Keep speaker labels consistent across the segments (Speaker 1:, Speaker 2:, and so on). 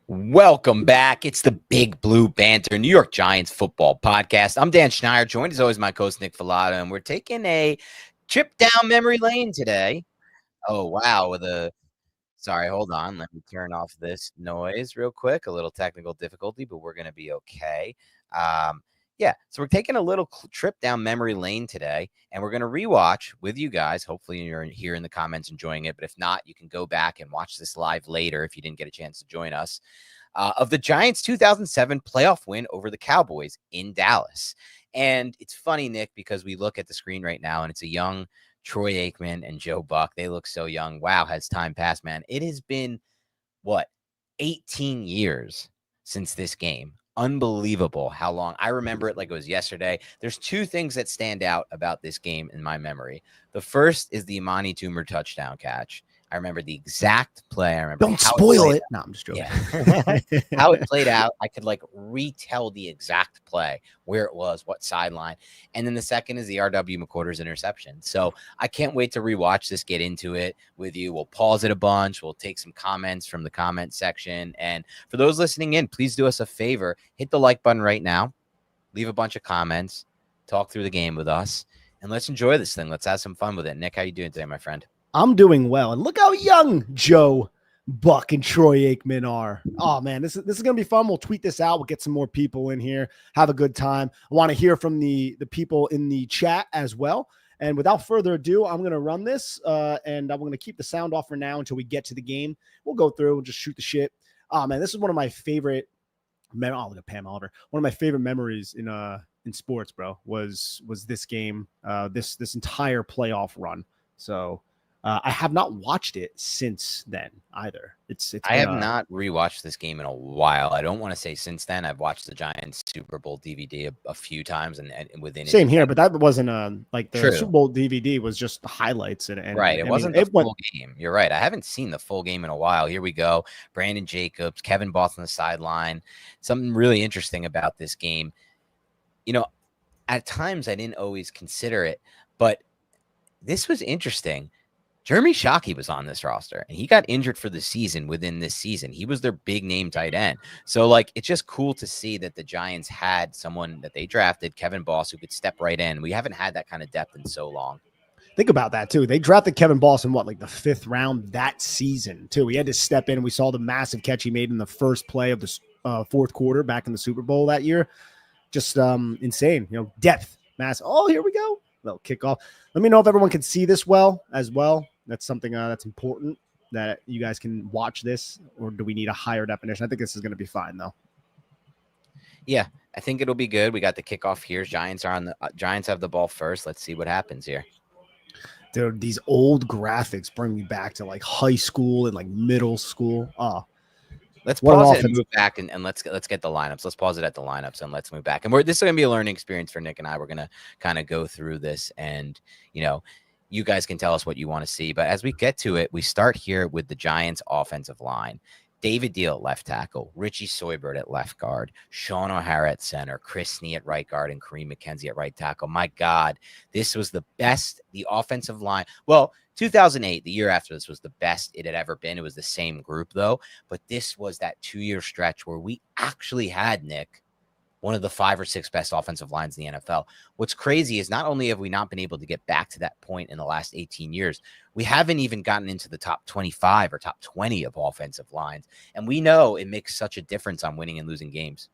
Speaker 1: Welcome back. It's the Big Blue Banter New York Giants football podcast. I'm Dan Schneider, joined as always my co-host Nick Filata, and we're taking a trip down memory lane today. Oh, wow. Sorry, hold on. Let me turn off this noise real quick. A little technical difficulty, but we're going to be okay. So we're taking a little trip down memory lane today, and we're going to rewatch with you guys. Hopefully you're here in the comments enjoying it, but if not, you can go back and watch this live later if you didn't get a chance to join us. Of the Giants' 2007 playoff win over the Cowboys in Dallas. And it's funny, Nick, because we look at the screen right now, and it's a young Troy Aikman and Joe Buck. They look so young. Wow, has time passed, man? It has been, 18 years since this game. Unbelievable how long. I remember it like it was yesterday. There's two things that stand out about this game in my memory. The first is the Imani Toomer touchdown catch. I remember the exact play. I remember.
Speaker 2: Don't spoil it. No, I'm just joking.
Speaker 1: Yeah. How it played out. I could retell the exact play, where it was, what sideline. And then the second is the R.W. McQuarter's interception. So I can't wait to rewatch this, get into it with you. We'll pause it a bunch. We'll take some comments from the comment section. And for those listening in, please do us a favor. Hit the like button right now. Leave a bunch of comments. Talk through the game with us. And let's enjoy this thing. Let's have some fun with it. Nick, how you doing today, my friend?
Speaker 2: I'm doing well. And look how young Joe Buck and Troy Aikman are. Oh, man, this is going to be fun. We'll tweet this out. We'll get some more people in here. Have a good time. I want to hear from the people in the chat as well. And without further ado, I'm going to run this, and I'm going to keep the sound off for now until we get to the game. We'll go through. We'll just shoot the shit. Oh, man, this is one of my favorite look at Pam Oliver. One of my favorite memories in sports, bro, was this game, this entire playoff run. So I have not watched it since then either.
Speaker 1: I have not rewatched this game in a while. I don't want to say since then. I've watched the Giants Super Bowl DVD a few times, and within
Speaker 2: same here, but that wasn't the
Speaker 1: True.
Speaker 2: Super Bowl DVD was just the highlights and
Speaker 1: right. It wasn't the full game. You're right. I haven't seen the full game in a while. Here we go. Brandon Jacobs, Kevin Boss on the sideline. Something really interesting about this game. At times I didn't always consider it, but this was interesting. Jeremy Shockey was on this roster, and he got injured for the season within this season. He was their big name tight end. So, it's just cool to see that the Giants had someone that they drafted, Kevin Boss, who could step right in. We haven't had that kind of depth in so long.
Speaker 2: Think about that, too. They drafted Kevin Boss in the fifth round that season, too. He had to step in. We saw the massive catch he made in the first play of the fourth quarter back in the Super Bowl that year. Just insane, depth, mass. Oh, here we go. Little kickoff. Let me know if everyone can see this as well. That's something that's important, that you guys can watch this, or do we need a higher definition? I think this is going to be fine, though.
Speaker 1: Yeah, I think it'll be good. We got the kickoff here. Giants have the ball first. Let's see what happens here.
Speaker 2: Dude, these old graphics bring me back to high school and middle school. Oh,
Speaker 1: let's pause it and move back and let's get the lineups. Let's pause it at the lineups and let's move back. And this is going to be a learning experience for Nick and I. We're going to kind of go through this, and you guys can tell us what you want to see. But as we get to it, we start here with the Giants offensive line. David Deal at left tackle, Richie Soybert at left guard, Sean O'Hara at center, Chris Snee at right guard, and Kareem McKenzie at right tackle. My God, this was the best the offensive line. Well, 2008, the year after this, was the best it had ever been. It was the same group, though. But this was that 2-year stretch where we actually had, Nick, one of the 5 or 6 best offensive lines in the NFL. What's crazy is not only have we not been able to get back to that point in the last 18 years, we haven't even gotten into the top 25 or top 20 of offensive lines. And we know it makes such a difference on winning and losing games.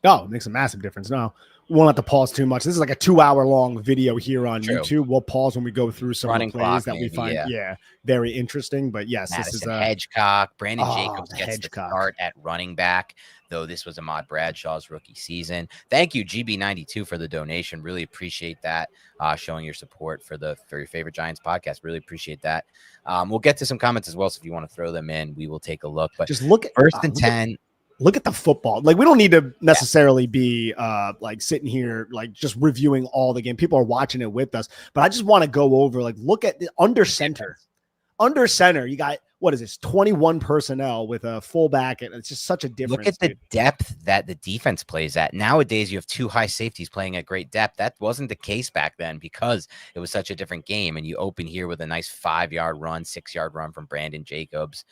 Speaker 2: Oh, it makes a massive difference. No, we won't have to pause too much. This is like a 2-hour-long video here on YouTube. We'll pause when we go through some
Speaker 1: running
Speaker 2: of the plays that
Speaker 1: maybe,
Speaker 2: we find very interesting. But yes,
Speaker 1: Madison
Speaker 2: this is
Speaker 1: Hedgecock. Brandon Jacobs gets the start at running back, though this was Ahmad Bradshaw's rookie season. Thank you, GB92, for the donation. Really appreciate that. Showing your support for your favorite Giants podcast. Really appreciate that. We'll get to some comments as well, so if you want to throw them in, we will take a look. But
Speaker 2: just look at
Speaker 1: first and 10.
Speaker 2: Look at the football. We don't need to necessarily be sitting here just reviewing all the game. People are watching it with us, but I just want to go over look at the under center. Under center, you got 21 personnel with a fullback, and it's just such a difference.
Speaker 1: Look at the depth that the defense plays at. Nowadays, you have 2 high safeties playing at great depth. That wasn't the case back then because it was such a different game. And you open here with a nice 5-yard run, 6-yard run from Brandon Jacobs.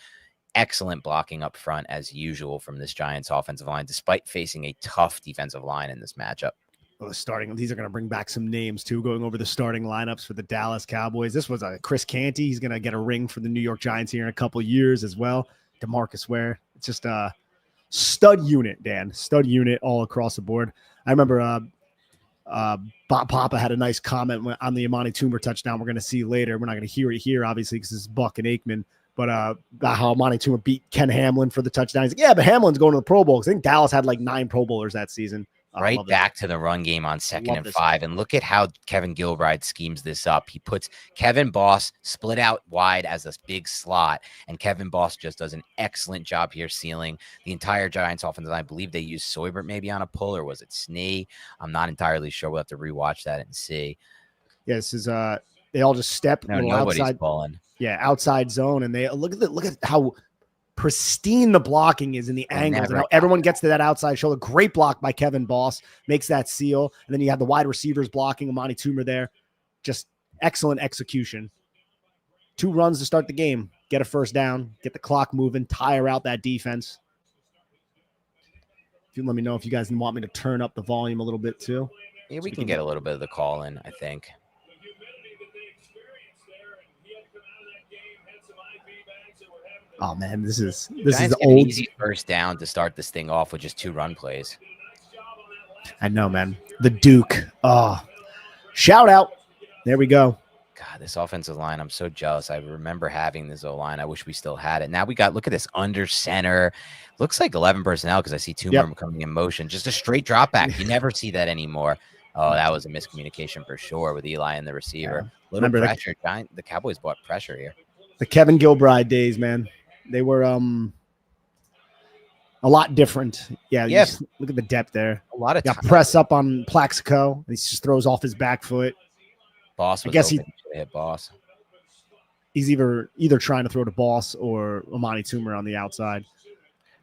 Speaker 1: excellent blocking up front as usual from this Giants offensive line, despite facing a tough defensive line in this matchup.
Speaker 2: These are going to bring back some names too, going over the starting lineups for the Dallas Cowboys. This was Chris Canty. He's going to get a ring for the New York Giants here in a couple of years as well. DeMarcus Ware. It's just a stud unit, Dan. Stud unit all across the board. I remember Bob Papa had a nice comment on the Amani Toomer touchdown we're going to see later. We're not going to hear it here, obviously, because it's Buck and Aikman. But about how Amani Toomer beat Ken Hamlin for the touchdown. He's like, yeah, but Hamlin's going to the Pro Bowl. I think Dallas had like 9 Pro Bowlers that season.
Speaker 1: Right back to the run game on 2nd and 5. And look at how Kevin Gilbride schemes this up. He puts Kevin Boss split out wide as a big slot. And Kevin Boss just does an excellent job here sealing the entire Giants offense. I believe they used Soybert maybe on a pull, or was it Snee? I'm not entirely sure. We'll have to rewatch that and see.
Speaker 2: Yeah, this is they all just step
Speaker 1: nobody's
Speaker 2: outside
Speaker 1: pulling.
Speaker 2: Yeah, outside zone. And they look at how pristine the blocking is in the angles and how everyone gets to that outside shoulder. Great block by Kevin Boss, makes that seal. And then you have the wide receivers blocking Amani Toomer there. Just excellent execution. 2 runs to start the game. Get a first down, get the clock moving, tire out that defense. If you let me know if you guys want me to turn up the volume a little bit too.
Speaker 1: Yeah, we can get a little bit of the call in, I think.
Speaker 2: Oh man, this is
Speaker 1: an easy first down to start this thing off with just 2 run plays.
Speaker 2: I know, man. The Duke. Oh, shout out. There we go.
Speaker 1: God, this offensive line, I'm so jealous. I remember having this O-line. I wish we still had it. Now we got, look at this under center. Looks like 11 personnel because I see 2 more coming in motion. Just a straight drop back. You never see that anymore. Oh, that was a miscommunication for sure with Eli and the receiver. Little pressure. The Cowboys bought pressure here.
Speaker 2: The Kevin Gilbride days, man. They were a lot different. Yeah. Look at the depth there.
Speaker 1: A lot of
Speaker 2: time. Press up on Plaxico. And he just throws off his back foot.
Speaker 1: Boss was he hit Boss.
Speaker 2: He's either trying to throw to Boss or Amani Toomer on the outside.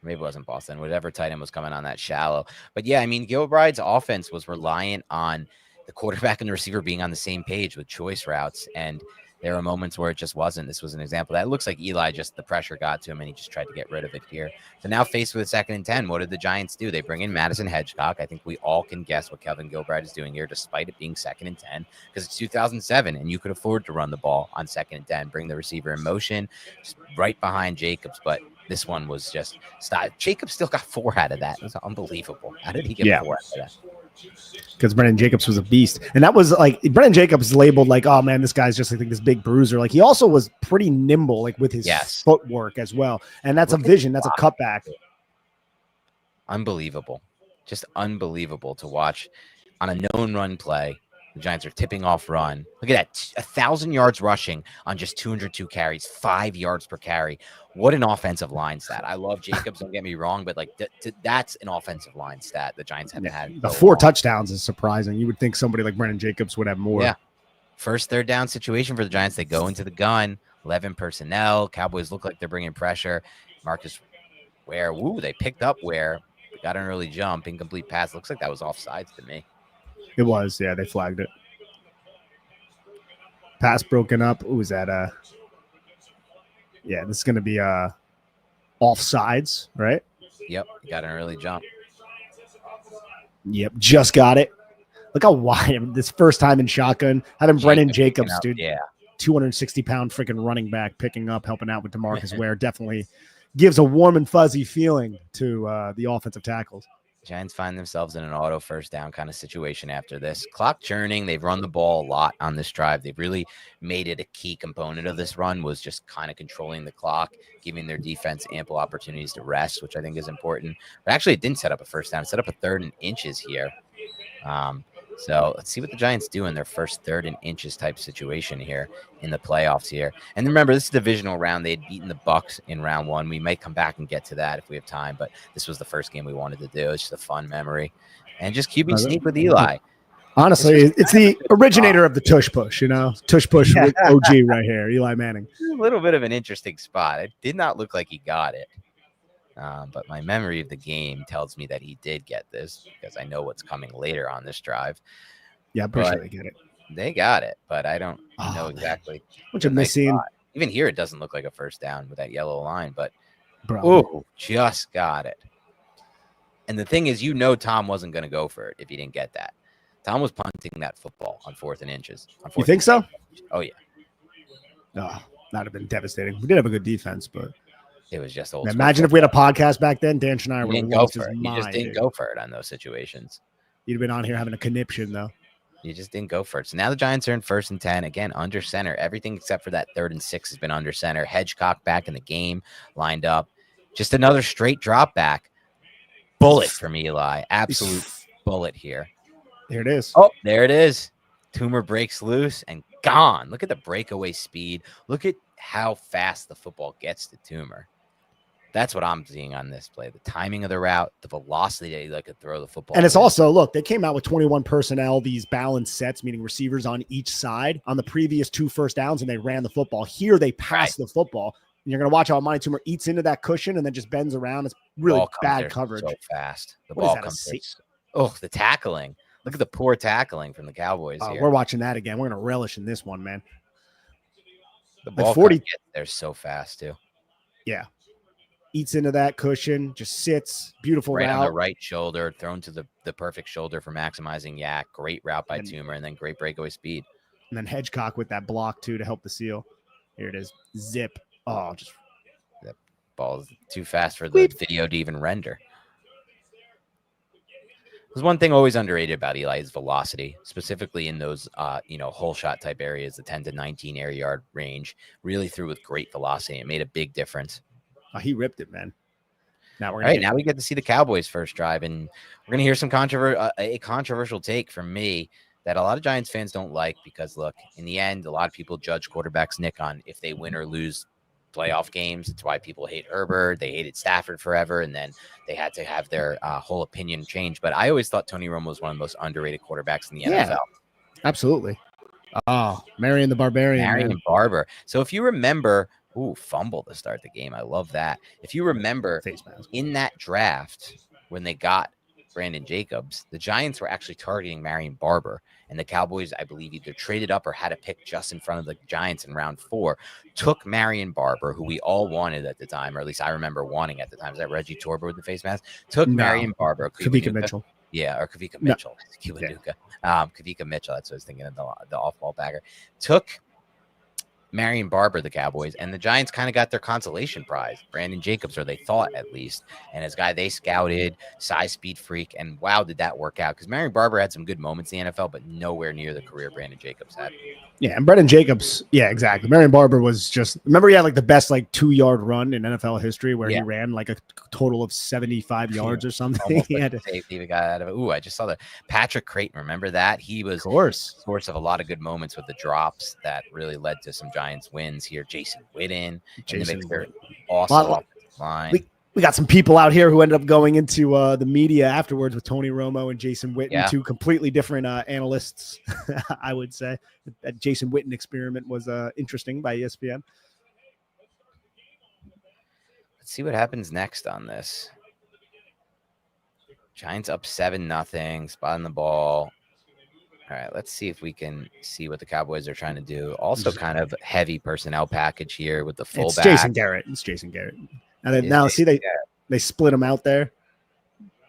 Speaker 1: Maybe it wasn't Boston. Whatever tight end was coming on that shallow. But yeah, I mean, Gilbride's offense was reliant on the quarterback and the receiver being on the same page with choice routes. And there were moments where it just wasn't. This was an example. That looks like Eli, just the pressure got to him and he just tried to get rid of it here. So now faced with 2nd and 10, what did the Giants do? They bring in Madison Hedgecock. I think we all can guess what Kevin Gilbride is doing here, despite it being 2nd and 10, because it's 2007 and you could afford to run the ball on 2nd and 10, bring the receiver in motion, just right behind Jacobs. But this one was just stop. Jacobs still got 4 out of that. It was unbelievable. How did he get 4 out of that?
Speaker 2: Because Brendan Jacobs was a beast. And that was like Brendan Jacobs labeled like, oh man, this guy's just like this big bruiser. Like he also was pretty nimble, like with his footwork as well. And that's a vision. That's a cutback.
Speaker 1: Unbelievable. Just unbelievable to watch on a known run play. The Giants are tipping off run. Look at that. 1,000 yards rushing on just 202 carries, 5 yards per carry. What an offensive line stat. I love Jacobs, don't get me wrong, but like that's an offensive line stat the Giants haven't had.
Speaker 2: The 4 touchdowns is surprising. You would think somebody like Brendan Jacobs would have more.
Speaker 1: Yeah. First 3rd down situation for the Giants. They go into the gun, 11 personnel. Cowboys look like they're bringing pressure. Marcus Ware, they picked up Ware. Got an early jump, incomplete pass. Looks like that was offsides to me.
Speaker 2: It was, yeah. They flagged it. Pass broken up. Ooh, is that yeah, this is going to be offsides, right?
Speaker 1: Yep, got an early jump.
Speaker 2: Yep, just got it. Look how wide this first time in shotgun. Having Brendan Jacobs, dude.
Speaker 1: Yeah.
Speaker 2: 260-pound freaking running back picking up, helping out with DeMarcus Ware. Definitely gives a warm and fuzzy feeling to the offensive tackles.
Speaker 1: Giants find themselves in an auto first down kind of situation after this. Clock churning. They've run the ball a lot on this drive. They've really made it a key component of this run, was just kind of controlling the clock, giving their defense ample opportunities to rest, which I think is important. But actually, it didn't set up a first down. It set up a 3rd and inches here. So let's see what the Giants do in their first 3rd and inches type situation here in the playoffs here. And remember, this is a divisional round. They had beaten the Bucs in round 1. We might come back and get to that if we have time, but this was the first game we wanted to do. It's just a fun memory. And just QB sneak with Eli.
Speaker 2: Honestly, it's the originator of the tush push, tush push OG right here, Eli Manning.
Speaker 1: A little bit of an interesting spot. It did not look like he got it. But my memory of the game tells me that he did get this, because I know what's coming later on this drive.
Speaker 2: Yeah, I'm pretty sure they get it.
Speaker 1: They got it, but I don't know exactly.
Speaker 2: Which I'm missing.
Speaker 1: Even here, it doesn't look like a first down with that yellow line, but
Speaker 2: Bro.
Speaker 1: Oh, just got it. And the thing is, Tom wasn't going to go for it if he didn't get that. Tom was punting that football on 4th and inches.
Speaker 2: You think so?
Speaker 1: Oh, yeah.
Speaker 2: Oh, that'd have been devastating. We did have a good defense, but
Speaker 1: it was just old.
Speaker 2: Man, imagine if we had a podcast back then, Dan Schneider would have lost his mind.
Speaker 1: You just didn't go for it on those situations.
Speaker 2: You'd have been on here having a conniption, though.
Speaker 1: You just didn't go for it. So now the Giants are in 1st and 10. Again, under center. Everything except for that 3rd and 6 has been under center. Hedgecock back in the game, lined up. Just another straight drop back. Bullet from Eli. Absolute bullet here.
Speaker 2: There it is.
Speaker 1: Oh, there it is. Toomer breaks loose and gone. Look at the breakaway speed. Look at how fast the football gets to Toomer. That's what I'm seeing on this play. The timing of the route, the velocity that he could throw the football.
Speaker 2: And it's also, look, they came out with 21 personnel, these balanced sets, meaning receivers on each side on the previous 2 first downs, and they ran the football. Here they pass the football. And you're going to watch how Amani Toomer eats into that cushion and then just bends around. It's really bad coverage.
Speaker 1: So fast. The ball comes there. Oh, the tackling. Look at the poor tackling from the Cowboys here.
Speaker 2: We're watching that again. We're going to relish in this one, man.
Speaker 1: The ball 40 they're so fast, too.
Speaker 2: Yeah. Eats into that cushion, just sits. Beautiful route.
Speaker 1: On the right shoulder, thrown to the perfect shoulder for maximizing yak. Great route by Toomer, and then great breakaway speed.
Speaker 2: And then Hedgecock with that block, too, to help the seal. Here it is. Zip. Oh, just
Speaker 1: that ball's too fast for the video to even render. There's one thing always underrated about Eli is velocity, specifically in those hole shot type areas, the 10 to 19 air yard range. Really threw with great velocity. It made a big difference.
Speaker 2: Oh, he ripped it, man.
Speaker 1: Now we get to see the Cowboys' first drive, and we're gonna hear some controversial take from me that a lot of Giants fans don't like because, look, in the end, a lot of people judge quarterbacks, Nick, on if they win or lose playoff games. It's why people hate Herbert. They hated Stafford forever, and then they had to have their whole opinion change. But I always thought Tony Romo was one of the most underrated quarterbacks in the NFL.
Speaker 2: Absolutely. Oh, Marion the Barbarian.
Speaker 1: Marion Barber. So if you remember, fumble to start the game. I love that. If you remember, in that draft, when they got Brandon Jacobs, the Giants were actually targeting Marion Barber, and the Cowboys, I believe, either traded up or had a pick just in front of the Giants in round 4, took Marion Barber, who we all wanted at the time, or at least I remember wanting at the time. Is that Reggie Torber with the face mask? Took Marion Barber.
Speaker 2: Kavika Mitchell.
Speaker 1: Yeah, or Kavika Mitchell. Kavika Mitchell, that's what I was thinking of, the off-ball bagger. Took Marion Barber, the Cowboys, and the Giants kind of got their consolation prize, Brandon Jacobs, or they thought at least. And his guy they scouted, size, speed freak, and wow, did that work out? Because Marion Barber had some good moments in the NFL, but nowhere near the career Brandon Jacobs had.
Speaker 2: Yeah, and Brandon Jacobs, yeah, exactly. Marion Barber was just, remember he had the best 2-yard run in NFL history where he ran a total of 75 yards or something. He had
Speaker 1: safety got out of it. I just saw that. Patrick Creighton, remember that? He was source of a lot of good moments with the drops that really led to some Giants wins here. Jason Witten, awesome line.
Speaker 2: We got some people out here who ended up going into the media afterwards with Tony Romo and Jason Witten, 2 completely different analysts, I would say. That Jason Witten experiment was interesting by ESPN.
Speaker 1: Let's see what happens next on this. Giants up 7-0, spotting the ball. All right, let's see if we can see what the Cowboys are trying to do. Also kind of heavy personnel package here with the fullback.
Speaker 2: It's Jason Garrett. And then see they split him out there.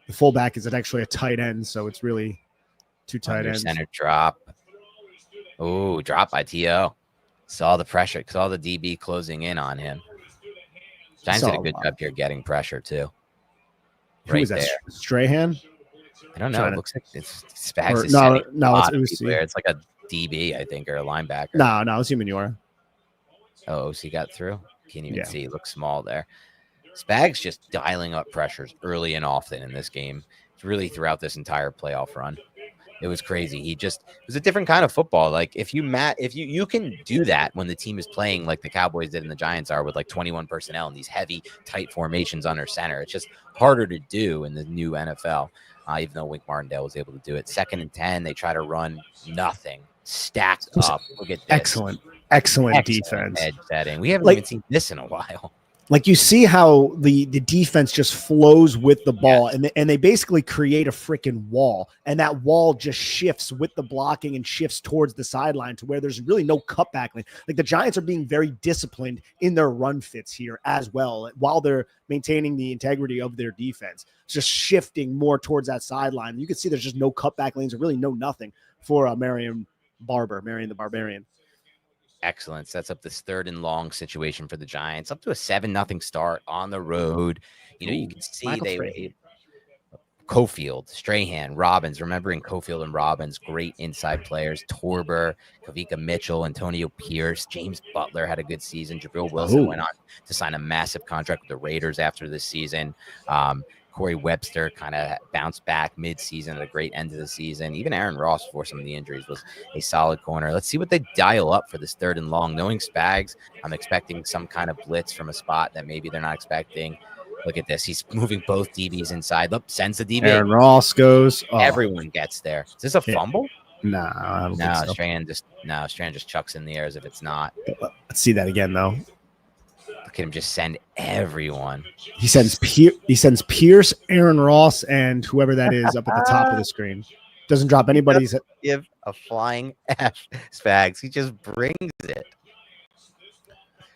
Speaker 2: The fullback is actually a tight end, so it's really 2 tight ends.
Speaker 1: Center drop. Oh, drop by T.O. Saw the pressure, saw the DB closing in on him. Giants did a good job here getting pressure too.
Speaker 2: Who was that? Strahan?
Speaker 1: I don't know. It looks like it's Spags. It's like a DB, I think, or a linebacker.
Speaker 2: No, it's Humaniora.
Speaker 1: Oh, OC got through. Can't even see. Looks small there. Spags just dialing up pressures early and often in this game. It's really throughout this entire playoff run. It was crazy. It was a different kind of football. If you can do that when the team is playing like the Cowboys did and the Giants are with 21 personnel and these heavy, tight formations under center. It's just harder to do in the new NFL. Even though Wink Martindale was able to do it. 2nd and 10, they try to run nothing. Stacked up. Look at this.
Speaker 2: Excellent defense.
Speaker 1: Edge setting. We haven't even seen this in a while.
Speaker 2: like you see how the defense just flows with the ball, and they basically create a freaking wall, and that wall just shifts with the blocking and shifts towards the sideline to where there's really no cutback lane. Like the Giants are being very disciplined in their run fits here as well, while they're maintaining the integrity of their defense. It's just shifting more towards that sideline. You can see there's just no cutback lanes or really no nothing for Marion the Barbarian.
Speaker 1: Excellent. Sets up this 3rd and long situation for the Giants, up to a 7-0 start on the road. You can see they were Cofield, Strahan, Robbins, remembering Cofield and Robbins, great inside players, Torber, Kavika Mitchell, Antonio Pierce, James Butler had a good season. Jabril Wilson went on to sign a massive contract with the Raiders after this season. Corey Webster kind of bounced back mid-season at a great end of the season. Even Aaron Ross, before some of the injuries, was a solid corner. Let's see what they dial up for this 3rd and long. Knowing Spags, I'm expecting some kind of blitz from a spot that maybe they're not expecting. Look at this. He's moving both DBs inside. Look, sends the DB.
Speaker 2: Aaron Ross goes.
Speaker 1: Oh. Everyone gets there. Is this a fumble?
Speaker 2: Nah, I don't think so.
Speaker 1: Strahan just chucks in the air as if it's not.
Speaker 2: Let's see that again, though.
Speaker 1: Look at him just send everyone.
Speaker 2: He sends Pierce, Aaron Ross, and whoever that is up at the top of the screen. Doesn't drop anybody's.
Speaker 1: Give a flying F, Spags. He just brings it.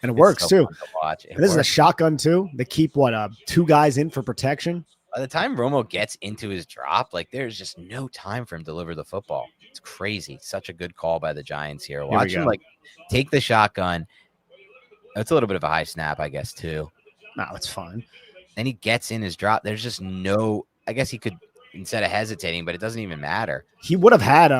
Speaker 2: And it works, too.
Speaker 1: To
Speaker 2: this is a shotgun, too. They keep, 2 guys in for protection?
Speaker 1: By the time Romo gets into his drop, there's just no time for him to deliver the football. It's crazy. Such a good call by the Giants here. Watch him, take the shotgun. It's a little bit of a high snap, I guess, too.
Speaker 2: No, it's fine.
Speaker 1: Then he gets in his drop. There's just no – I guess he could – instead of hesitating, but it doesn't even matter.
Speaker 2: He would have had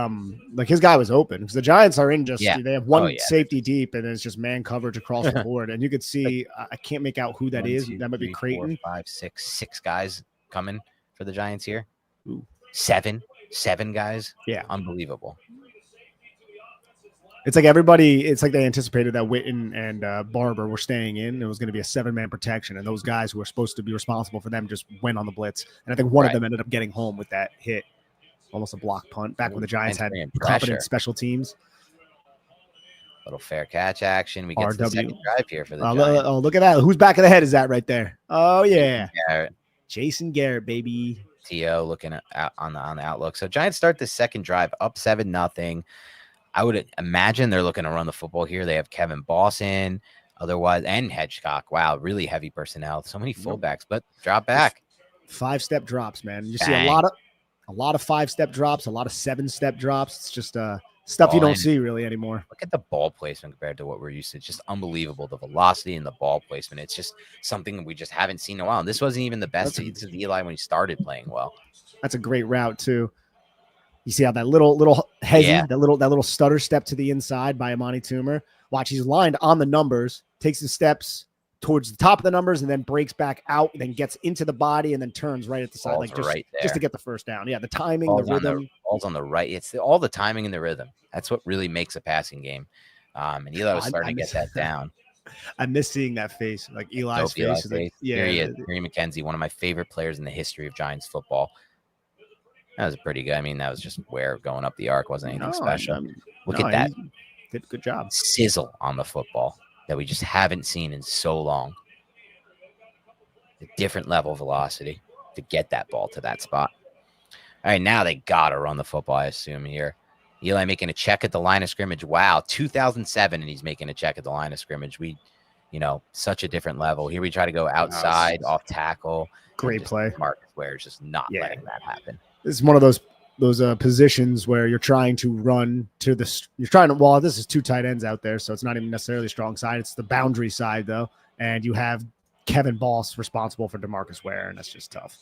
Speaker 2: his guy was open because the Giants are in they have one safety deep and it's just man coverage across the board. And you could see I can't make out who that is. That might be Creighton.
Speaker 1: 4, 5, 6 guys coming for the Giants here.
Speaker 2: Ooh.
Speaker 1: 7 guys.
Speaker 2: Yeah,
Speaker 1: unbelievable.
Speaker 2: It's like everybody. It's like they anticipated that Witten and Barber were staying in. It was going to be a 7-man protection, and those guys who were supposed to be responsible for them just went on the blitz. And I think one of them ended up getting home with that hit, almost a block punt. Back when the Giants had competent special teams.
Speaker 1: Little fair catch action. We get to the second drive here for the Giants.
Speaker 2: Oh, look at that! Whose back of the head is that right there? Oh yeah, Jason Garrett, baby.
Speaker 1: T.O. looking at on the outlook. So Giants start the second drive up 7-0. I would imagine they're looking to run the football here. They have Kevin Boss in, otherwise, and Hedgecock. Wow, really heavy personnel. So many fullbacks, but drop back.
Speaker 2: 5-step drops, man. You see a lot of 5-step drops, a lot of 7-step drops. It's just stuff you don't see really anymore.
Speaker 1: Look at the ball placement compared to what we're used to. It's just unbelievable. The velocity and the ball placement. It's just something we just haven't seen in a while. And this wasn't even the best. This is Eli when he started playing well.
Speaker 2: That's a great route too. You see how that little hezzy, that little stutter step to the inside by Amani Toomer. Watch, he's lined on the numbers, takes the steps towards the top of the numbers, and then breaks back out, and then gets into the body, and then turns right at the side, just to get the first down. Yeah, the timing, the rhythm.
Speaker 1: Ball's on the right. It's all the timing and the rhythm. That's what really makes a passing game. And Eli was starting to get that down.
Speaker 2: I miss seeing that face, like Eli's face.
Speaker 1: Here he is, Terry McKenzie, one of my favorite players in the history of Giants football. That was pretty good. I mean, that was just Ware going up the arc. Wasn't anything special. Look at that.
Speaker 2: Did a good job.
Speaker 1: Sizzle on the football that we just haven't seen in so long. A different level of velocity to get that ball to that spot. All right, now they got to run the football, I assume, here. Eli making a check at the line of scrimmage. Wow, 2007, and he's making a check at the line of scrimmage. Such a different level. Here we try to go outside, off tackle.
Speaker 2: Great play.
Speaker 1: Marcus Ware is just not letting that happen.
Speaker 2: This is one of those positions where you're trying to run to this. This is 2 tight ends out there, so it's not even necessarily strong side. It's the boundary side, though. And you have Kevin Boss responsible for DeMarcus Ware, and that's just tough.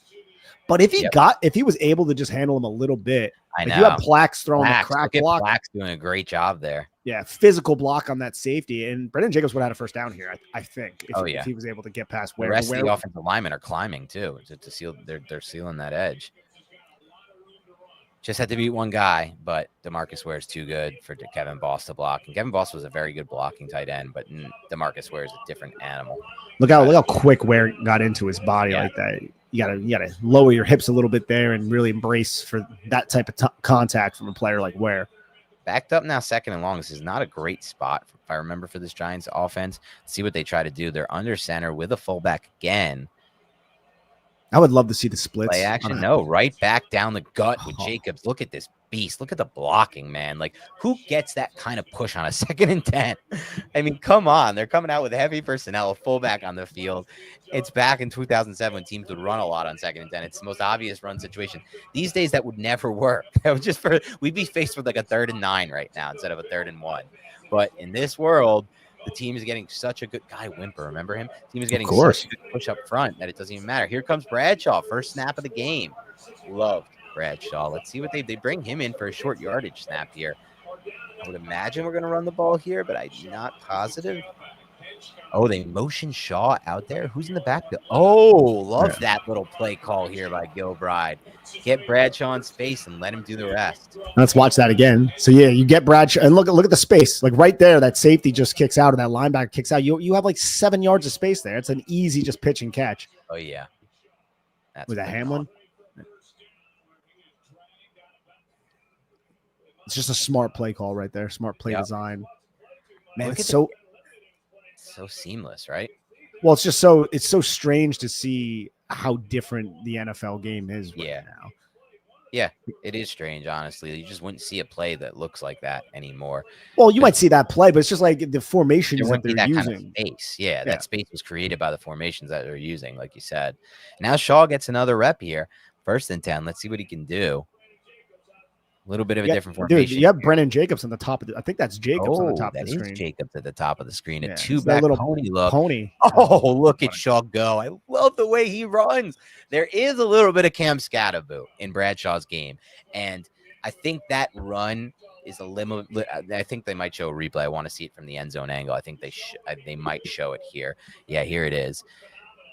Speaker 2: But if he was able to just handle him a little bit,
Speaker 1: I know.
Speaker 2: You have Plax throwing a crack block.
Speaker 1: Plax doing a great job there.
Speaker 2: Yeah, physical block on that safety. And Brendan Jacobs would have had a first down here, I think, if he was able to get past Ware.
Speaker 1: The rest of the offensive linemen are climbing, too, to seal. They're sealing that edge. Just had to beat one guy, but DeMarcus Ware is too good for Kevin Boss to block. And Kevin Boss was a very good blocking tight end, but DeMarcus Ware is a different animal.
Speaker 2: Look how quick Ware got into his body like that. You gotta lower your hips a little bit there and really embrace for that type of contact from a player like Ware.
Speaker 1: Backed up now, 2nd and long. This is not a great spot, if I remember, for this Giants offense. Let's see what they try to do. They're under center with a fullback again.
Speaker 2: I would love to see the splits.
Speaker 1: Play action. No, right back down the gut with Jacobs. Look at this beast. Look at the blocking, man. Like, who gets that kind of push on a 2nd and 10? I mean, come on. They're coming out with heavy personnel, a fullback on the field. It's back in 2007 when teams would run a lot on 2nd and 10. It's the most obvious run situation. These days, that would never work. That was just we'd be faced with like a 3rd and 9 right now instead of a 3rd and 1. But in this world, the team is getting such a good guy. Whimper, remember him? The team is getting such a good push up front that it doesn't even matter. Here comes Bradshaw, first snap of the game. Loved Bradshaw. Let's see what they bring him in for a short yardage snap here. I would imagine we're going to run the ball here, but I'm not positive. Oh, they motion Shaw out there. Who's in the backfield? Oh, love that little play call here by Gilbride. Get Bradshaw in space and let him do the rest.
Speaker 2: Let's watch that again. So yeah, you get Bradshaw and look at the space. Like right there, that safety just kicks out, and that linebacker kicks out. You have like 7 yards of space there. It's an easy just pitch and catch.
Speaker 1: Oh yeah.
Speaker 2: Was that Hamlin? It's just a smart play call right there. Smart play design. Man, it's so
Speaker 1: seamless, right?
Speaker 2: Well, it's so strange to see how different the NFL game is right now.
Speaker 1: Yeah, it is strange, honestly. You just wouldn't see a play that looks like that anymore.
Speaker 2: Well, you might see that play, but it's just like the formations that they're using.
Speaker 1: Kind of space. Yeah, that space was created by the formations that they're using, like you said. Now Shaw gets another rep here. 1st and 10. Let's see what he can do. A little bit of a different formation.
Speaker 2: Dude, you have Brennan Jacobs on the top of I think that's Jacobs on the top of the screen.
Speaker 1: That is Jacobs at the top of the screen. A two-back pony look.
Speaker 2: Pony.
Speaker 1: Oh, look at Shaw go. I love the way he runs. There is a little bit of Cam Scatterbo in Bradshaw's game. And I think that run is a limit. I think they might show a replay. I want to see it from the end zone angle. I think they might show it here. Yeah, here it is.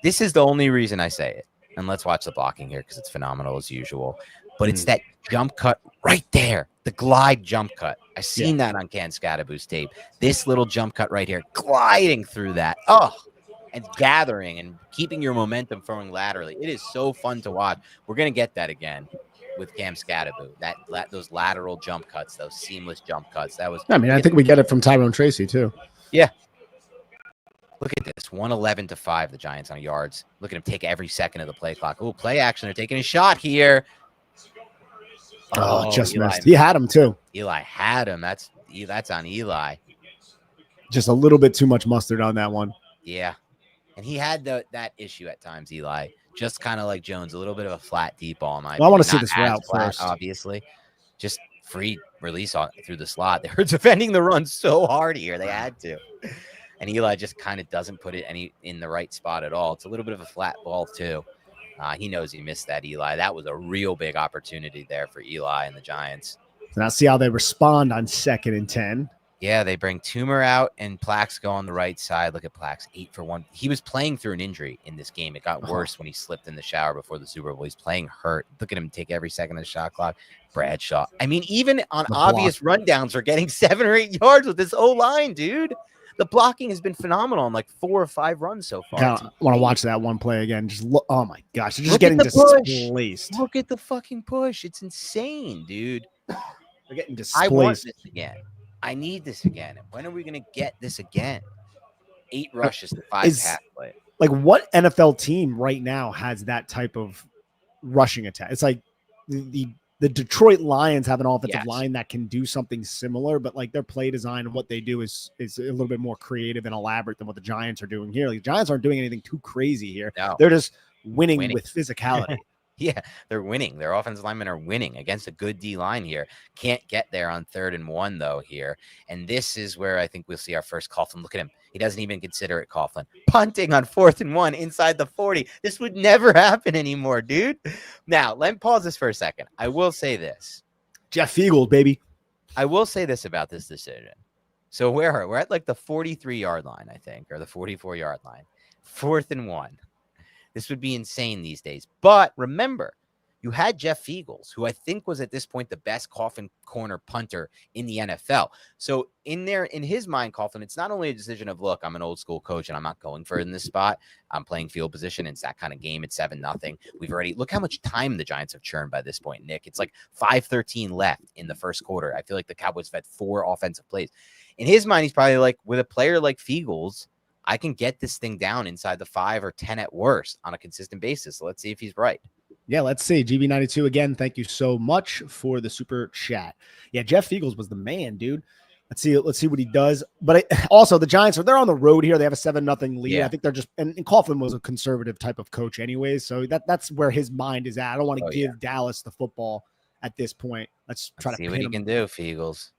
Speaker 1: This is the only reason I say it. And let's watch the blocking here because it's phenomenal as usual. But it's that jump cut right there, the glide jump cut. I've seen that on Cam Scatterbo's tape. This little jump cut right here, gliding through that. Oh, and gathering and keeping your momentum throwing laterally. It is so fun to watch. We're going to get that again with Cam Scatterbo. Those lateral jump cuts, those seamless jump cuts. I
Speaker 2: think we get it from Tyrone Tracy too.
Speaker 1: Yeah. Look at this, 111-5, the Giants on yards. Look at him take every second of the play clock. Oh, play action. They're taking a shot here.
Speaker 2: Oh, just missed. He had him too.
Speaker 1: Eli had him. That's on Eli.
Speaker 2: Just a little bit too much mustard on that one.
Speaker 1: Yeah. And he had that issue at times, Eli. Just kind of like Jones, a little bit of a flat deep ball. I
Speaker 2: want to see this route first.
Speaker 1: Obviously. Just free release through the slot. They were defending the run so hard here. They had to. And Eli just kind of doesn't put it in the right spot at all. It's a little bit of a flat ball too. He knows he missed that, Eli. That was a real big opportunity there for Eli and the Giants.
Speaker 2: So now see how they respond on 2nd and 10.
Speaker 1: Yeah, they bring Toomer out and Plax go on the right side. Look at Plax, 8 for 1. He was playing through an injury in this game. It got worse when he slipped in the shower before the Super Bowl. He's playing hurt. Look at him take every second of the shot clock. Bradshaw. I mean, even on obvious rundowns, we're getting 7 or 8 yards with this O-line, dude. The blocking has been phenomenal on like 4 or 5 runs so far.
Speaker 2: I want to watch that one play again. Just look, oh my gosh, they're just getting displaced.
Speaker 1: Look at the fucking push. It's insane, dude.
Speaker 2: They're getting displaced.
Speaker 1: I want this again. I need this again. When are we going to get this again? 8 rushes to 5 pass play.
Speaker 2: Like what NFL team right now has that type of rushing attack? It's like the Detroit Lions have an offensive line that can do something similar, but like their play design and what they do is a little bit more creative and elaborate than what the Giants are doing here. Like the Giants aren't doing anything too crazy here. No. They're just winning with physicality.
Speaker 1: Yeah, they're winning. Their offensive linemen are winning against a good D line here. Can't get there on 3rd and 1 though here. And this is where I think we'll see our first Coughlin. Look at him. He doesn't even consider it Coughlin. Punting on 4th and 1 inside the 40. This would never happen anymore, dude. Now, let me pause this for a second. I will say this.
Speaker 2: Jeff Fiegel, baby.
Speaker 1: I will say this about this decision. So we're at like the 43-yard line, I think, or the 44-yard line. 4th and 1. This would be insane these days. But remember, you had Jeff Fiegels, who I think was at this point the best coffin corner punter in the NFL. So in his mind, Coughlin, it's not only a decision of, look, I'm an old school coach and I'm not going for it in this spot. I'm playing field position. It's that kind of game. It's 7-0. We've already, look how much time the Giants have churned by this point, Nick. It's like 5:13 left in the first quarter. I feel like the Cowboys have had 4 offensive plays. In his mind, he's probably like, with a player like Fiegels, I can get this thing down inside the 5 or 10 at worst on a consistent basis. So let's see if he's right.
Speaker 2: Yeah, let's see. GB92 again. Thank you so much for the super chat. Yeah, Jeff Fiegels was the man, dude. Let's see what he does. But also the Giants they're on the road here. They have a 7-0 lead. Yeah. I think they're just and Coughlin was a conservative type of coach anyways. So that's where his mind is at. I don't want to give Dallas the football at this point. Let's try to
Speaker 1: see what he can do, Fiegels.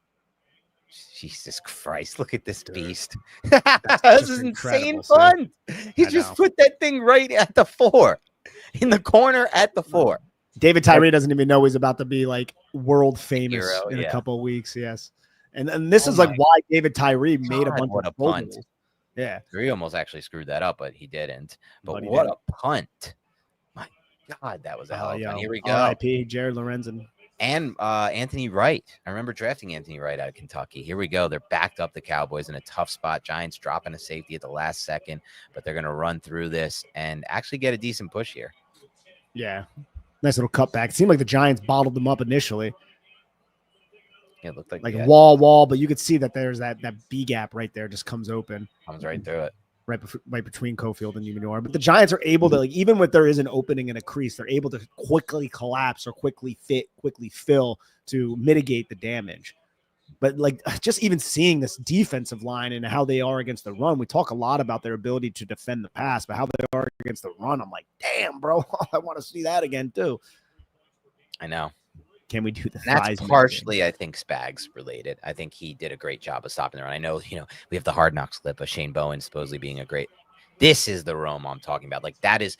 Speaker 1: Jesus Christ, look at this beast. This is insane fun. He just put that thing right at the 4. In the corner at the 4.
Speaker 2: David Tyree doesn't even know he's about to be like world famous in a couple of weeks. Yes. And this is like why David Tyree made a bunch of punt. Yeah.
Speaker 1: Tyree almost actually screwed that up, but he didn't. But what a punt. My God, that was a hell of fun. Here we go.
Speaker 2: R.I.P. Jared Lorenzen.
Speaker 1: And Anthony Wright. I remember drafting Anthony Wright out of Kentucky. Here we go. They're backed up the Cowboys in a tough spot. Giants dropping a safety at the last second, but they're going to run through this and actually get a decent push here.
Speaker 2: Yeah. Nice little cutback. It seemed like the Giants bottled them up initially.
Speaker 1: Yeah, it looked like
Speaker 2: wall, but you could see that there's that B gap right there just comes open.
Speaker 1: Comes right through it.
Speaker 2: Right between Cofield and Umanor. But the Giants are able to, like, even when there is an opening and a crease, they're able to quickly collapse or quickly fill to mitigate the damage. But like just even seeing this defensive line and how they are against the run, we talk a lot about their ability to defend the pass, but how they are against the run, I'm like, damn, bro, I want to see that again too.
Speaker 1: I know.
Speaker 2: Can we do the
Speaker 1: That's partially, I think, Spags related. I think he did a great job of stopping the run. I know, we have the Hard Knocks clip of Shane Bowen supposedly being a great. This is the Rome I'm talking about. Like, that is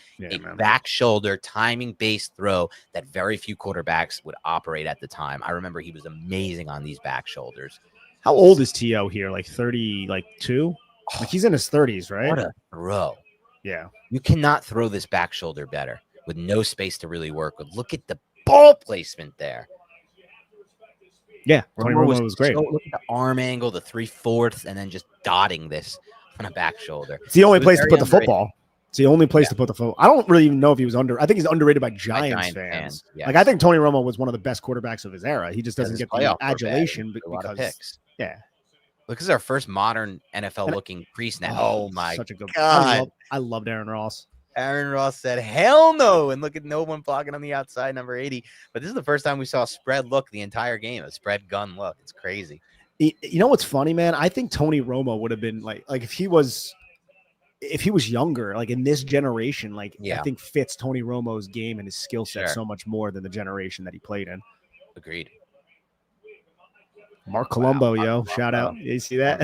Speaker 1: back shoulder timing-based throw that very few quarterbacks would operate at the time. I remember he was amazing on these back shoulders.
Speaker 2: How old is T.O. here? Like 32? Like he's in his 30s, right?
Speaker 1: What a throw.
Speaker 2: Yeah.
Speaker 1: You cannot throw this back shoulder better with no space to really work with. Look at the ball placement there.
Speaker 2: Yeah, Tony Romo was great.
Speaker 1: Look at the arm angle, the 3/4, and then just dotting this on a back shoulder.
Speaker 2: It's the only place to put the football. It's the only place to put the football. I don't really even know if he was I think he's underrated by Giants fans. Yes. Like, I think Tony Romo was one of the best quarterbacks of his era. He just doesn't get the adulation because
Speaker 1: picks.
Speaker 2: Yeah.
Speaker 1: Look, this is our first modern NFL looking crease now.
Speaker 2: Oh my God. I loved Aaron Ross.
Speaker 1: Aaron Ross said, hell no. And look at no one blocking on the outside, number 80. But this is the first time we saw a spread look the entire game, a spread gun look. It's crazy.
Speaker 2: You know what's funny, man? I think Tony Romo would have been like if he was younger, like in this generation, I think fits Tony Romo's game and his skill set so much more than the generation that he played in.
Speaker 1: Agreed.
Speaker 2: Mark Colombo, yo. Shout out. You see that?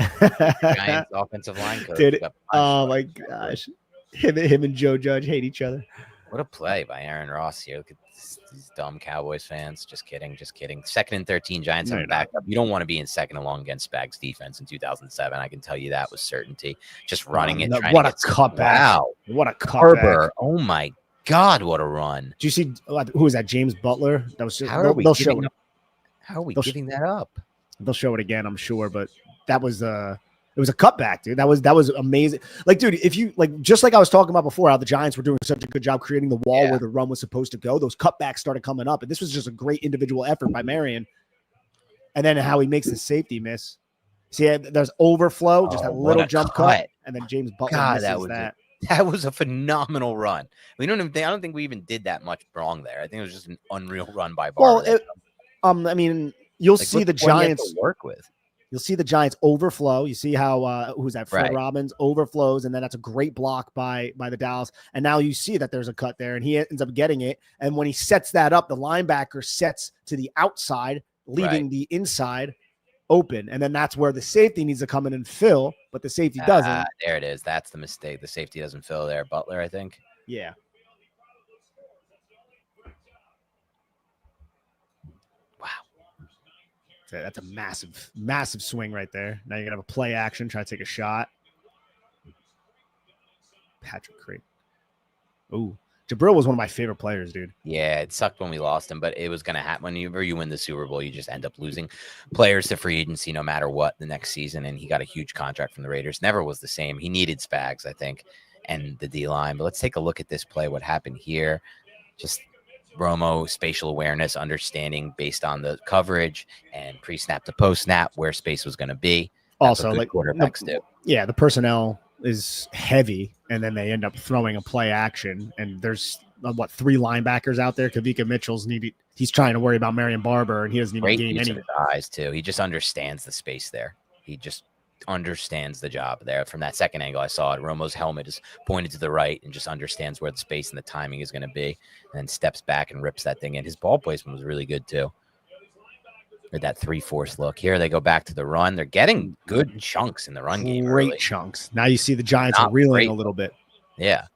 Speaker 1: Giants offensive line coach.
Speaker 2: Dude, oh my gosh. Him and Joe Judge hate each other.
Speaker 1: What a play by Aaron Ross here. Look at these dumb Cowboys fans. Just kidding. 2nd and 13. Giants have back up. You don't want to be in second along against Spags defense in 2007. I can tell you that with certainty. Just running it.
Speaker 2: What a cutback.
Speaker 1: Wow.
Speaker 2: What a cutback.
Speaker 1: Oh my God. What a run.
Speaker 2: Do you see who was that? James Butler? That was just,
Speaker 1: how are we giving that up?
Speaker 2: They'll show it again, I'm sure, but that was it was a cutback, dude. That was amazing. Like, dude, if you just like I was talking about before, how the Giants were doing such a good job creating the wall where the run was supposed to go. Those cutbacks started coming up, and this was just a great individual effort by Marion. And then how he makes the safety miss. See, there's overflow, just a little jump cut, and then James Butler misses that.
Speaker 1: That was a phenomenal run. I don't think we even did that much wrong there. I think it was just an unreal run by Barber.
Speaker 2: Well, I mean, you'll see the Giants
Speaker 1: work with.
Speaker 2: You'll see the Giants overflow. You see how who's that? Fred Robbins overflows, and then that's a great block by the Dallas. And now you see that there's a cut there, and he ends up getting it. And when he sets that up, the linebacker sets to the outside, leaving the inside open. And then that's where the safety needs to come in and fill, but the safety doesn't.
Speaker 1: There it is. That's the mistake. The safety doesn't fill there. Butler, I think.
Speaker 2: Yeah. That's a massive, massive swing right there. Now you're going to have a play action, try to take a shot. Patrick Creighton. Ooh, Jabril was one of my favorite players, dude.
Speaker 1: Yeah, it sucked when we lost him, but it was going to happen. Whenever you win the Super Bowl, you just end up losing players to free agency no matter what the next season, and he got a huge contract from the Raiders. Never was the same. He needed Spags, I think, and the D-line. But let's take a look at this play, what happened here. Just Romo, spatial awareness, understanding based on the coverage and pre-snap to post-snap where space was going to be. That's
Speaker 2: Also, like
Speaker 1: quarterbacks do.
Speaker 2: Yeah, the personnel is heavy, and then they end up throwing a play action, and there's three linebackers out there. Kavika Mitchell's he's trying to worry about Marion Barber, and he doesn't even gain any.
Speaker 1: His eyes too. He just understands the space there. He just understands the job there. From that second angle, I saw it. Romo's helmet is pointed to the right and just understands where the space and the timing is going to be, and then steps back and rips that thing in. His ball placement was really good too. With that 3-4 look here, they go back to the run. They're getting good chunks in the run game.
Speaker 2: Great chunks. Now you see the Giants are reeling a little bit.
Speaker 1: Yeah,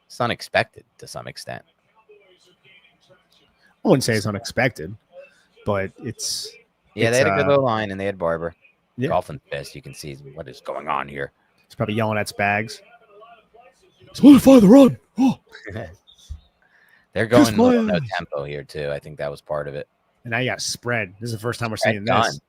Speaker 1: it's unexpected to some extent.
Speaker 2: I wouldn't say it's unexpected, but it's
Speaker 1: they had a good little line, and they had Barber.
Speaker 2: Yeah.
Speaker 1: Golfing fist. You can see what is going on here.
Speaker 2: He's probably yelling at Spags. Solidify the run. Oh.
Speaker 1: They're going no tempo here too. I think that was part of it.
Speaker 2: And now you got spread. This is the first time we're seeing this.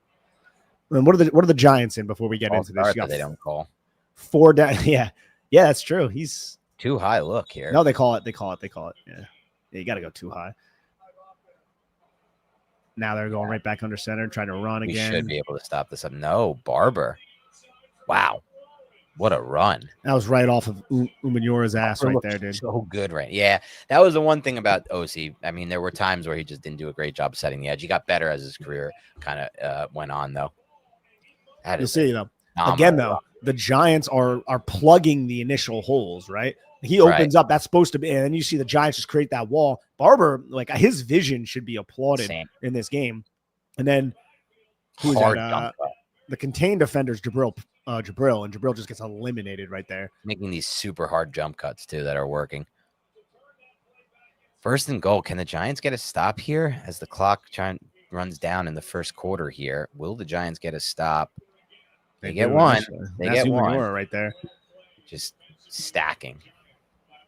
Speaker 2: And what are the Giants in before we get into this?
Speaker 1: They don't call
Speaker 2: 4 down. Yeah, that's true. He's
Speaker 1: too high. Look here.
Speaker 2: No, they call it. Yeah, you got to go too high. Now they're going right back under center, trying to run again.
Speaker 1: We should be able to stop this up. No, Barber. Wow. What a run.
Speaker 2: That was right off of Umanura's ass right there, dude.
Speaker 1: So good, right? Yeah, that was the one thing about OC. I mean, there were times where he just didn't do a great job setting the edge. He got better as his career kind of went on, though.
Speaker 2: You'll see, again, though, the Giants are plugging the initial holes, right? He opens up. That's supposed to be, and then you see the Giants just create that wall. Barber, like his vision should be applauded in this game. And then who's that? The contained defenders, Jabril, and Jabril just gets eliminated right there.
Speaker 1: Making these super hard jump cuts too that are working. First and goal. Can the Giants get a stop here as the clock runs down in the first quarter here? Will the Giants get a stop? They get one. They get one
Speaker 2: right there.
Speaker 1: Just stacking.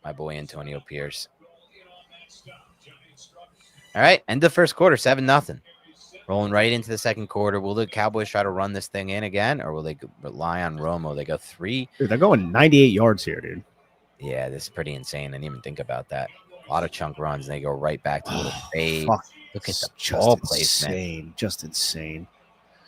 Speaker 1: My boy Antonio Pierce. All right, end of first quarter, 7-0. Rolling right into the second quarter. Will the Cowboys try to run this thing in again, or will they rely on Romo? They go 3.
Speaker 2: Dude, they're going 98 yards here, dude.
Speaker 1: Yeah, this is pretty insane. I didn't even think about that. A lot of chunk runs, and they go right back to the little fade. Look at the ball placement.
Speaker 2: Just insane.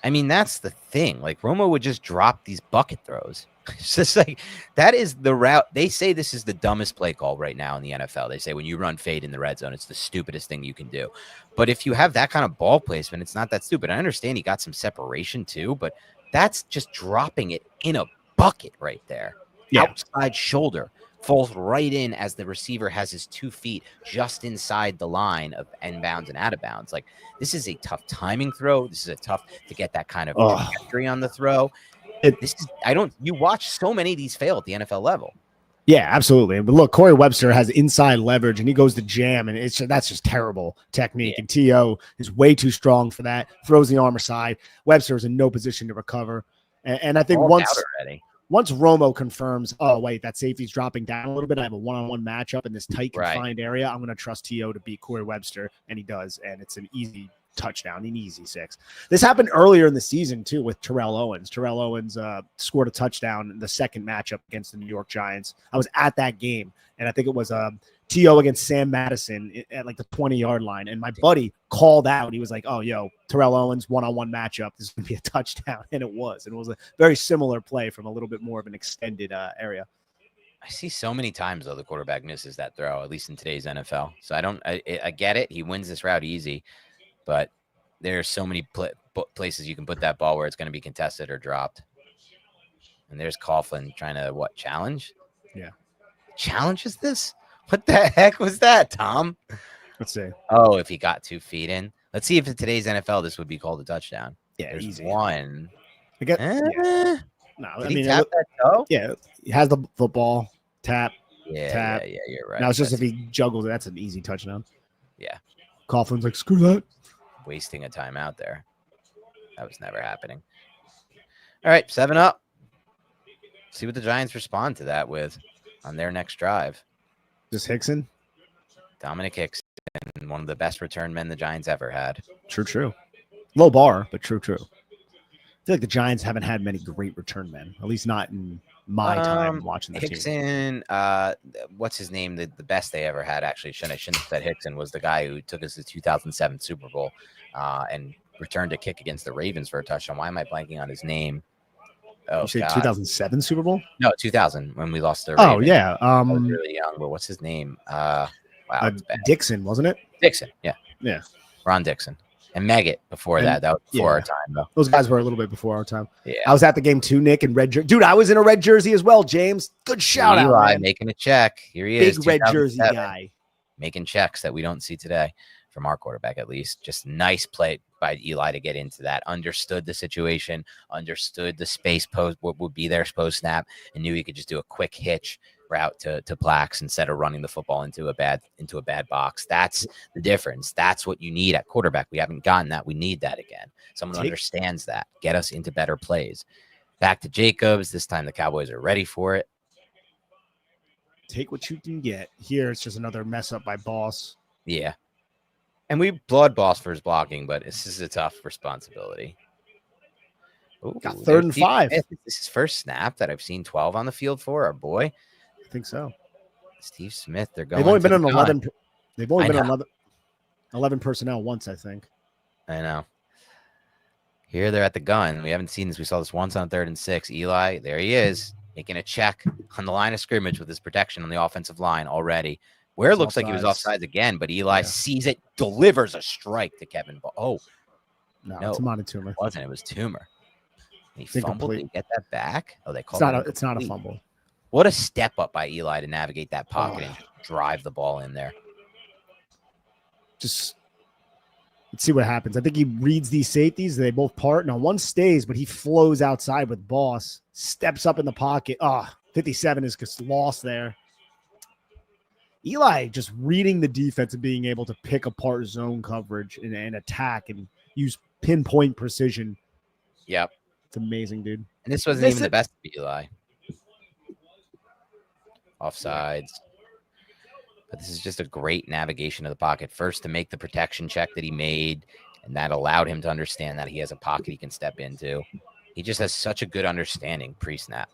Speaker 1: I mean, that's the thing. Like, Romo would just drop these bucket throws. It's just like, that is the route. They say this is the dumbest play call right now in the NFL. They say when you run fade in the red zone, it's the stupidest thing you can do. But if you have that kind of ball placement, it's not that stupid. I understand he got some separation too, but that's just dropping it in a bucket right there. Yeah. Outside shoulder. Falls right in as the receiver has his 2 feet just inside the line of inbounds and out of bounds. Like, this is a tough timing throw. This is a tough to get that kind of trajectory on the throw. You watch so many of these fail at the NFL level.
Speaker 2: Yeah, absolutely. But look, Corey Webster has inside leverage and he goes to jam, and that's just terrible technique. Yeah. And T.O. is way too strong for that. Throws the arm aside. Webster is in no position to recover. And I think once Romo confirms, oh, wait, that safety's dropping down a little bit, I have a one-on-one matchup in this tight, confined area, I'm going to trust T.O. to beat Corey Webster, and he does, and it's an easy touchdown, an easy 6. This happened earlier in the season, too, with Terrell Owens. Terrell Owens scored a touchdown in the second matchup against the New York Giants. I was at that game, and I think it was T.O. against Sam Madison at like the 20-yard line, and my buddy called out. He was like, oh, yo, Terrell Owens, one-on-one matchup. This is going to be a touchdown, and it was. And it was a very similar play from a little bit more of an extended area.
Speaker 1: I see so many times, though, the quarterback misses that throw, at least in today's NFL. So I get it. He wins this route easy, but there's so many places you can put that ball where it's going to be contested or dropped. And there's Coughlin trying to, challenge?
Speaker 2: Yeah.
Speaker 1: Challenges this? What the heck was that, Tom?
Speaker 2: Let's see.
Speaker 1: Oh, if he got 2 feet in. Let's see if in today's NFL this would be called a touchdown.
Speaker 2: Yeah,
Speaker 1: there's
Speaker 2: easy.
Speaker 1: One.
Speaker 2: I guess. Yeah. No,
Speaker 1: Did he tap that toe?
Speaker 2: Yeah, he has the football tap.
Speaker 1: Yeah, you're right.
Speaker 2: Now it's just if he juggles it, that's an easy touchdown.
Speaker 1: Yeah.
Speaker 2: Coughlin's like, screw that.
Speaker 1: Wasting a timeout there. That was never happening. All right, 7-0. See what the Giants respond to that with on their next drive.
Speaker 2: Just Hickson?
Speaker 1: Dominic Hicks, one of the best return men the Giants ever had.
Speaker 2: True. Low bar, but true. I feel like the Giants haven't had many great return men, at least not in my time watching the
Speaker 1: Hickson, what's his name? The best they ever had, actually, I shouldn't have said Hickson, was the guy who took us to the 2007 Super Bowl and returned a kick against the Ravens for a touchdown. Why am I blanking on his name? Oh,
Speaker 2: you say 2007 Super Bowl?
Speaker 1: No, 2000 when we lost the
Speaker 2: Ravens.
Speaker 1: Oh, yeah. I was really young, but what's his name? Wow,
Speaker 2: Dixon, wasn't it?
Speaker 1: Dixon, yeah.
Speaker 2: Yeah.
Speaker 1: Ron Dixon. And Meggett before that. That was before our time, though.
Speaker 2: Those guys were a little bit before our time.
Speaker 1: Yeah.
Speaker 2: I was at the game too, Nick, in red jersey. Dude, I was in a red jersey as well, James. Good shout out, man.
Speaker 1: Making a check. Here he is.
Speaker 2: Big red jersey guy.
Speaker 1: Making checks that we don't see today from our quarterback, at least. Just nice play by Eli to get into that. Understood the situation, understood the space post, what would be there post snap, and knew he could just do a quick hitch route to Plax instead of running the football into a bad box. That's the difference. That's what you need at quarterback. We haven't gotten that. We need that again. Someone who understands that. Get us into better plays. Back to Jacobs. This time the Cowboys are ready for it.
Speaker 2: Take what you can get. Here it's just another mess up by Boss.
Speaker 1: Yeah. And we applaud Boss for his blocking, but this is a tough responsibility. Ooh,
Speaker 2: got 3rd and 5.
Speaker 1: This is his first snap that I've seen 12 on the field for our boy.
Speaker 2: I think so.
Speaker 1: Steve Smith. They've
Speaker 2: only been on 11. They've only been on 11 personnel once, I think.
Speaker 1: I know. Here they're at the gun. We haven't seen this. We saw this once on 3rd and 6. Eli, there he is, making a check on the line of scrimmage with his protection on the offensive line already. Where it looks like he was offsides again, but Eli sees it, delivers a strike to Kevin. No,
Speaker 2: it's Montezuma.
Speaker 1: It wasn't. It was Toomer. He fumbled. Did he get that back? Oh, they called it.
Speaker 2: It's not a fumble.
Speaker 1: What a step up by Eli to navigate that pocket and drive the ball in there.
Speaker 2: Just let's see what happens. I think he reads these safeties. They both part. Now one stays, but he flows outside with Boss. Steps up in the pocket. 57 is just lost there. Eli just reading the defense and being able to pick apart zone coverage and attack and use pinpoint precision.
Speaker 1: Yep.
Speaker 2: It's amazing, dude.
Speaker 1: And this wasn't even the best of Eli. Offsides. But this is just a great navigation of the pocket. First, to make the protection check that he made, and that allowed him to understand that he has a pocket he can step into. He just has such a good understanding pre-snap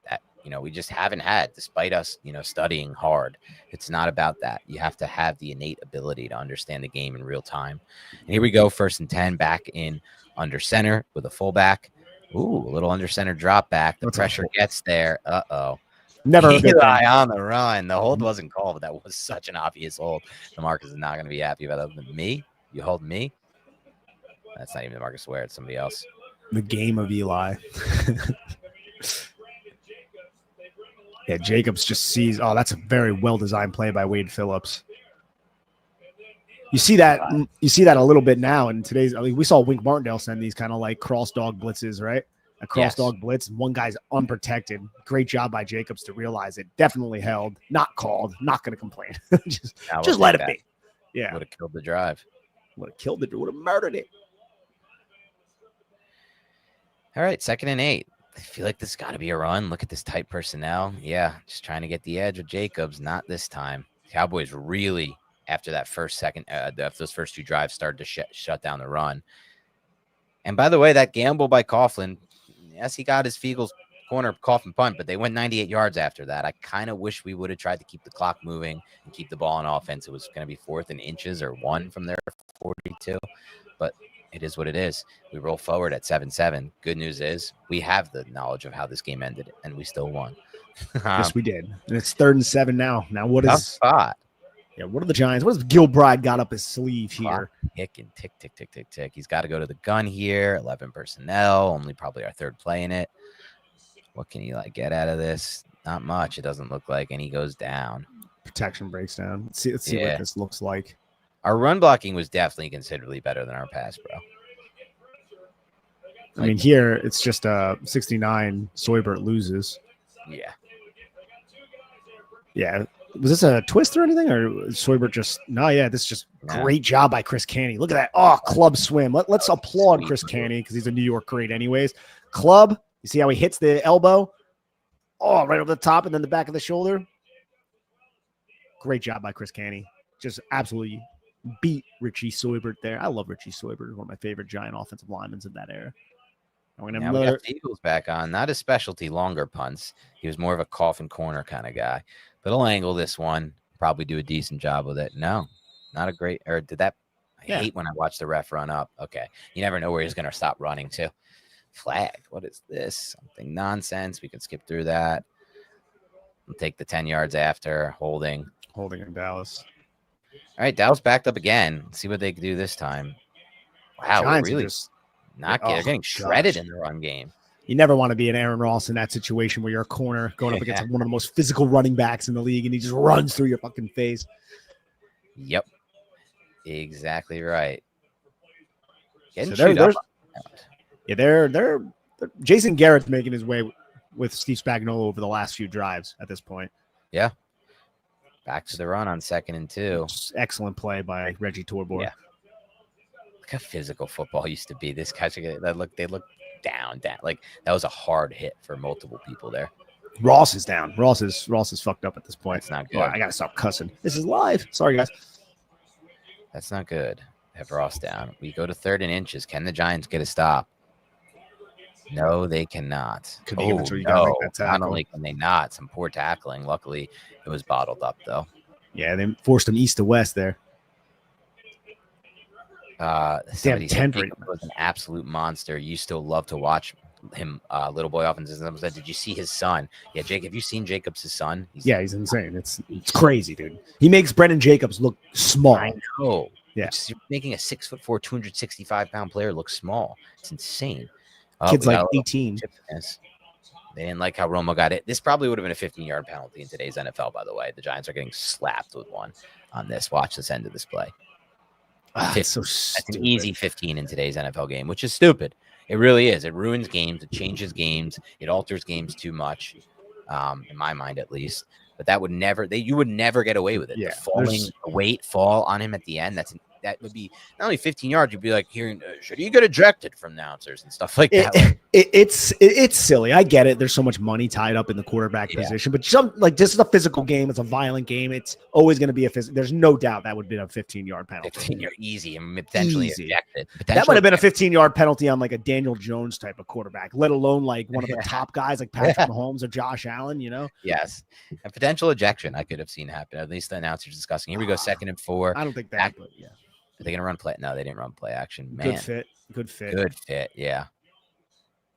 Speaker 1: that, we just haven't had, despite us, studying hard. It's not about that. You have to have the innate ability to understand the game in real time. And here we go, 1st and 10, back in under center with a fullback. Ooh, a little under center drop back. The pressure gets there. Uh-oh.
Speaker 2: Never
Speaker 1: Eli on the run. The hold wasn't called, but that was such an obvious hold. DeMarcus is not going to be happy about that. Me? You hold me? That's not even DeMarcus Ware. It's somebody else.
Speaker 2: The game of Eli. Yeah, Jacobs just sees. Oh, that's a very well-designed play by Wade Phillips. You see that a little bit now in today's. We saw Wink Martindale send these kind of like cross dog blitzes, right? A cross dog blitz. One guy's unprotected. Great job by Jacobs to realize it. Definitely held. Not called. Not going to complain. just let it be. Yeah.
Speaker 1: Would have killed the drive.
Speaker 2: Would have killed it. Would have murdered it.
Speaker 1: All right, 2nd and 8. I feel like this has got to be a run. Look at this tight personnel. Yeah, just trying to get the edge with Jacobs. Not this time. Cowboys really, after that those first 2 drives, started to shut down the run. And by the way, that gamble by Coughlin, yes, he got his Fiegel's corner Coughlin punt, but they went 98 yards after that. I kind of wish we would have tried to keep the clock moving and keep the ball on offense. It was going to be 4th and inches or 1 from their 42, but it is what it is. We roll forward at 7-7. Good news is we have the knowledge of how this game ended, and we still won.
Speaker 2: Yes, we did. And it's 3rd and 7 now. Now what is
Speaker 1: spot?
Speaker 2: Yeah, what are the Giants? What has Gilbride got up his sleeve here?
Speaker 1: Tick. He's got to go to the gun here. 11 personnel, only probably our 3rd play in it. What can he get out of this? Not much. It doesn't look like, and he goes down.
Speaker 2: Protection breaks down. Let's see what this looks like.
Speaker 1: Our run blocking was definitely considerably better than our pass, bro.
Speaker 2: I mean, here it's just 69. Soybert loses.
Speaker 1: Yeah.
Speaker 2: Yeah. Was this a twist or anything? Or Soybert just – no, yeah, this is just great job by Chris Canny. Look at that. Oh, club swim. Let's applaud Chris Canny because he's a New York great anyways. Club, you see how he hits the elbow? Oh, right over the top and then the back of the shoulder. Great job by Chris Canny. just absolutely beat Richie Soybert there. I love Richie Soybert. One of my favorite Giant offensive linemen of that era.
Speaker 1: Now we got the Eagles back on. Not his specialty, longer punts. He was more of a coffin corner kind of guy. But he'll angle this one. Probably do a decent job with it. No, not a great. Or did that? I hate when I watch the ref run up. Okay, you never know where he's going to stop running to. Flag. What is this? Something nonsense. We can skip through that. We'll take the 10 yards after holding
Speaker 2: in Dallas.
Speaker 1: All right, Dallas backed up again. Let's see what they can do this time. Wow,
Speaker 2: Giants
Speaker 1: really
Speaker 2: just
Speaker 1: they're getting shredded in the run game.
Speaker 2: You never want to be an Aaron Ross in that situation where you're a corner going up against one of the most physical running backs in the league, and he just runs through your fucking face.
Speaker 1: Yep, exactly right.
Speaker 2: Getting chewed up. Yeah, they're Jason Garrett's making his way with Steve Spagnuolo over the last few drives at this point.
Speaker 1: Yeah. Back to the run on 2nd and 2.
Speaker 2: Excellent play by Reggie Torbor. Yeah.
Speaker 1: Look how physical football used to be. This catch, they look down. Like that was a hard hit for multiple people there.
Speaker 2: Ross is down. Ross is fucked up at this point.
Speaker 1: It's not good.
Speaker 2: Oh, I gotta stop cussing. This is live. Sorry, guys.
Speaker 1: That's not good. Have Ross down. We go to 3rd and inches. Can the Giants get a stop? No, they cannot. Not only can they not, some poor tackling. Luckily, it was bottled up, though.
Speaker 2: Yeah, they forced him east to west there.
Speaker 1: Somebody said Jacob was an absolute monster. You still love to watch him, little boy offenses. Said, did you see his son? Yeah, Jake, have you seen Jacobs' son?
Speaker 2: He's insane. It's crazy, dude. He makes Brendan Jacobs look small.
Speaker 1: I know.
Speaker 2: Yeah.
Speaker 1: You're making a 6'4", 265-pound player look small. It's insane.
Speaker 2: Kid's like 18.
Speaker 1: They didn't like how Romo got it. This probably would have been a 15-yard penalty in today's NFL, by the way. The Giants are getting slapped with one on this. Watch this end of this play.
Speaker 2: That's so
Speaker 1: stupid. That's an easy 15 in today's NFL game, which is stupid. It really is. It ruins games. It changes games. It alters games too much, in my mind at least. But that would never – you would never get away with it.
Speaker 2: Yeah,
Speaker 1: the weight fall on him at the end, that would be not only 15 yards, you'd be like hearing, should he get ejected from announcers and stuff like that?
Speaker 2: It's silly. I get it. There's so much money tied up in the quarterback position, but this is a physical game. It's a violent game. It's always going to be a physical. There's no doubt that would have been a 15-yard penalty.
Speaker 1: 15-yard easy and potentially ejected.
Speaker 2: That would have been a 15-yard penalty on like a Daniel Jones type of quarterback, let alone like one of the top guys like Patrick Mahomes or Josh Allen, you know?
Speaker 1: Yes. A potential ejection I could have seen happen. At least the announcers discussing. Here we go, 2nd and 4.
Speaker 2: I don't think that, but yeah.
Speaker 1: Are they going to run play? No, they didn't run play action. Man.
Speaker 2: Good fit.
Speaker 1: Yeah.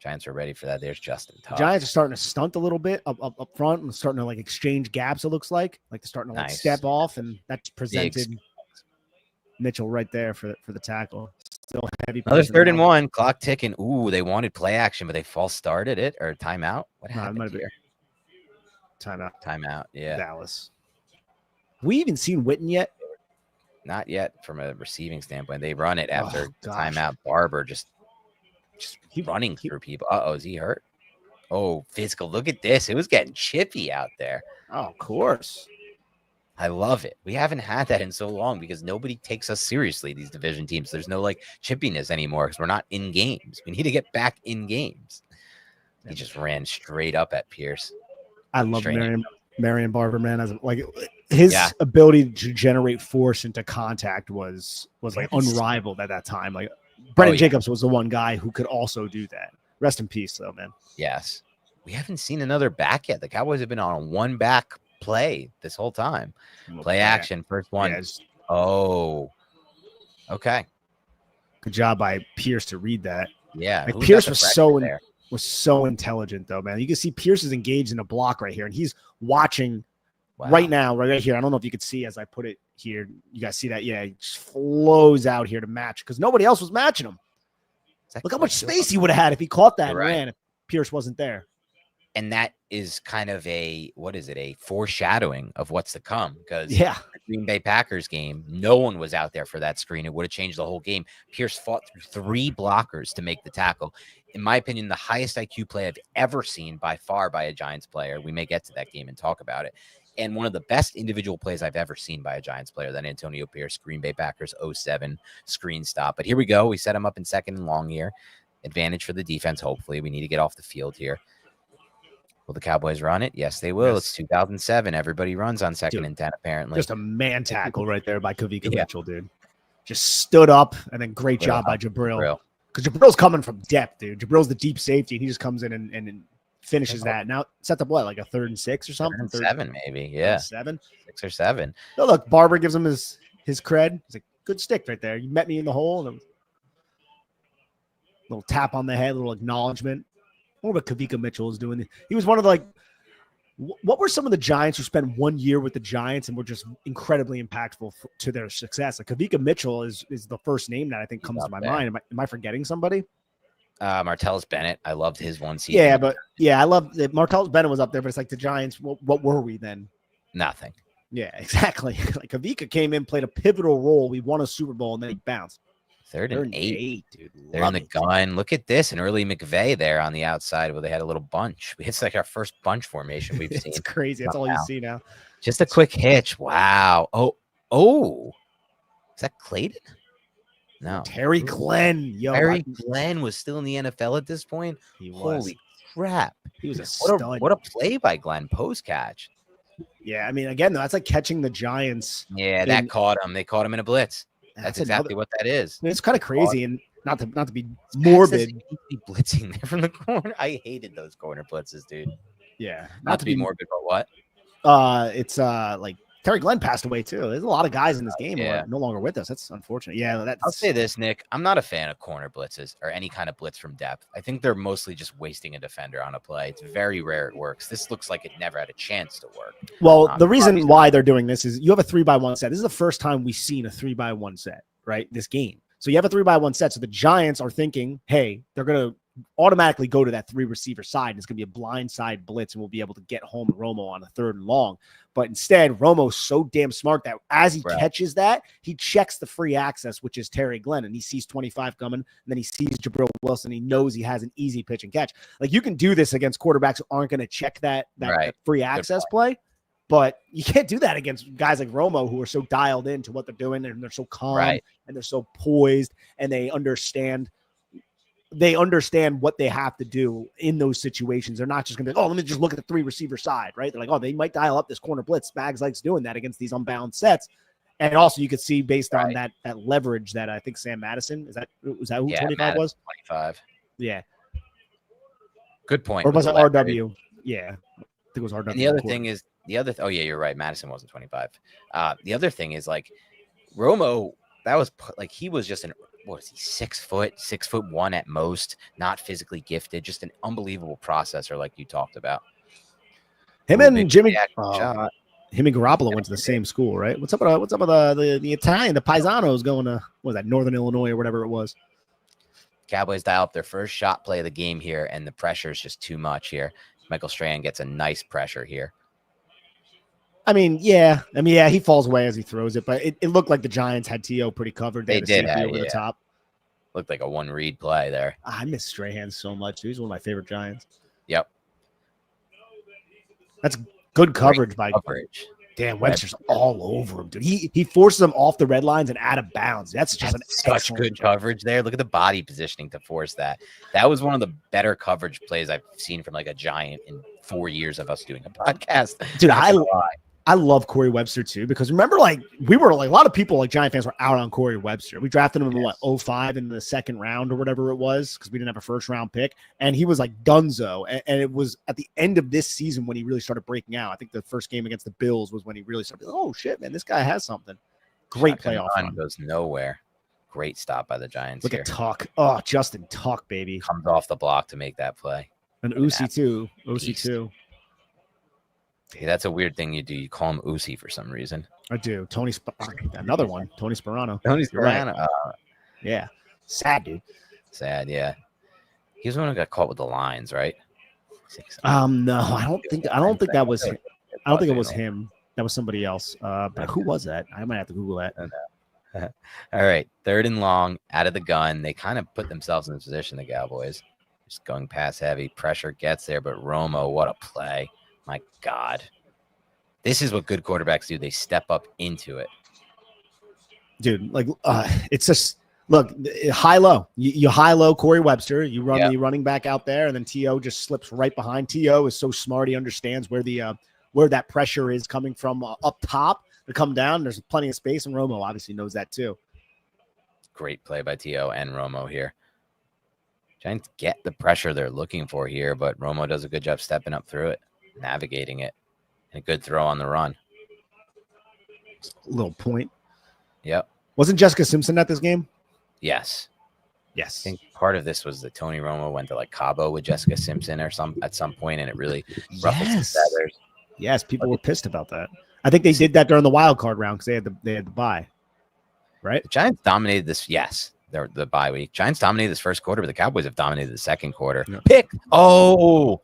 Speaker 1: Giants are ready for that. There's Justin Tuck.
Speaker 2: Giants are starting to stunt a little bit up front and starting to like exchange gaps. It looks like they're starting to like step off, and that's presented Mitchell right there for the tackle. Still heavy.
Speaker 1: Another 3rd and 1. Clock ticking. Ooh, they wanted play action, but they false started it or timeout. What happened here? Timeout. Yeah.
Speaker 2: Dallas. We even seen Witten yet?
Speaker 1: Not yet from a receiving standpoint. They run it after timeout. Barber just running through people. Is he hurt? Oh, physical. Look at this. It was getting chippy out there.
Speaker 2: Oh, of course.
Speaker 1: I love it. We haven't had that in so long because nobody takes us seriously, these division teams. There's no like chippiness anymore because we're not in games. We need to get back in games. He just ran straight up at Pierce.
Speaker 2: I love Marion Barber, man. As like his ability to generate force into contact was like unrivaled at that time. Like Brendan Jacobs was the one guy who could also do that. Rest in peace, though, man.
Speaker 1: Yes, we haven't seen another back yet. The Cowboys have been on a one back play this whole time. Play action, first one. Yes. Oh, okay.
Speaker 2: Good job by Pierce to read that.
Speaker 1: Yeah,
Speaker 2: like Pierce was so intelligent, though, man. You can see Pierce is engaged in a block right here, and he's watching right now, right here. I don't know if you could see as I put it here. You guys see that? Yeah, he just flows out here to match because nobody else was matching him. Look how much space he would have had if he caught that and ran if Pierce wasn't there.
Speaker 1: And that is kind of a foreshadowing of what's to come because the Green Bay Packers game, no one was out there for that screen. It would have changed the whole game. Pierce fought through 3 blockers to make the tackle. In my opinion, the highest IQ play I've ever seen by far by a Giants player. We may get to that game and talk about it. And one of the best individual plays I've ever seen by a Giants player, that Antonio Pierce, Green Bay Packers 07 screen stop. But here we go. We set him up in 2nd and long here. Advantage for the defense, hopefully. We need to get off the field here. Will the Cowboys run it? Yes, they will.
Speaker 2: Yes.
Speaker 1: It's 2007. Everybody runs on 2nd and 10, apparently.
Speaker 2: Just a man tackle right there by Kavika
Speaker 1: Yeah.
Speaker 2: Mitchell, dude. Just stood up, and then great job by Jabril. Because Jabril's coming from depth, dude. Jabril's the deep safety, and he just comes in and finishes that. Now set up what, like a 3rd and 6 or something?
Speaker 1: 3rd and 7, maybe. Yeah.
Speaker 2: 7?
Speaker 1: 6 or 7.
Speaker 2: Oh, look, Barber gives him his cred. He's like, good stick right there. You met me in the hole. And a little tap on the head, a little acknowledgement. What about Kavika Mitchell is doing? He was one of the, what were some of the Giants who spent 1 year with the Giants and were just incredibly impactful to their success? Like Kavika Mitchell is the first name that I think comes to my mind. Am I forgetting somebody?
Speaker 1: Martellus Bennett. I loved his one season.
Speaker 2: I love that Martellus Bennett was up there, but it's like the Giants. What were we then?
Speaker 1: Nothing.
Speaker 2: Yeah, exactly. Like Kavika came in, played a pivotal role. We won a Super Bowl, and then he bounced.
Speaker 1: 3rd and 8,
Speaker 2: dude.
Speaker 1: They're in the gun. Look at this, an early McVay there on the outside where they had a little bunch. It's like our first bunch formation we've seen.
Speaker 2: It's crazy. That's all you see now.
Speaker 1: Just a quick hitch. Wow. Oh, is that Clayton? No,
Speaker 2: Terry Glenn.
Speaker 1: Terry Glenn was still in the NFL at this point.
Speaker 2: He was.
Speaker 1: Holy crap!
Speaker 2: He was a stud.
Speaker 1: What a play by Glenn, post catch.
Speaker 2: Yeah, I mean, again, that's like catching the Giants.
Speaker 1: Yeah, that caught him. They caught him in a blitz. That's exactly what that is.
Speaker 2: It's kind of crazy, and not to be morbid.
Speaker 1: Blitzing there from the corner. I hated those corner blitzes, dude.
Speaker 2: Yeah,
Speaker 1: not to be morbid, but what?
Speaker 2: It's like Terry Glenn passed away too. There's a lot of guys in this game who are no longer with us. That's unfortunate. Yeah,
Speaker 1: I'll say this, Nick. I'm not a fan of corner blitzes or any kind of blitz from depth. I think they're mostly just wasting a defender on a play. It's very rare it works. This looks like it never had a chance to work.
Speaker 2: Well, the reason why they're doing this is you have a 3-by-1 set. This is the first time we've seen a 3-by-1 set, right? This game. So you have a 3-by-1 set. So the Giants are thinking, hey, they're going to automatically go to that 3 receiver side. And it's going to be a blind side blitz, and we'll be able to get home Romo on a 3rd and long. But instead, Romo's so damn smart that as he catches that, he checks the free access, which is Terry Glenn, and he sees 25 coming, and then he sees Jabril Wilson. He knows he has an easy pitch and catch. Like, you can do this against quarterbacks who aren't going to check that free access play, but you can't do that against guys like Romo who are so dialed into what they're doing, and they're so calm, and they're so poised, and they understand what they have to do in those situations. They're not just going to be, let me just look at the 3 receiver side, right? They're like, they might dial up this corner blitz. Spags likes doing that against these unbound sets. And also you could see based on that leverage that I think Sam Madison, was that who 25
Speaker 1: Madison,
Speaker 2: was?
Speaker 1: 25.
Speaker 2: Yeah.
Speaker 1: Good point.
Speaker 2: Or was it RW? Yeah. I think it was RW.
Speaker 1: And the other thing is you're right. Madison wasn't 25. The other thing is like Romo, that was like, he was just what is he, 6'1" at most, not physically gifted, just an unbelievable processor like you talked about.
Speaker 2: Him and Jimmy, him and Garoppolo went to the same school, right? What's up with the Italian, the Paisanos going to, what was that, Northern Illinois or whatever it was?
Speaker 1: Cowboys dial up their first shot play of the game here, and the pressure is just too much here. Michael Strahan gets a nice pressure here.
Speaker 2: He falls away as he throws it, but it looked like the Giants had T.O. pretty covered.
Speaker 1: They did
Speaker 2: over the top.
Speaker 1: Looked like a one-read play there.
Speaker 2: I miss Strahan so much. He's one of my favorite Giants.
Speaker 1: Yep.
Speaker 2: That's good coverage by coverage. Dan Webster's all over him, dude. He forces him off the red lines and out of bounds. That's just
Speaker 1: such good coverage there. Look at the body positioning to force that. That was one of the better coverage plays I've seen from like a Giant in 4 years of us doing a podcast.
Speaker 2: Dude, I love Corey Webster too, because remember, like, we were like, a lot of people, like Giant fans, were out on Corey Webster. We drafted him in 05 in the 2nd round or whatever it was, because we didn't have a 1st round pick, and he was like dunzo. And it was at the end of this season when he really started breaking out. I think the first game against the Bills was when he really started. Oh shit, man, this guy has something. Great playoff run.
Speaker 1: Goes nowhere. Great stop by the Giants.
Speaker 2: Look at Tuck. Oh, Justin Tuck, baby,
Speaker 1: comes off the block to make that play.
Speaker 2: And Uzi too. Uzi too.
Speaker 1: Hey, that's a weird thing you do. You call him Uzi for some reason.
Speaker 2: I do. Another one. Tony Sperano.
Speaker 1: Right.
Speaker 2: Yeah. Sad, dude.
Speaker 1: Sad, yeah. He was the one who got caught with the lines, right?
Speaker 2: No, I don't think that was him. I don't think it was him. That was somebody else. But who was that? I might have to Google that.
Speaker 1: All right. 3rd and long, out of the gun. They kind of put themselves in a position, the Cowboys. Just going pass heavy. Pressure gets there, but Romo, what a play. My God. This is what good quarterbacks do. They step up into it.
Speaker 2: Dude, like, it's just Look, high low. You high low Corey Webster. You run the running back out there, and then T.O. just slips right behind. T.O. is so smart; he understands where that pressure is coming from up top to come down. There's plenty of space, and Romo obviously knows that too.
Speaker 1: Great play by T.O. and Romo here. Giants get the pressure they're looking for here, but Romo does a good job stepping up through it, navigating it, and a good throw on the run.
Speaker 2: Little point.
Speaker 1: Yep.
Speaker 2: Wasn't Jessica Simpson at this game?
Speaker 1: Yes.
Speaker 2: I
Speaker 1: think part of this was that Tony Romo went to like Cabo with Jessica Simpson at some point, and it really ruffled some feathers.
Speaker 2: Yes, people were pissed about that. I think they did that during the wild card round because they had the bye. Right?
Speaker 1: The Giants dominated this. Yes, the bye week. Giants dominated this first quarter, but the Cowboys have dominated the second quarter. Yeah. Pick. Oh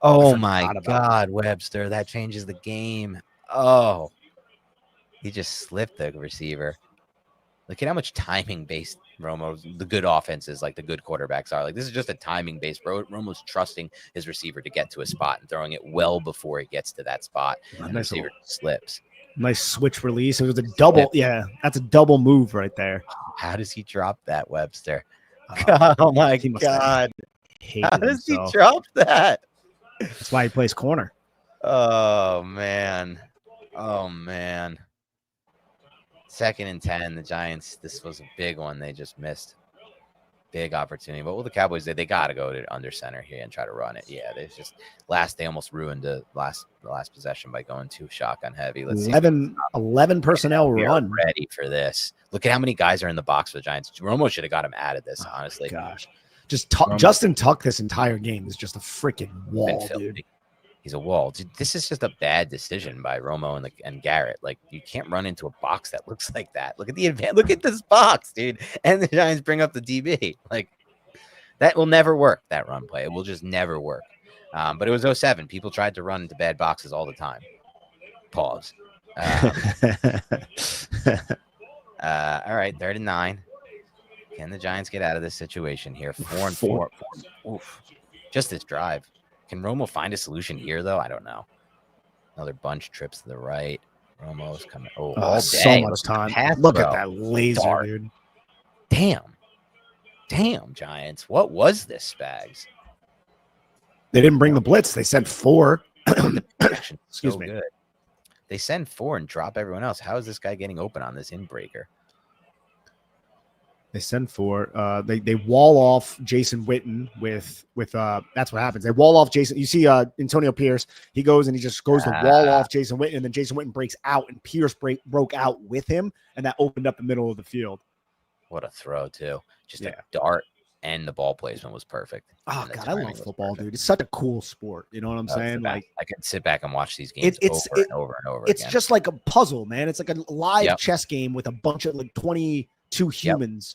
Speaker 1: my God, Webster. That changes the game. Oh, he just slipped the receiver. Look at how much timing based the good offenses, like the good quarterbacks are. Like this is just a timing based. Romo's trusting his receiver to get to a spot and throwing it well before it gets to that spot. And the receiver slips.
Speaker 2: Nice switch release. It was a double. Yeah, that's a double move right there.
Speaker 1: How does he drop that, Webster? Oh my God. How does he drop that?
Speaker 2: That's why he plays corner.
Speaker 1: Oh, man. 2nd and 10, the Giants, this was a big one. They just missed. Big opportunity. But what the Cowboys did, they got to go to under center here and try to run it. Yeah, they almost ruined the last possession by going too shotgun heavy. Let's
Speaker 2: 11 personnel run.
Speaker 1: Ready for this. Look at how many guys are in the box for the Giants. Romo should have got him out of this, honestly.
Speaker 2: Gosh. Justin Tuck this entire game is just a freaking wall, dude.
Speaker 1: He's a wall. Dude, this is just a bad decision by Romo and Garrett. Like, you can't run into a box that looks like that. Look at this box, dude. And the Giants bring up the DB. Like, that will never work, that run play. It will just never work. But it was 07. People tried to run into bad boxes all the time. Pause. All right, 3rd and 9. Can the Giants get out of this situation here? 4 and 4. Oof. Just this drive. Can Romo find a solution here, though? I don't know. Another bunch trips to the right. Romo's coming. All day.
Speaker 2: So much time. Look at that laser, dude.
Speaker 1: Damn, Giants. What was this, Spags?
Speaker 2: They didn't bring the blitz. They sent 4. Excuse me.
Speaker 1: Good. They send 4 and drop everyone else. How is this guy getting open on this inbreaker?
Speaker 2: They send 4. They wall off Jason Witten with that's what happens. They wall off Jason. You see Antonio Pierce. He goes and he just goes to wall off Jason Witten, and then Jason Witten breaks out, and Pierce broke out with him, and that opened up the middle of the field.
Speaker 1: What a throw, too. Just a dart, and the ball placement was perfect.
Speaker 2: Oh, God, I love football, dude. It's such a cool sport. You know what I'm saying? Like,
Speaker 1: I could sit back and watch these games over and over and over
Speaker 2: again. It's just like a puzzle, man. It's like a live chess game with a bunch of like 22 humans.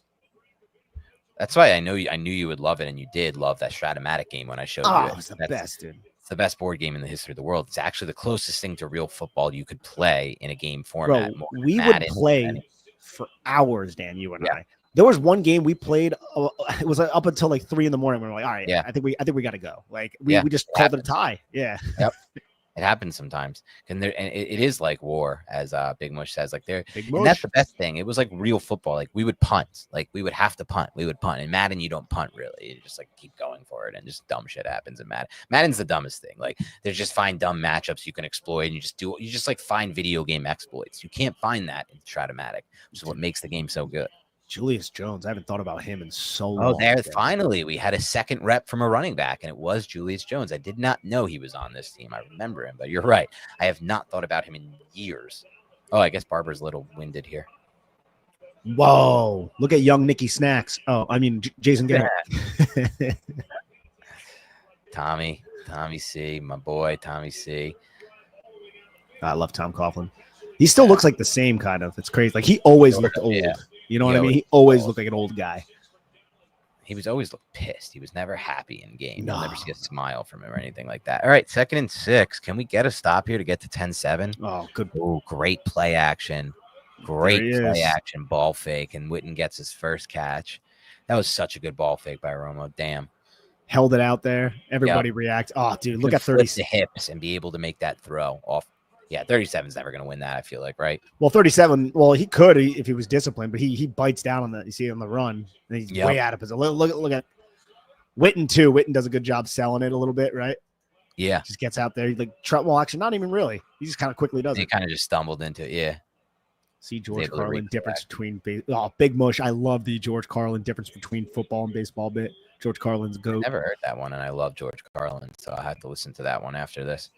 Speaker 1: That's why I knew you would love it, and you did love that Stratomatic game when I showed you it.
Speaker 2: It's the best, dude.
Speaker 1: It's the best board game in the history of the world. It's actually the closest thing to real football you could play in a game format.
Speaker 2: Bro, we would play for hours, Dan, you and I. There was one game we played. It was up until like 3 a.m. We were like, all right, I think we got to go. Like we just called it a tie. Yeah.
Speaker 1: Yep. It happens sometimes, and it is like war, as Big Mush says. Like and that's the best thing. It was like real football. Like we would punt. Like we would have to punt. We would punt. In Madden, you don't punt really. You just like keep going for it, and just dumb shit happens in Madden. Madden's the dumbest thing. Like there's just find dumb matchups you can exploit, and you just like find video game exploits. You can't find that in Stratomatic, which is what makes the game so good.
Speaker 2: Julius Jones. I haven't thought about him in so long.
Speaker 1: Oh, there! Finally, we had a second rep from a running back, and it was Julius Jones. I did not know he was on this team. I remember him, but you're right. I have not thought about him in years. Oh, I guess Barber's a little winded here.
Speaker 2: Whoa! Look at young Nicky Snacks. Oh, I mean Jason Garrett.
Speaker 1: Tommy C, my boy, Tommy C.
Speaker 2: I love Tom Coughlin. He still looks like the same kind of. It's crazy. Like he always looked old. Yeah. You know what I mean? He always looked like an old guy.
Speaker 1: He was always looked pissed. He was never happy in game. You'll never see a smile from him or anything like that. All right, 2nd and 6. Can we get a stop here to get to 10-7?
Speaker 2: Oh, good.
Speaker 1: Oh, great play action. Great play action ball fake, and Witten gets his first catch. That was such a good ball fake by Romo. Damn.
Speaker 2: Held it out there. Everybody reacts. Oh, dude, look at 30.
Speaker 1: The hips and be able to make that throw off. Yeah, 37 is never going to win that, I feel like, right?
Speaker 2: Well, 37. Well, he could if he was disciplined, but he bites down on the. You see on the run, and he's way out of position. Look at Witten too. Witten does a good job selling it a little bit, right?
Speaker 1: Yeah,
Speaker 2: just gets out there. Like well, actually, not even really. He just kind of quickly does it.
Speaker 1: He kind of just stumbled into it. Yeah.
Speaker 2: See George Carlin difference between Big Mush. I love the George Carlin difference between football and baseball bit. George Carlin's GOAT.
Speaker 1: Never heard that one, and I love George Carlin, so I have to listen to that one after this.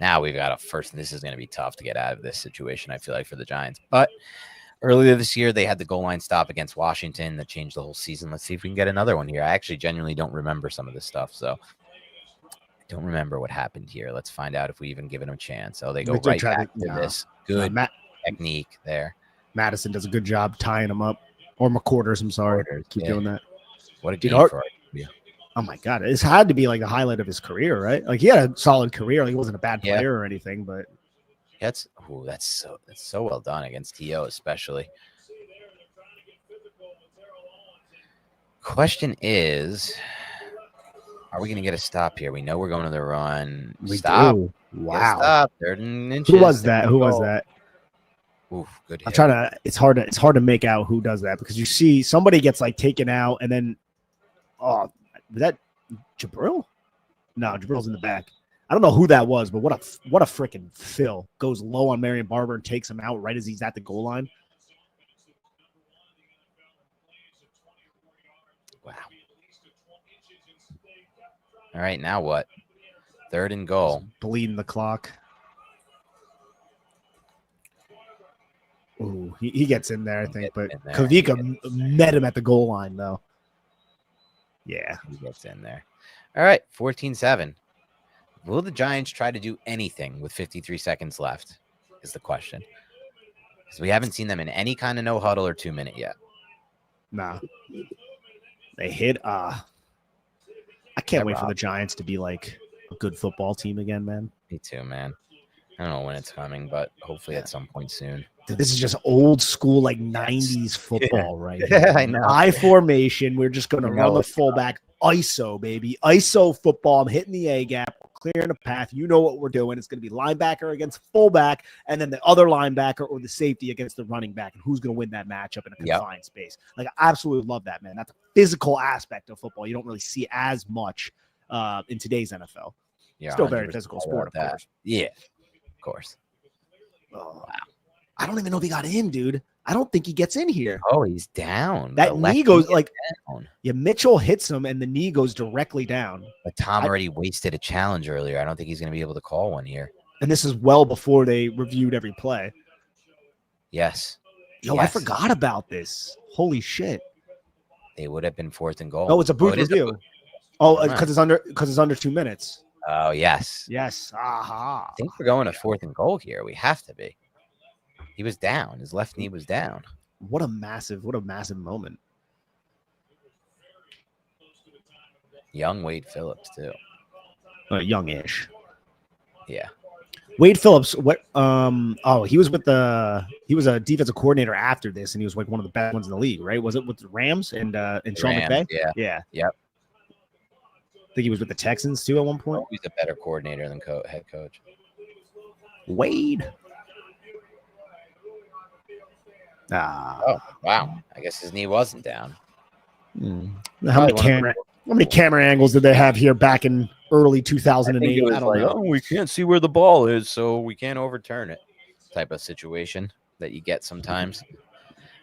Speaker 1: Now we've got a first. This is going to be tough to get out of this situation, I feel like, for the Giants. But earlier this year, they had the goal line stop against Washington that changed the whole season. Let's see if we can get another one here. I actually genuinely don't remember some of this stuff, so I don't remember what happened here. Let's find out if we even give it a chance. Oh, they go right back to this. Good technique there.
Speaker 2: Madison does a good job tying them up. Or McQuarters, I'm sorry. Keep doing that.
Speaker 1: What a game for
Speaker 2: yeah. Oh my God. It's had to be like the highlight of his career, right? Like he had a solid career. Like he wasn't a bad player or anything, but
Speaker 1: that's so well done against T.O. especially. Question is, are we going to get a stop here? We know we're going to the run. Stop.
Speaker 2: Do. Wow.
Speaker 1: Yeah, stop. 13 inches.
Speaker 2: Who was that? Who was that?
Speaker 1: Oof, good hit.
Speaker 2: I'm trying to. It's hard to make out who does that because you see somebody gets like taken out and then, was that Jabril? No, Jabril's in the back. I don't know who that was, but what a freaking fill. Goes low on Marion Barber and takes him out right as he's at the goal line.
Speaker 1: Wow. All right, now what? 3rd and goal.
Speaker 2: Bleeding the clock. Ooh, he gets in there, I think, but Kavika met him at the goal line, though. Yeah.
Speaker 1: He gets in there. All right, 14-7. Will the Giants try to do anything with 53 seconds left is the question. Because we haven't seen them in any kind of no huddle or 2-minute yet.
Speaker 2: Nah. They hit. I can't wait for the Giants to be like a good football team again, man.
Speaker 1: Me too, man. I don't know when it's coming, but hopefully at some point soon.
Speaker 2: This is just old school, like 90s football, right? Yeah, I know. I formation. We're just going to run the fullback. ISO, baby. ISO football. I'm hitting the A gap, clearing the path. You know what we're doing. It's going to be linebacker against fullback, and then the other linebacker or the safety against the running back. And who's going to win that matchup in a confined space? Like, I absolutely love that, man. That's a physical aspect of football. You don't really see as much in today's NFL. Yeah, still very physical sport, of course.
Speaker 1: Yeah, of course.
Speaker 2: Oh, wow. I don't even know if he got in, dude. I don't think he gets in here.
Speaker 1: Oh, he's down.
Speaker 2: That knee goes like down. Yeah, Mitchell hits him and the knee goes directly down.
Speaker 1: But Tom already wasted a challenge earlier. I don't think he's going to be able to call one here.
Speaker 2: And this is well before they reviewed every play.
Speaker 1: Yes.
Speaker 2: Yo, yes. I forgot about this. Holy shit.
Speaker 1: They would have been 4th and goal.
Speaker 2: Oh, it's a booth review. Because it's under 2 minutes.
Speaker 1: Oh, yes.
Speaker 2: Yes. Aha.
Speaker 1: I think we're going to 4th and goal here. We have to be. He was down. His left knee was down.
Speaker 2: What a massive moment.
Speaker 1: Young Wade Phillips, too.
Speaker 2: Youngish.
Speaker 1: Yeah.
Speaker 2: Wade Phillips, he was a defensive coordinator after this, and he was like one of the best ones in the league, right? Was it with the Rams and Sean McVay?
Speaker 1: Yeah.
Speaker 2: Yep. I think he was with the Texans too at one point.
Speaker 1: He's a better coordinator than head coach.
Speaker 2: Wade.
Speaker 1: Oh, wow. I guess his knee wasn't down.
Speaker 2: How many camera angles did they have here back in early 2008? I don't know.
Speaker 1: We can't see where the ball is, so we can't overturn it. Type of situation that you get sometimes.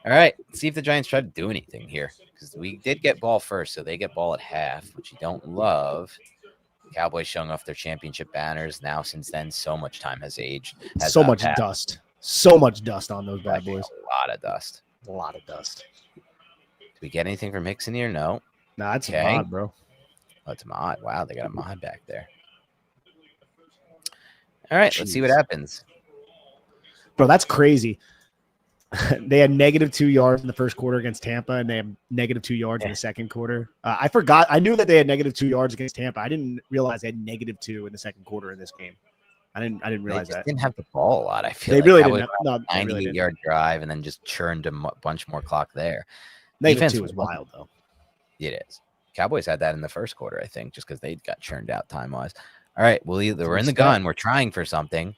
Speaker 1: All right, let's see if the Giants try to do anything here. Because we did get ball first, so they get ball at half, which you don't love. Cowboys showing off their championship banners. Now, since then, so much time has aged.
Speaker 2: So much dust. So much dust on those bad boys.
Speaker 1: A lot of dust.
Speaker 2: A lot of dust.
Speaker 1: Did we get anything from Hickson here? No.
Speaker 2: Nah, that's a mod, bro.
Speaker 1: Oh, it's a mod. Wow, they got a mod back there. All right, let's see what happens.
Speaker 2: Bro, that's crazy. They had -2 yards in the first quarter against Tampa, and they have -2 yards in the second quarter. I forgot. I knew that they had -2 yards against Tampa. I didn't realize they had -2 in the second quarter in this game. I didn't realize that.
Speaker 1: They didn't have the ball a lot. I feel
Speaker 2: they
Speaker 1: like
Speaker 2: really didn't.
Speaker 1: 98-yard drive and then just churned a bunch more clock there.
Speaker 2: -2 was wild, though.
Speaker 1: It is. Cowboys had that in the first quarter, I think, just because they got churned out time-wise. All right, we're in the gun. We're trying for something.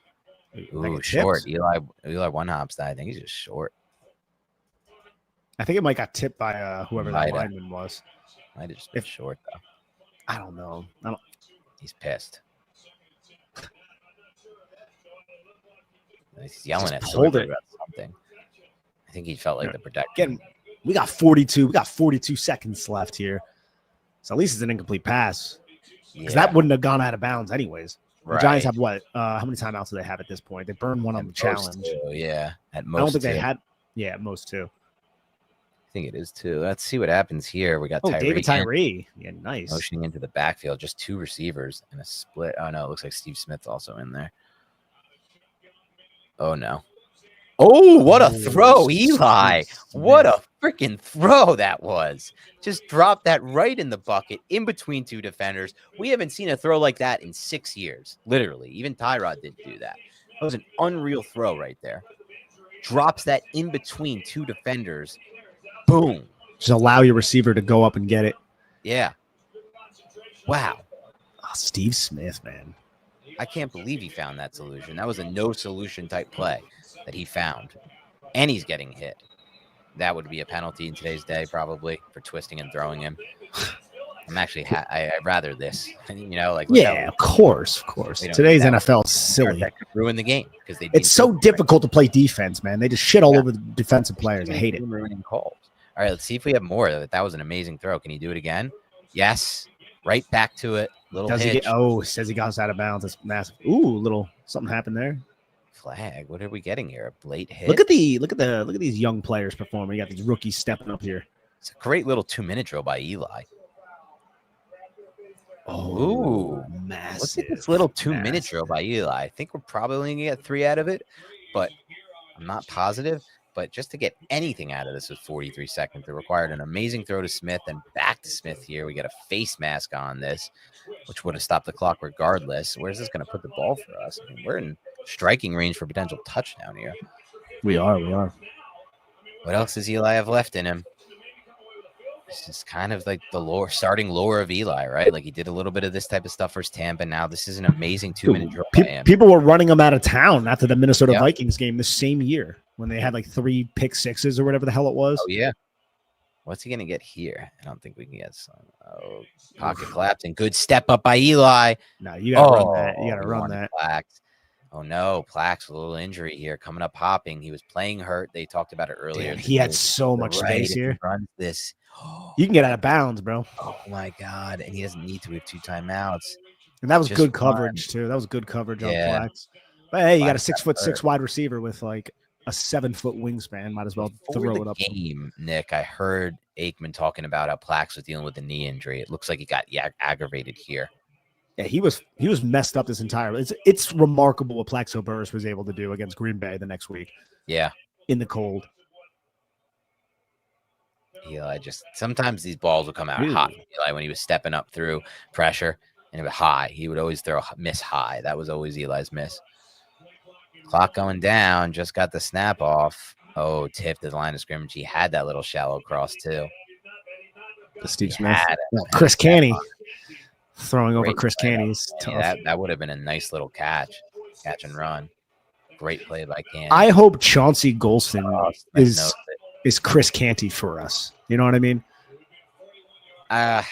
Speaker 1: Ooh, short. Eli one hops that. I think he's just short.
Speaker 2: I think it might got tipped by whoever that lineman was.
Speaker 1: Might have just been short though.
Speaker 2: I don't know.
Speaker 1: He's pissed. He's yelling at Sorger about something. I think he felt like the protector.
Speaker 2: Again, we got 42. We got 42 seconds left here. So at least it's an incomplete pass. Because that wouldn't have gone out of bounds anyways. The Giants have what? How many timeouts do they have at this point? They burned one on the challenge.
Speaker 1: At most.
Speaker 2: I don't think they had. Yeah, at most 2.
Speaker 1: I think it is 2. Let's see what happens here. We got
Speaker 2: David Tyree. Yeah, nice.
Speaker 1: Motioning into the backfield. Just 2 receivers and a split. Oh, no. It looks like Steve Smith's also in there. Oh, no. Oh, what a throw, Eli. What a freaking throw that was. Just dropped that right in the bucket in between 2 defenders. We haven't seen a throw like that in 6 years. Literally. Even Tyrod didn't do that. That was an unreal throw right there. Drops that in between 2 defenders. Boom.
Speaker 2: Just allow your receiver to go up and get it.
Speaker 1: Yeah. Wow.
Speaker 2: Oh, Steve Smith, man.
Speaker 1: I can't believe he found that solution. That was a no solution type play that he found. And he's getting hit. That would be a penalty in today's day, probably, for twisting and throwing him. I'm actually, I'd rather this.
Speaker 2: Yeah, of course. Today's NFL is silly.
Speaker 1: That could ruin the game because
Speaker 2: it's so difficult to play defense, man. They just shit all over the defensive players. I hate it.
Speaker 1: Ruining calls. All right, let's see if we have more. That was an amazing throw. Can he do it again? Yes. Right back to it.
Speaker 2: Says he got out of bounds. That's massive. Ooh, little something happened there.
Speaker 1: Flag. What are we getting here? A late hit.
Speaker 2: Look at these young players performing. You got these rookies stepping up here.
Speaker 1: It's a great little 2-minute drill by Eli.
Speaker 2: Oh, massive.
Speaker 1: Look at this little 2-minute drill by Eli. I think we're probably going to get 3 out of it, but I'm not positive. But just to get anything out of this with 43 seconds, it required an amazing throw to Smith and back to Smith here. We got a face mask on this, which would have stopped the clock regardless. Where's this going to put the ball for us? I mean, we're in striking range for potential touchdown here.
Speaker 2: We are.
Speaker 1: What else does Eli have left in him? This is kind of like the starting lore of Eli, right? Like he did a little bit of this type of stuff for Tampa. Now this is an amazing 2-minute drill by him.
Speaker 2: People were running him out of town after the Minnesota Vikings game this same year when they had like 3 pick sixes or whatever the hell it was.
Speaker 1: Oh, yeah. What's he going to get here? I don't think we can get some pocket collapsing. Good step up by Eli.
Speaker 2: No, you got to run that. You got to run that.
Speaker 1: Plax. Oh, no. Plax with a little injury here coming up hopping. He was playing hurt. They talked about it earlier.
Speaker 2: Damn, he had so much space here.
Speaker 1: Runs this.
Speaker 2: You can get out of bounds, bro.
Speaker 1: Oh, my God. And he doesn't need to. We have 2 timeouts.
Speaker 2: And that was good coverage, too. That was good coverage on Plax. But, hey, you got a 6'6" wide receiver with, like, a 7-foot wingspan. Might as well throw it up.
Speaker 1: Game, Nick, I heard Aikman talking about how Plax was dealing with a knee injury. It looks like he got aggravated here.
Speaker 2: Yeah, he was messed up this entire. It's remarkable what Plaxico Burress was able to do against Green Bay the next week.
Speaker 1: Yeah,
Speaker 2: in the cold.
Speaker 1: Eli sometimes these balls will come out hot. Eli, when he was stepping up through pressure and it was high, he would always miss high. That was always Eli's miss. Clock going down, just got the snap off. Oh, tipped at the line of scrimmage. He had that little shallow cross too.
Speaker 2: Steve Smith. Chris Canty throwing over Chris Canty's tough.
Speaker 1: That would have been a nice little catch and run. Great play by Canty.
Speaker 2: I hope Chauncey Golston is Chris Canty for us. You know what I mean?
Speaker 1: I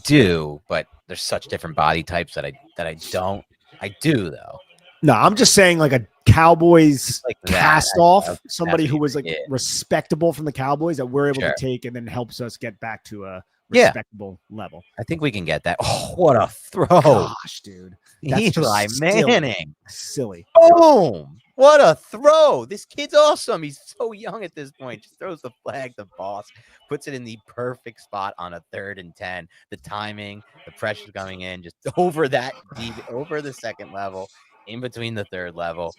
Speaker 1: do, but there's such different body types that I don't. I do though.
Speaker 2: No, I'm just saying like a Cowboys like cast off, somebody who was like respectable from the Cowboys that we're able to take and then helps us get back to a respectable level.
Speaker 1: I think we can get that. Oh, what a throw.
Speaker 2: Gosh, dude.
Speaker 1: That's Eli Manning.
Speaker 2: Silly.
Speaker 1: Boom. What a throw. This kid's awesome. He's so young at this point. Just throws the flag, the boss, puts it in the perfect spot on a 3rd and 10. The timing, the pressure coming in, just over that deep, over the 2nd level, in between the 3rd level.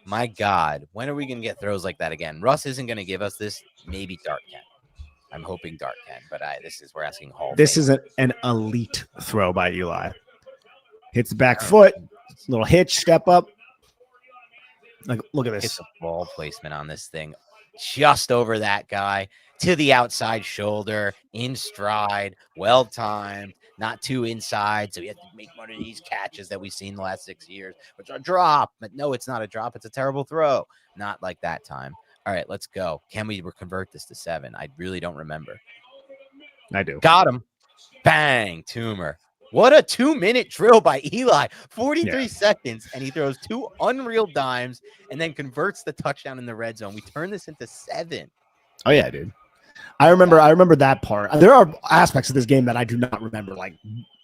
Speaker 1: My God, when are we going to get throws like that again? Russ isn't going to give us this. Maybe Dart can. I'm hoping Dart can, but we're asking Hall.
Speaker 2: This is an elite throw by Eli. Hits the back foot, little hitch, step up. Like, look at this.
Speaker 1: It's a ball placement on this thing. Just over that guy to the outside shoulder, in stride, well timed. not too inside. So he had to make one of these catches that we've seen the last 6 years, which are a drop. But no, it's not a drop. It's a terrible throw. Not like that time. All right, let's go. Can we convert this to 7? I really don't remember.
Speaker 2: I do.
Speaker 1: Got him. Bang, Toomer. What a 2-minute drill by Eli. 43 seconds, and he throws 2 unreal dimes and then converts the touchdown in the red zone. We turn this into 7.
Speaker 2: Oh, yeah, dude. I remember that part. There are aspects of this game that I do not remember, like,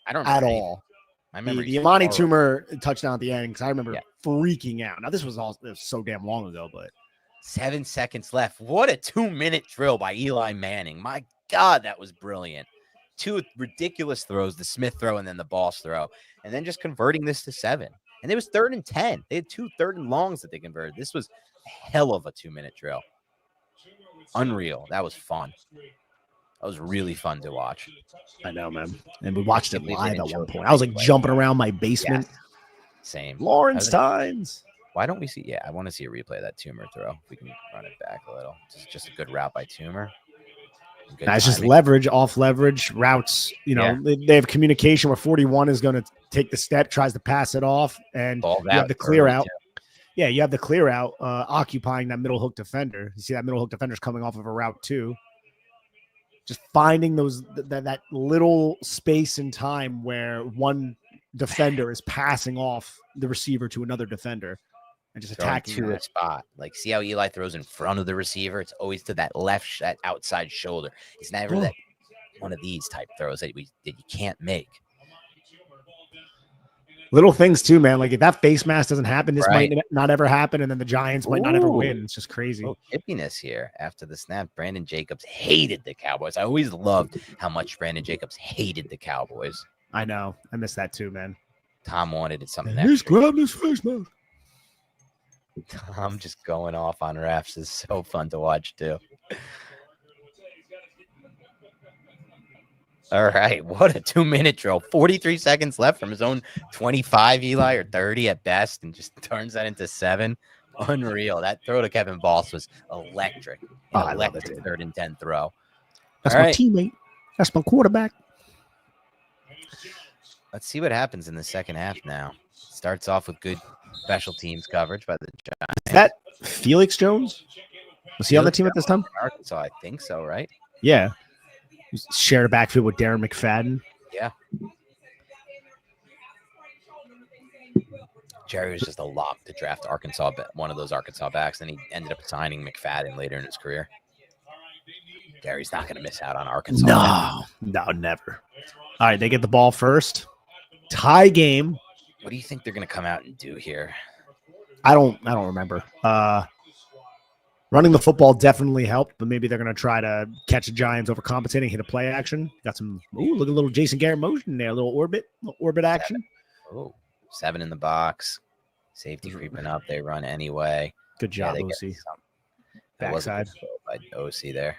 Speaker 1: I don't
Speaker 2: at all.
Speaker 1: I remember
Speaker 2: the Imani Toomer touchdown at the end, because I remember freaking out. Now, this was so damn long ago, but
Speaker 1: 7 seconds left. What a 2-minute drill by Eli Manning. My God, that was brilliant. 2 ridiculous throws, the Smith throw and then the Boss throw, and then just converting this to 7. And it was 3rd and 10. They had 2 third and longs that they converted. This was a hell of a 2-minute drill. Unreal. That was fun. That was really fun to watch.
Speaker 2: I know, man. And we watched it live at one point. I was like jumping around my basement.
Speaker 1: Yes. Same.
Speaker 2: Lawrence Tynes.
Speaker 1: Why don't we see? Yeah, I want to see a replay of that Toomer throw. If we can run it back a little. Just a good route by Toomer.
Speaker 2: It's just leverage, off leverage routes. You know, they have communication where 41 is going to take the step, tries to pass it off, and you have the clear out. Yeah, you have the clear out occupying that middle hook defender. You see that middle hook defender's coming off of a route too. Just finding that little space in time where one defender is passing off the receiver to another defender. And just attacking
Speaker 1: to a spot. Like, see how Eli throws in front of the receiver? It's always to that that outside shoulder. It's never that one of these type throws that you can't make.
Speaker 2: Little things too, man. Like if that face mask doesn't happen, this might not ever happen, and then the Giants might not ever win. It's just crazy.
Speaker 1: Chippiness here after the snap. Brandon Jacobs hated the Cowboys. I always loved how much Brandon Jacobs hated the Cowboys.
Speaker 2: I know. I miss that too, man.
Speaker 1: Tom wanted something.
Speaker 2: He's grabbed his face mask.
Speaker 1: Tom just going off on refs is so fun to watch too. All right, what a 2-minute drill. 43 seconds left from his own 25, Eli, or 30 at best, and just turns that into 7. Unreal. That throw to Kevin Boss was electric. Electric 3rd and 10 throw.
Speaker 2: That's my teammate. That's my quarterback.
Speaker 1: Let's see what happens in the second half now. Starts off with good special teams coverage by the Giants.
Speaker 2: Is that Felix Jones? Was he on the team at this time?
Speaker 1: Arkansas, I think so, right?
Speaker 2: Yeah. He shared a backfield with Darren McFadden.
Speaker 1: Yeah. Jerry was just a lock to draft Arkansas, one of those Arkansas backs, and he ended up signing McFadden later in his career. Gary's not going to miss out on Arkansas.
Speaker 2: No, never. All right, they get the ball first. Tie game.
Speaker 1: What do you think they're going to come out and do here?
Speaker 2: I don't remember. Running the football definitely helped, but maybe they're going to try to catch the Giants overcompensating, hit a play action. Got some, look at a little Jason Garrett motion there, a little orbit action.
Speaker 1: 7 in the box. Safety creeping up. They run anyway.
Speaker 2: Good job, OC. Backside.
Speaker 1: By OC there.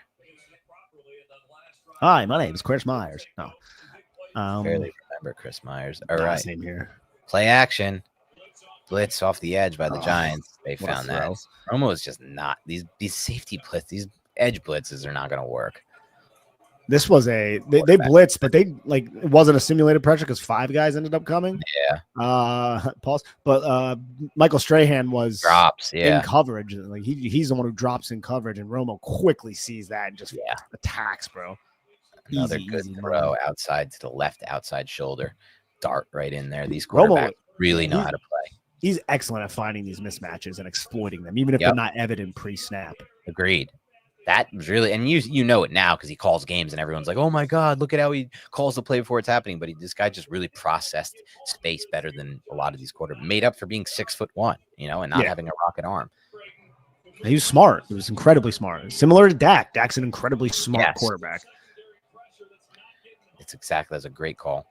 Speaker 2: Hi, my name is Chris Myers. No.
Speaker 1: Barely remember Chris Myers. All right.
Speaker 2: Same here.
Speaker 1: Play action. Blitz off the edge by the Giants. They found that. Romo is just not these safety blitz, these edge blitzes are not going to work.
Speaker 2: This was they blitzed, but it wasn't a simulated pressure because 5 guys ended up coming.
Speaker 1: Yeah.
Speaker 2: Pause. But Michael Strahan was
Speaker 1: drops. Yeah.
Speaker 2: In coverage. Like he's the one who drops in coverage, and Romo quickly sees that and just attacks, bro.
Speaker 1: Another good throw outside to the left outside shoulder. Dart right in there. These quarterbacks really know how to play.
Speaker 2: He's excellent at finding these mismatches and exploiting them, even if they're not evident pre-snap.
Speaker 1: Agreed. That was really, and you know it now because he calls games and everyone's like, oh my God, look at how he calls the play before it's happening. But this guy just really processed space better than a lot of these quarterbacks. Made up for being 6'1", and not having a rocket arm.
Speaker 2: He was smart. He was incredibly smart. Similar to Dak. Dak's an incredibly smart quarterback.
Speaker 1: That's a great call.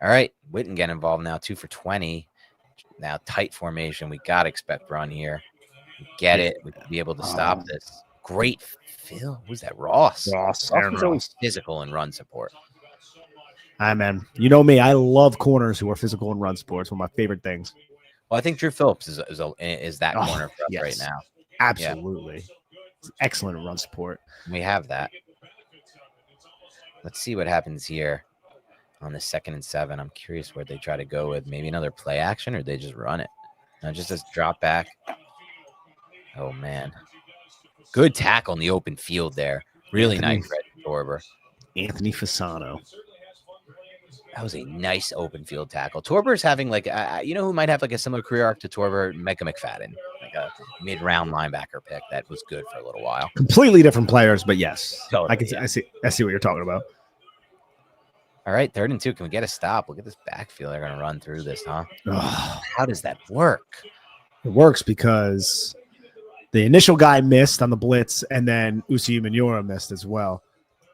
Speaker 1: All right, Witten get involved now, 2 for 20. Now tight formation. We got to expect run here. We get it. We can be able to stop this. Great Phil. Who's that? Ross.
Speaker 2: Ross
Speaker 1: is always physical in run support.
Speaker 2: Hi, man. You know me. I love corners who are physical in run support. It's one of my favorite things.
Speaker 1: Well, I think Drew Phillips is that corner for us right now.
Speaker 2: Absolutely. Yeah. Excellent in run support.
Speaker 1: We have that. Let's see what happens here. on the 2nd and 7. I'm curious where they try to go with. Maybe another play action, or they just run it. No, just this drop back. Oh, man. Good tackle in the open field there. Really nice, Red Torber.
Speaker 2: Anthony Fasano.
Speaker 1: That was a nice open field tackle. Torber's having like, you know who might have like a similar career arc to Torber? Micah McFadden, like a mid-round linebacker pick that was good for a little while.
Speaker 2: Completely different players, but yes.
Speaker 1: Totally,
Speaker 2: I see what you're talking about.
Speaker 1: All right, 3rd and 2. Can we get a stop? Look at this backfield. They're going to run through this, huh?
Speaker 2: Oh,
Speaker 1: how does that work?
Speaker 2: It works because the initial guy missed on the blitz, and then Usi Umenyiora missed as well.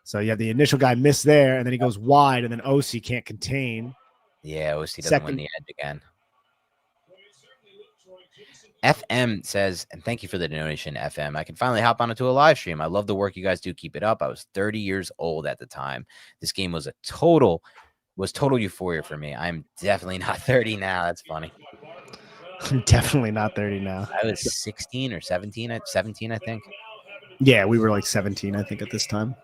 Speaker 2: So you have the initial guy miss there, and then he goes wide, and then OC can't contain.
Speaker 1: Yeah, OC doesn't win the edge again. FM says, and thank you for the donation, FM. I can finally hop onto a live stream. I love the work you guys do. Keep it up. I was 30 years old at the time. This game was total euphoria for me. I'm definitely not 30 now. That's funny.
Speaker 2: I'm definitely not 30 now.
Speaker 1: I was 16 or 17, 17, I think.
Speaker 2: Yeah, we were like 17, I think, at this time.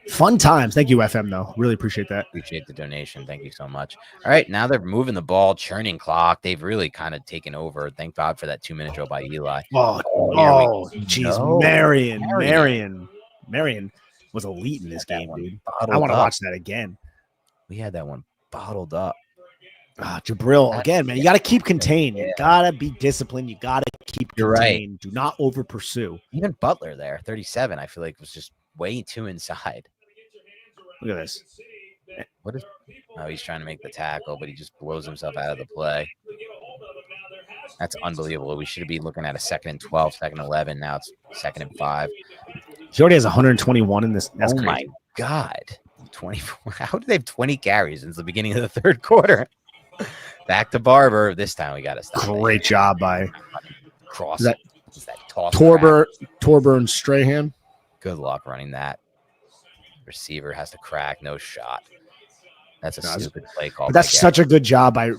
Speaker 2: Fun times. Thank you, FM, though. Really appreciate that.
Speaker 1: Appreciate the donation. Thank you so much. All right, now they're moving the ball, churning clock. They've really kind of taken over. Thank God for that 2-minute drill by Eli.
Speaker 2: Oh, geez. No. Marion was elite in this game, dude. I want to watch that again.
Speaker 1: We had that one bottled up.
Speaker 2: Jabril, again, man, you got to keep contained. You got to be disciplined. You got to keep contained.
Speaker 1: Right.
Speaker 2: Do not over pursue.
Speaker 1: Even Butler there, 37, I feel like was just way too inside.
Speaker 2: Look at this.
Speaker 1: What is? Oh, he's trying to make the tackle, but he just blows himself out of the play. That's unbelievable. We should be looking at a 2nd and 12, 2nd and 11. Now it's 2nd and 5.
Speaker 2: He already has 121 in this. That's
Speaker 1: crazy. My God. 24. How do they have 20 carries since the beginning of the 3rd quarter? Back to Barber. This time we got to stop.
Speaker 2: Great job by
Speaker 1: Cross. Is that toss?
Speaker 2: Torber and Strahan.
Speaker 1: Good luck running that. Receiver has to crack. No shot. That's a stupid play call.
Speaker 2: But that's such a good job by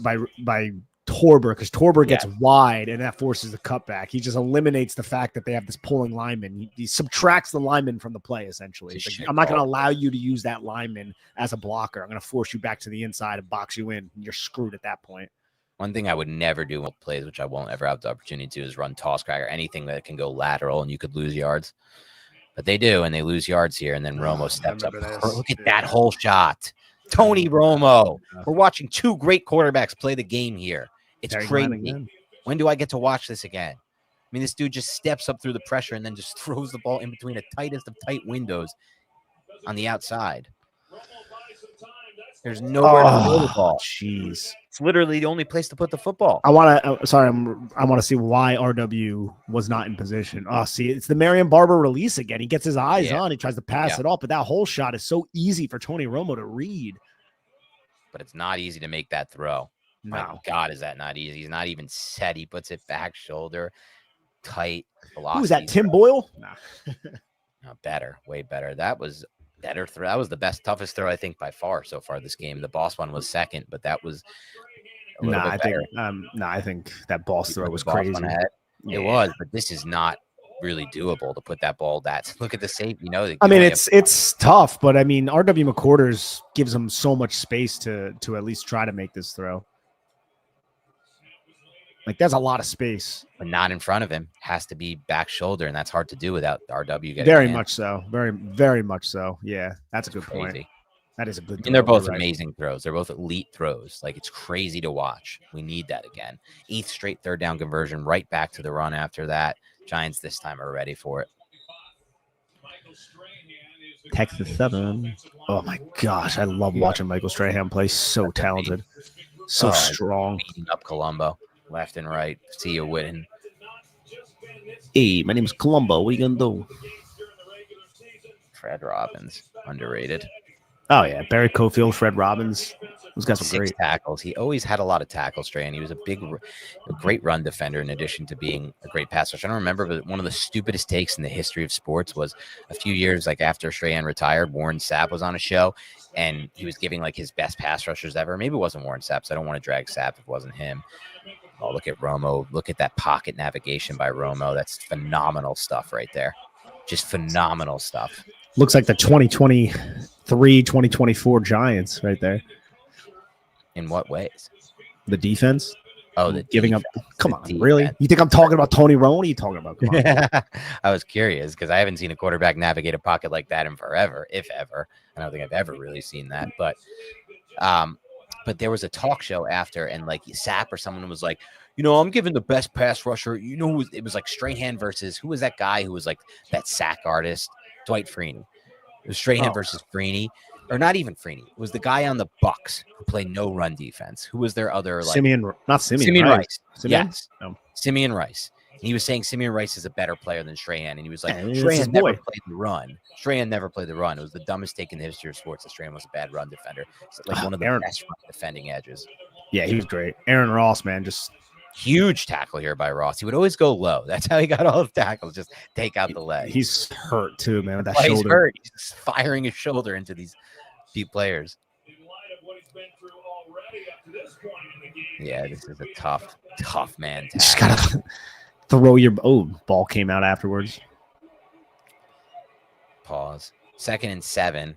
Speaker 2: Torber, because Torber gets wide and that forces the cutback. He just eliminates the fact that they have this pulling lineman. He subtracts the lineman from the play, essentially. Like, I'm not going to allow you to use that lineman as a blocker. I'm going to force you back to the inside and box you in. And you're screwed at that point.
Speaker 1: One thing I would never do with plays, which I won't ever have the opportunity to, is run toss crack or anything that can go lateral and you could lose yards. But they do, and they lose yards here, and then Romo steps up. Look at that whole shot. Tony Romo. We're watching 2 great quarterbacks play the game here. It's crazy. When do I get to watch this again? I mean, this dude just steps up through the pressure and then just throws the ball in between the tightest of tight windows on the outside. There's nowhere to throw the ball.
Speaker 2: Jeez.
Speaker 1: It's literally the only place to put the football.
Speaker 2: I want to see why RW was not in position. Oh, see, it's the Marion Barber release again. He gets his eyes on. He tries to pass it off, but that whole shot is so easy for Tony Romo to read.
Speaker 1: But it's not easy to make that throw.
Speaker 2: No.
Speaker 1: My God, is that not easy? He's not even set. He puts it back shoulder, tight velocity.
Speaker 2: Who's that, Tim Boyle? Nah.
Speaker 1: No, better, way better. That was better throw. That was the best, toughest throw, I think, by far so far this game. The Boss one was second, but that was a little bit better.
Speaker 2: I think that Boss throw was crazy.
Speaker 1: It was, but this is not really doable to put that ball. Look at the safety. You know,
Speaker 2: I mean, it's tough, but I mean, RW McQuarters gives him so much space to at least try to make this throw. Like, there's a lot of space,
Speaker 1: but not in front of him. Has to be back shoulder, and that's hard to do without RW getting
Speaker 2: very much so. Very, very much so. Yeah, that's a good point. That is a good.
Speaker 1: And they're both amazing throws. They're both elite throws. Like, it's crazy to watch. We need that again. 8th straight 3rd down conversion. Right back to the run after that. Giants this time are ready for it.
Speaker 2: Texas 7. Oh my gosh, I love watching Michael Strahan play. So talented, so strong.
Speaker 1: Beating up Colombo. Left and right. See you winning.
Speaker 2: Hey, my name is Colombo. What are you going to do?
Speaker 1: Fred Robbins. Underrated.
Speaker 2: Oh, yeah. Barry Cofield, Fred Robbins. Those guys were great.
Speaker 1: 6 tackles. He always had a lot of tackles, Strahan. He was a great run defender in addition to being a great pass rusher. I don't remember, but one of the stupidest takes in the history of sports was a few years like after Strahan retired, Warren Sapp was on a show, and he was giving like his best pass rushers ever. Maybe it wasn't Warren Sapp, so I don't want to drag Sapp if it wasn't him. Oh, look at Romo. Look at that pocket navigation by Romo. That's phenomenal stuff right there. Just phenomenal stuff.
Speaker 2: Looks like the 2023 3 2024 Giants right there.
Speaker 1: In what ways?
Speaker 2: The defense.
Speaker 1: Oh, the
Speaker 2: giving
Speaker 1: defense,
Speaker 2: up. Come on, really? You think I'm talking about Tony Romo? What are you talking about? Come on.
Speaker 1: I was curious because I haven't seen a quarterback navigate a pocket like that in forever, if ever. I don't think I've ever really seen that. But there was a talk show after, and like Sapp or someone was like, I'm giving the best pass rusher. It was like Strahan versus who was that guy who was like that sack artist, Dwight Freeney. It was Strahan versus Freeney. Or not even Freeney. It was the guy on the Bucks who played no run defense. Who was their other
Speaker 2: Simeon Rice.
Speaker 1: Simeon? Yes. No. Simeon Rice. And he was saying Simeon Rice is a better player than Strahan. And he was like, Strahan never played the run. Strahan never played the run. It was the dumbest take in the history of sports that Strahan was a bad run defender. It's like one of the best run defending edges.
Speaker 2: Yeah, he was great. Aaron Ross, man, just
Speaker 1: huge tackle here by Ross. He would always go low. That's how he got all the tackles. Just take out the leg.
Speaker 2: He's hurt too, man. With that shoulder.
Speaker 1: He's hurt. He's firing his shoulder into these deep players. Yeah, this is a tough man.
Speaker 2: You just gotta throw your ball came out afterwards.
Speaker 1: Pause. 2nd and 7.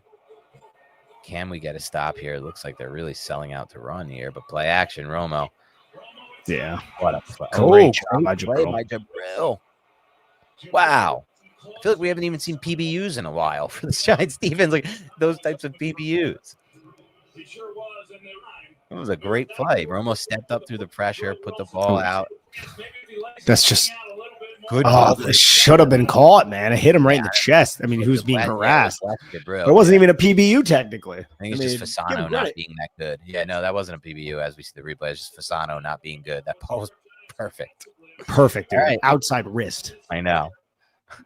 Speaker 1: Can we get a stop here? It looks like they're really selling out to run here, but play action, Romo.
Speaker 2: Yeah.
Speaker 1: What a play.
Speaker 2: Great job by
Speaker 1: Jabril. Wow. I feel like we haven't even seen PBUs in a while for the Giants defense, like those types of PBUs. It was a great play. Romo stepped up through the pressure, put the ball out.
Speaker 2: That's just
Speaker 1: good.
Speaker 2: It should have been caught, man. It hit him right in the chest. I mean, he was being harassed. It wasn't even a PBU technically.
Speaker 1: I think it's just Fasano not being that good. Yeah, no, that wasn't a PBU as we see the replay. It's just Fasano not being good. That ball was perfect.
Speaker 2: Perfect. Dude. Right. Outside wrist.
Speaker 1: I know.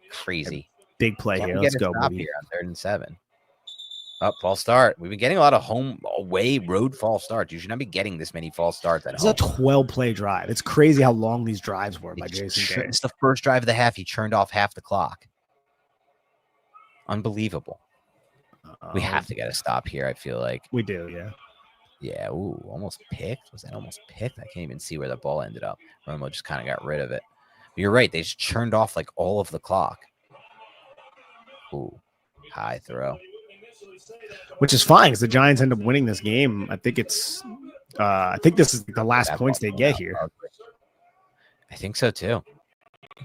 Speaker 1: Crazy.
Speaker 2: Big play here. Let's go.
Speaker 1: Here on 3rd and 7. False start. We've been getting a lot of home, away, road false starts. You should not be getting this many false starts at home.
Speaker 2: It's a 12-play drive. It's crazy how long these drives were by Jason.
Speaker 1: It's the first drive of the half. He churned off half the clock. Unbelievable. We have to get a stop here, I feel like.
Speaker 2: We do, yeah.
Speaker 1: Yeah, ooh, almost picked. Was that almost picked? I can't even see where the ball ended up. Romo just kind of got rid of it. But you're right. They just churned off like all of the clock. Ooh, high throw.
Speaker 2: Which is fine because the Giants end up winning this game. I think this is the last points they get here.
Speaker 1: I think so too.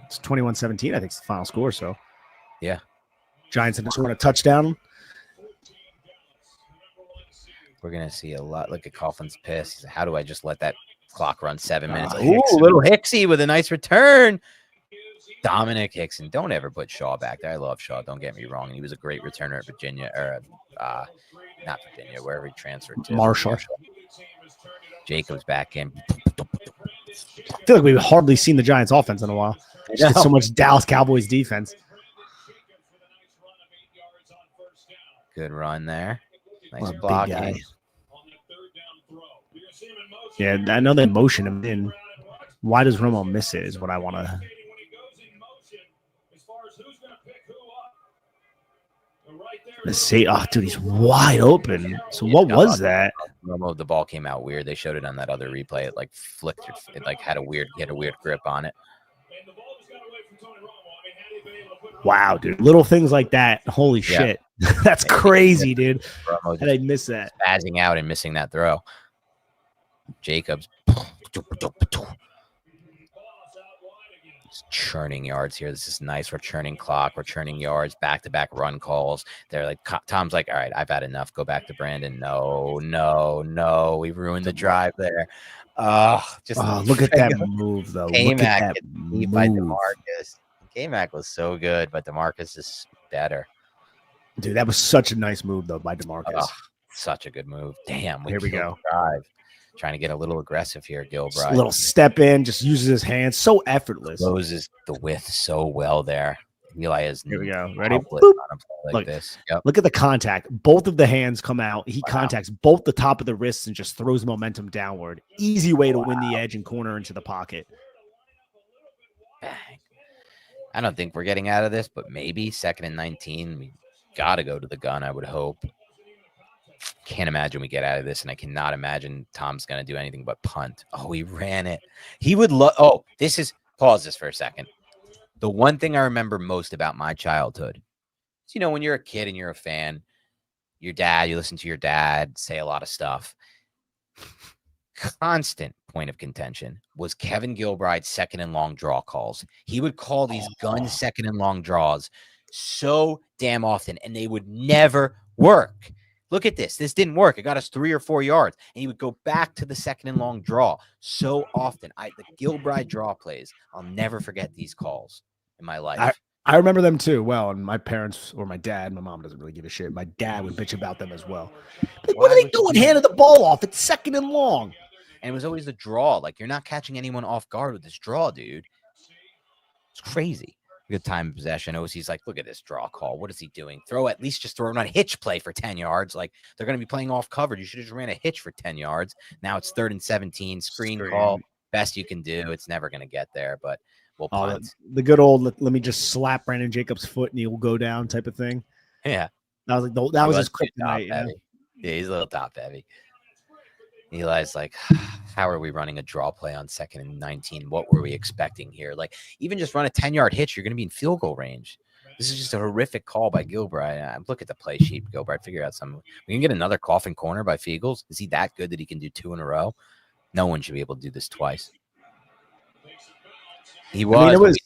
Speaker 2: It's 21-17, I think it's the final score. So
Speaker 1: yeah.
Speaker 2: Giants end up scoring a touchdown.
Speaker 1: We're gonna see a lot. Look at Coughlin's pissed. How do I just let that clock run 7 minutes?
Speaker 2: Ooh,
Speaker 1: little Hicksy with a nice return. Dominic Hickson. Don't ever put Shaw back there. I love Shaw. Don't get me wrong. And he was a great returner at Virginia, or not Virginia, wherever he transferred to.
Speaker 2: Marshall.
Speaker 1: Jacobs back in.
Speaker 2: I feel like we've hardly seen the Giants offense in a while. So much Dallas Cowboys defense.
Speaker 1: Good run there. Nice blocking.
Speaker 2: Yeah, I know they motion him in. Why does Romo miss it is what I want to. Let's see. Oh, dude, he's wide open. So what was that?
Speaker 1: Romo, the ball came out weird. They showed it on that other replay. It like flicked. It like had a weird grip on it.
Speaker 2: Wow, dude. Little things like that. Holy shit. That's crazy, dude. How did I miss that?
Speaker 1: Spazzing out and missing that throw. Jacobs. Churning yards here. This is nice. We're churning clock. We're churning yards. Back-to-back run calls. They're like, Tom's like, all right, I've had enough. Go back to Brandon. No. We ruined the drive there.
Speaker 2: Look at that move, though.
Speaker 1: K-Mac by DeMarcus. K-Mac was so good, but DeMarcus is better.
Speaker 2: Dude, that was such a nice move, though, by DeMarcus.
Speaker 1: Such a good move. Damn.
Speaker 2: Here we go.
Speaker 1: Drive. Trying to get a little aggressive here, Gilbride.
Speaker 2: Just a little step in, just uses his hands. So effortless.
Speaker 1: Closes the width so well there. Eli is.
Speaker 2: Here we go. Ready?
Speaker 1: Like this. Yep.
Speaker 2: Look at the contact. Both of the hands come out. He contacts both the top of the wrists and just throws momentum downward. Easy way to win the edge and corner into the pocket.
Speaker 1: Bang. I don't think we're getting out of this, but maybe 2nd and 19. We got to go to the gun, I would hope. Can't imagine we get out of this, and I cannot imagine Tom's going to do anything but punt. Oh, he ran it. He would love. Oh, pause this for a second. The one thing I remember most about my childhood is, when you're a kid and you're a fan, your dad, you listen to your dad say a lot of stuff. Constant point of contention was Kevin Gilbride's second and long draw calls. He would call these gun second and long draws so damn often, and they would never work. Look at this. This didn't work. It got us 3 or 4 yards, and he would go back to the second and long draw so often. The Gilbride draw plays, I'll never forget these calls in my life.
Speaker 2: I remember them too. Well, and my parents or my dad, my mom doesn't really give a shit. My dad would bitch about them as well. Like, what are they doing? Handing the ball off. It's second and long.
Speaker 1: And it was always the draw. Like, you're not catching anyone off guard with this draw, dude. It's crazy. Good time of possession. OC's like, look at this draw call. What is he doing? Just throw him on a hitch play for 10 yards. Like, they're going to be playing off coverage. You should have just ran a hitch for 10 yards. Now it's 3rd and 17. Screen call. Best you can do. It's never going to get there, but we'll punt.
Speaker 2: The good old, let me just slap Brandon Jacobs' foot and he'll go down type of thing.
Speaker 1: Yeah.
Speaker 2: That was his kryptonite.
Speaker 1: Yeah, he's a little top heavy. Eli's like, how are we running a draw play on 2nd and 19? What were we expecting here? Like, even just run a 10-yard hitch, you're going to be in field goal range. This is just a horrific call by Gilbride. Look at the play sheet, Gilbride. Figure out something. We can get another coffin corner by Fiegels. Is he that good that he can do 2 in a row? No one should be able to do this twice. He was.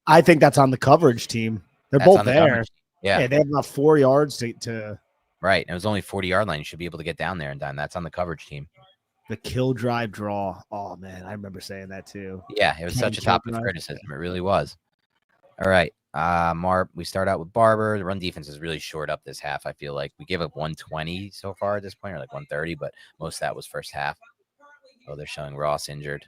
Speaker 2: I think that's on the coverage team. They're both there.
Speaker 1: Yeah,
Speaker 2: they have about 4 yards to.
Speaker 1: Right. It was only 40-yard line. You should be able to get down there and done. That's on the coverage team.
Speaker 2: The kill drive draw. Oh, man. I remember saying that too.
Speaker 1: Yeah. It was such a topic of criticism. It really was. All right. We start out with Barber. The run defense is really short up this half. I feel like we gave up 120 so far at this point, or like 130, but most of that was first half. Oh, they're showing Ross injured.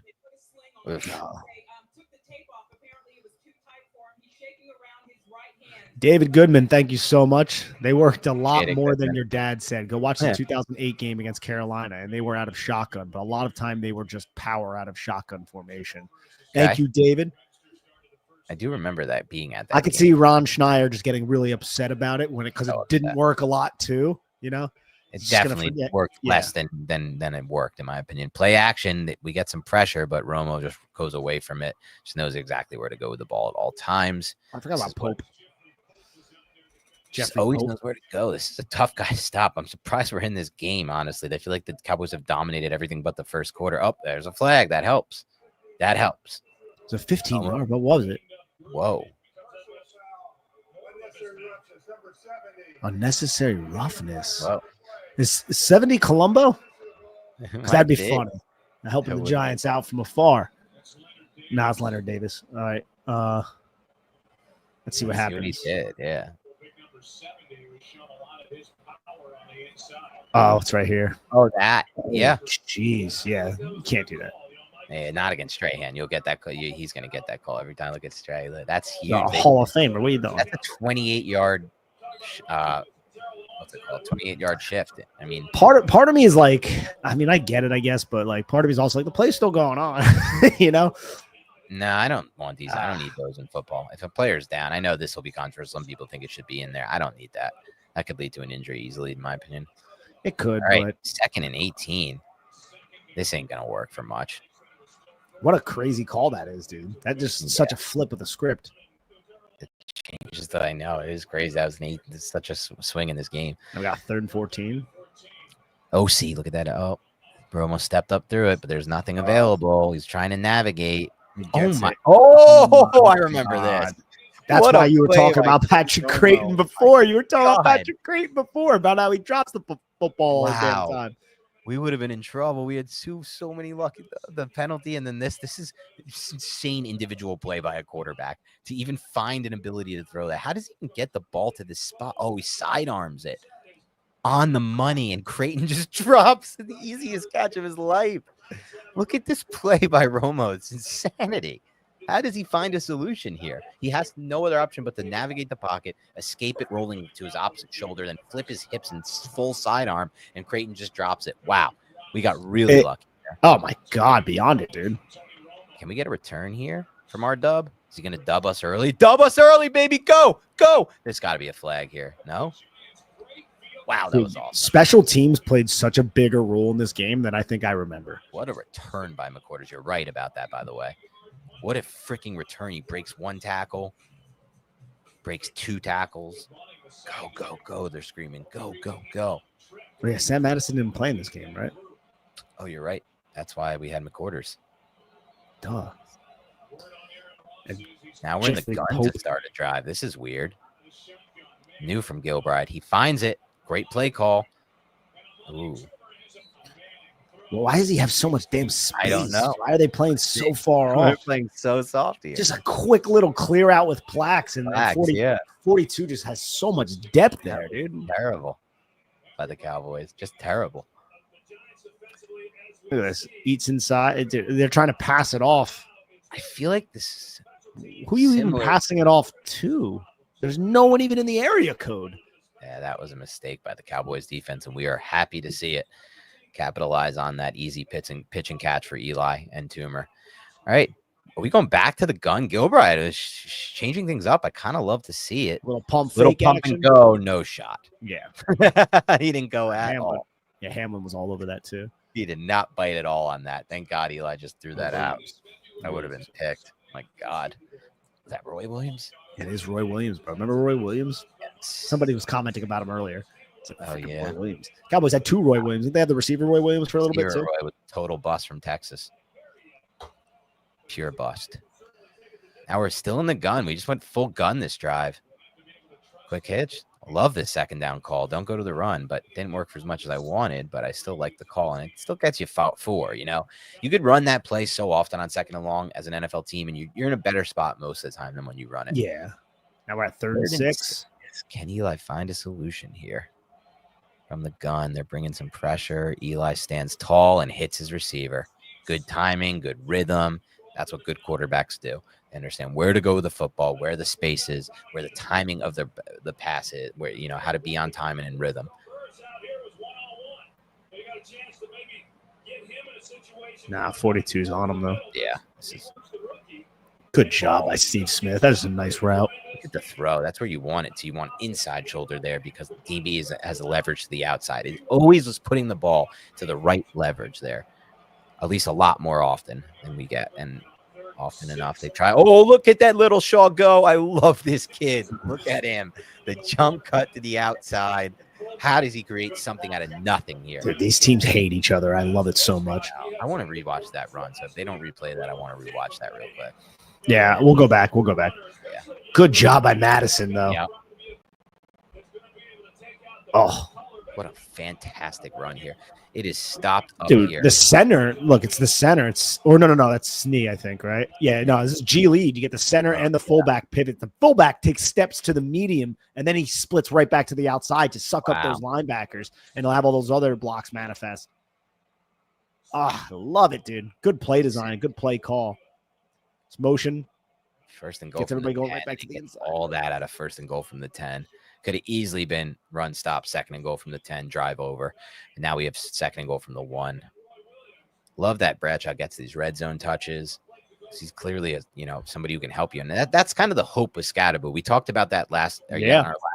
Speaker 2: David Goodman, thank you so much. They worked a lot more than your dad said. Go watch the 2008 game against Carolina, and they were out of shotgun, but a lot of time they were just power out of shotgun formation. Thank you, David.
Speaker 1: I do remember that being at that.
Speaker 2: I could see Ron Schneier just getting really upset about it because it didn't work a lot too. You know,
Speaker 1: it definitely worked less than it worked, in my opinion. Play action, we get some pressure, but Romo just goes away from it. Just knows exactly where to go with the ball at all times.
Speaker 2: I forgot about Pope.
Speaker 1: Just always knows where to go. This is a tough guy to stop. I'm surprised we're in this game, honestly. I feel like the Cowboys have dominated everything but the first quarter. Oh, there's a flag. That helps.
Speaker 2: It's a 15-yard. What was it?
Speaker 1: Whoa.
Speaker 2: Unnecessary roughness.
Speaker 1: Whoa.
Speaker 2: Is 70 Colombo? Because that'd be funny. Helping the Giants out from afar. Now it's Leonard Davis. All right. Let's see what happens.
Speaker 1: What he did, yeah.
Speaker 2: Oh, it's right here.
Speaker 1: Oh, that. Yeah.
Speaker 2: Jeez. Yeah. You can't do that.
Speaker 1: Yeah, not against Strahan. You'll get that call. He's going to get that call every time. Look at Strahan. That's huge.
Speaker 2: Hall of Famer. What are you doing?
Speaker 1: That's a 28-yard what's it called? 28-yard shift. I mean,
Speaker 2: part of me is like, I mean, I get it, I guess, but like part of me is also like the play's still going on, you know?
Speaker 1: No, I don't want these. I don't need those in football. If a player's down, I know this will be controversial. Some people think it should be in there. I don't need that. That could lead to an injury easily, in my opinion.
Speaker 2: It could.
Speaker 1: All right, but 2nd and 18. This ain't gonna work for much.
Speaker 2: What a crazy call that is, dude. That just such a flip of the script.
Speaker 1: It changes that. I know it is crazy. That was such a swing in this game.
Speaker 2: We got 3rd and 14.
Speaker 1: OC, look at that. Oh, Romo stepped up through it, but there's nothing available. He's trying to navigate. Oh my! Oh, I remember this.
Speaker 2: That's why you were talking about Patrick Creighton before. You were talking about Patrick Creighton before about how he drops the football all the damn time.
Speaker 1: We would have been in trouble. We had so many lucky the penalty, and then this is insane individual play by a quarterback to even find an ability to throw that. How does he even get the ball to this spot? Oh, he sidearms it on the money, and Creighton just drops the easiest catch of his life. Look at this play by Romo. It's insanity. How does he find a solution here? He has no other option but to navigate the pocket, escape it rolling to his opposite shoulder, then flip his hips and full sidearm, and Creighton just drops it. Wow. We got really lucky there.
Speaker 2: Oh, my God. Beyond it, dude.
Speaker 1: Can we get a return here from our dub? Is he going to dub us early? Dub us early, baby. Go. There's got to be a flag here. No? Wow, that was awesome.
Speaker 2: Special teams played such a bigger role in this game than I think I remember.
Speaker 1: What a return by McQuarters. You're right about that, by the way. What a freaking return. He breaks 1 tackle, breaks 2 tackles. Go, go, go. They're screaming, go, go, go.
Speaker 2: Yeah, Sam Madison didn't play in this game, right?
Speaker 1: Oh, you're right. That's why we had McQuarters.
Speaker 2: Duh. And
Speaker 1: now we're in the gun to start a drive. This is weird. New from Gilbride. He finds it. Great play call. Ooh.
Speaker 2: Well, why does he have so much damn space?
Speaker 1: I don't know.
Speaker 2: Why are they playing so far off?
Speaker 1: They're playing so soft here.
Speaker 2: Just a quick little clear out with Plax, and 42 just has so much depth there, dude.
Speaker 1: Terrible by the Cowboys. Just terrible.
Speaker 2: Look at this. Eats inside. They're trying to pass it off.
Speaker 1: I feel like this.
Speaker 2: Who are you even passing it off to? There's no one even in the area code.
Speaker 1: Yeah, that was a mistake by the Cowboys defense, and we are happy to see it. Capitalize on that easy pitch and catch for Eli and Toomer. All right. Are we going back to the gun? Gilbride is changing things up. I kind of love to see it.
Speaker 2: Little pump action.
Speaker 1: And go, no shot.
Speaker 2: Yeah.
Speaker 1: He didn't go at all.
Speaker 2: Yeah, Hamlin was all over that too.
Speaker 1: He did not bite at all on that. Thank God Eli just threw that out. I would have been picked. My God. Is that Roy Williams?
Speaker 2: It is Roy Williams, bro. Remember Roy Williams?
Speaker 1: Yes.
Speaker 2: Somebody was commenting about him earlier.
Speaker 1: Oh, yeah.
Speaker 2: Roy Williams. Cowboys had 2 Roy Williams. Didn't they have the receiver Roy Williams for a little bit too?
Speaker 1: Roy was a total bust from Texas. Pure bust. Now we're still in the gun. We just went full gun this drive. Quick hitch. I love this second down call. Don't go to the run, but didn't work for as much as I wanted, but I still like the call, and it still gets you 4, you know? You could run that play so often on second and long as an NFL team, and you're in a better spot most of the time than when you run it.
Speaker 2: Yeah. Now we're at 3rd and 6.
Speaker 1: Can Eli find a solution here? From the gun, they're bringing some pressure. Eli stands tall and hits his receiver. Good timing, good rhythm. That's what good quarterbacks do. They understand where to go with the football, where the space is, where the timing of the pass is, where, you know, how to be on time and in rhythm.
Speaker 2: Nah, 42's on him, though.
Speaker 1: Yeah.
Speaker 2: Good job by Steve Smith. That is a nice route.
Speaker 1: Look at the throw. That's where you want it to. You want inside shoulder there because the DB has a leverage to the outside. It always was putting the ball to the right leverage there, at least a lot more often than we get. And often enough, they try. Oh, look at that little Shaw go. I love this kid. Look at him. The jump cut to the outside. How does he create something out of nothing here?
Speaker 2: Dude, these teams hate each other. I love it so much.
Speaker 1: I want to rewatch that run. So if they don't replay that, I want to rewatch that real quick.
Speaker 2: Yeah, we'll go back. Yeah. Good job by Madison, though.
Speaker 1: Yeah.
Speaker 2: Oh,
Speaker 1: what a fantastic run here. It is stopped up
Speaker 2: dude,
Speaker 1: here.
Speaker 2: The center. Look, it's the center. No. That's Snee, I think, right? Yeah, no, this is G lead. You get the center and the fullback pivot. The fullback takes steps to the medium, and then he splits right back to the outside to suck up those linebackers, and he'll have all those other blocks manifest. Ah, I love it, dude. Good play design. Good play call. It's motion.
Speaker 1: First and goal.
Speaker 2: Gets everybody going right back to the inside.
Speaker 1: All that out of first and goal from the 10. Could have easily been run, stop, second and goal from the 10, drive over. And now we have second and goal from the 1. Love that Bradshaw gets these red zone touches. He's clearly somebody who can help you. And that's kind of the hope with Scatterbo. We talked about that on our last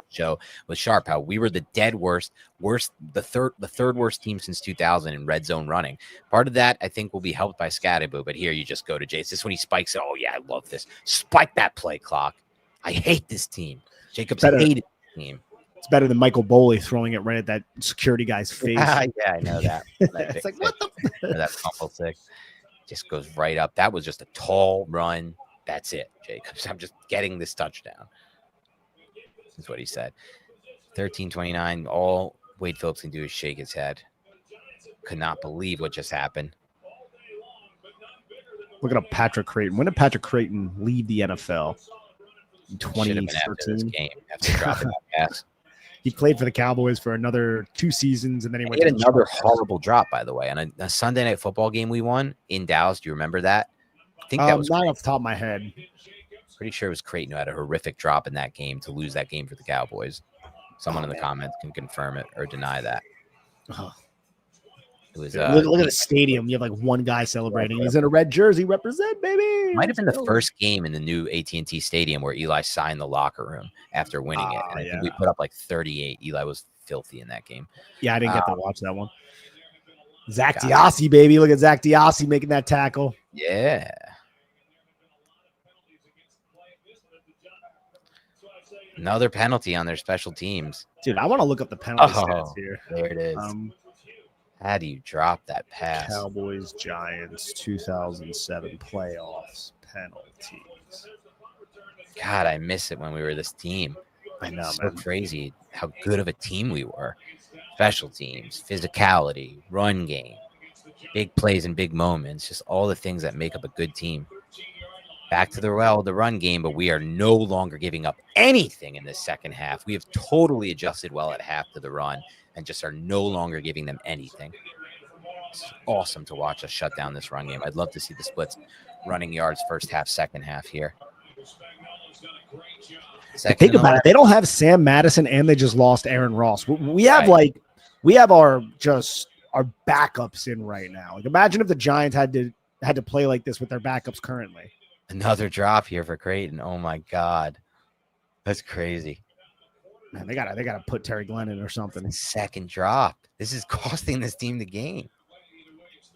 Speaker 1: show with Sharp, how we were the dead worst, the third worst team since 2000 in red zone running. Part of that, I think, will be helped by Scatterbo. But here you just go to Jace. This when he spikes it. Oh, yeah, I love this. Spike that play clock. I hate this team. Jacobs hated this team.
Speaker 2: It's better than Michael Boley throwing it right at that security guy's face.
Speaker 1: Yeah, I know that.
Speaker 2: It's like, what the?
Speaker 1: That fumble sick. Just goes right up. That was just a tall run. That's it, Jacobs. I'm just getting this touchdown. That's what he said. 13-29. All Wade Phillips can do is shake his head. Could not believe what just happened.
Speaker 2: Look at Patrick Creighton. When did Patrick Creighton leave the NFL? In 2013.
Speaker 1: After dropping that pass.
Speaker 2: He played for the Cowboys for another 2 seasons, and then he
Speaker 1: had another horrible drop, by the way, on a Sunday night football game we won in Dallas. Do you remember that? I think that was
Speaker 2: not off the top of my head.
Speaker 1: Pretty sure it was Creighton who had a horrific drop in that game to lose that game for the Cowboys. Someone in the comments can confirm it or deny that. It was.
Speaker 2: Look at the stadium. You have like one guy celebrating. He's in a red jersey. Represent, baby.
Speaker 1: Might have been the first game in the new AT&T Stadium where Eli signed the locker room after winning it. And I think we put up like 38. Eli was filthy in that game.
Speaker 2: Yeah, I didn't get to watch that one. Zach Diassi, baby. Look at Zach Diassi making that tackle.
Speaker 1: Yeah. Another penalty on their special teams.
Speaker 2: Dude, I want to look up the penalty stats here.
Speaker 1: There it is. How do you drop that pass?
Speaker 2: Cowboys Giants 2007 playoffs penalties.
Speaker 1: God, I miss it when we were this team.
Speaker 2: I know,
Speaker 1: so
Speaker 2: man.
Speaker 1: Crazy how good of a team we were. Special teams, physicality, run game, big plays and big moments, just all the things that make up a good team. Back to the run game, but we are no longer giving up anything in the second half. We have totally adjusted well at half to the run and just are no longer giving them anything. It's awesome to watch us shut down this run game. I'd love to see the splits running yards first half, second half here.
Speaker 2: Think about it. They don't have Sam Madison and they just lost Aaron Ross. We have our backups in right now. Like, imagine if the Giants had to play like this with their backups currently.
Speaker 1: Another drop here for Creighton. Oh my God. That's crazy.
Speaker 2: Man, they gotta put Terry Glenn in or something.
Speaker 1: Second drop. This is costing this team the game.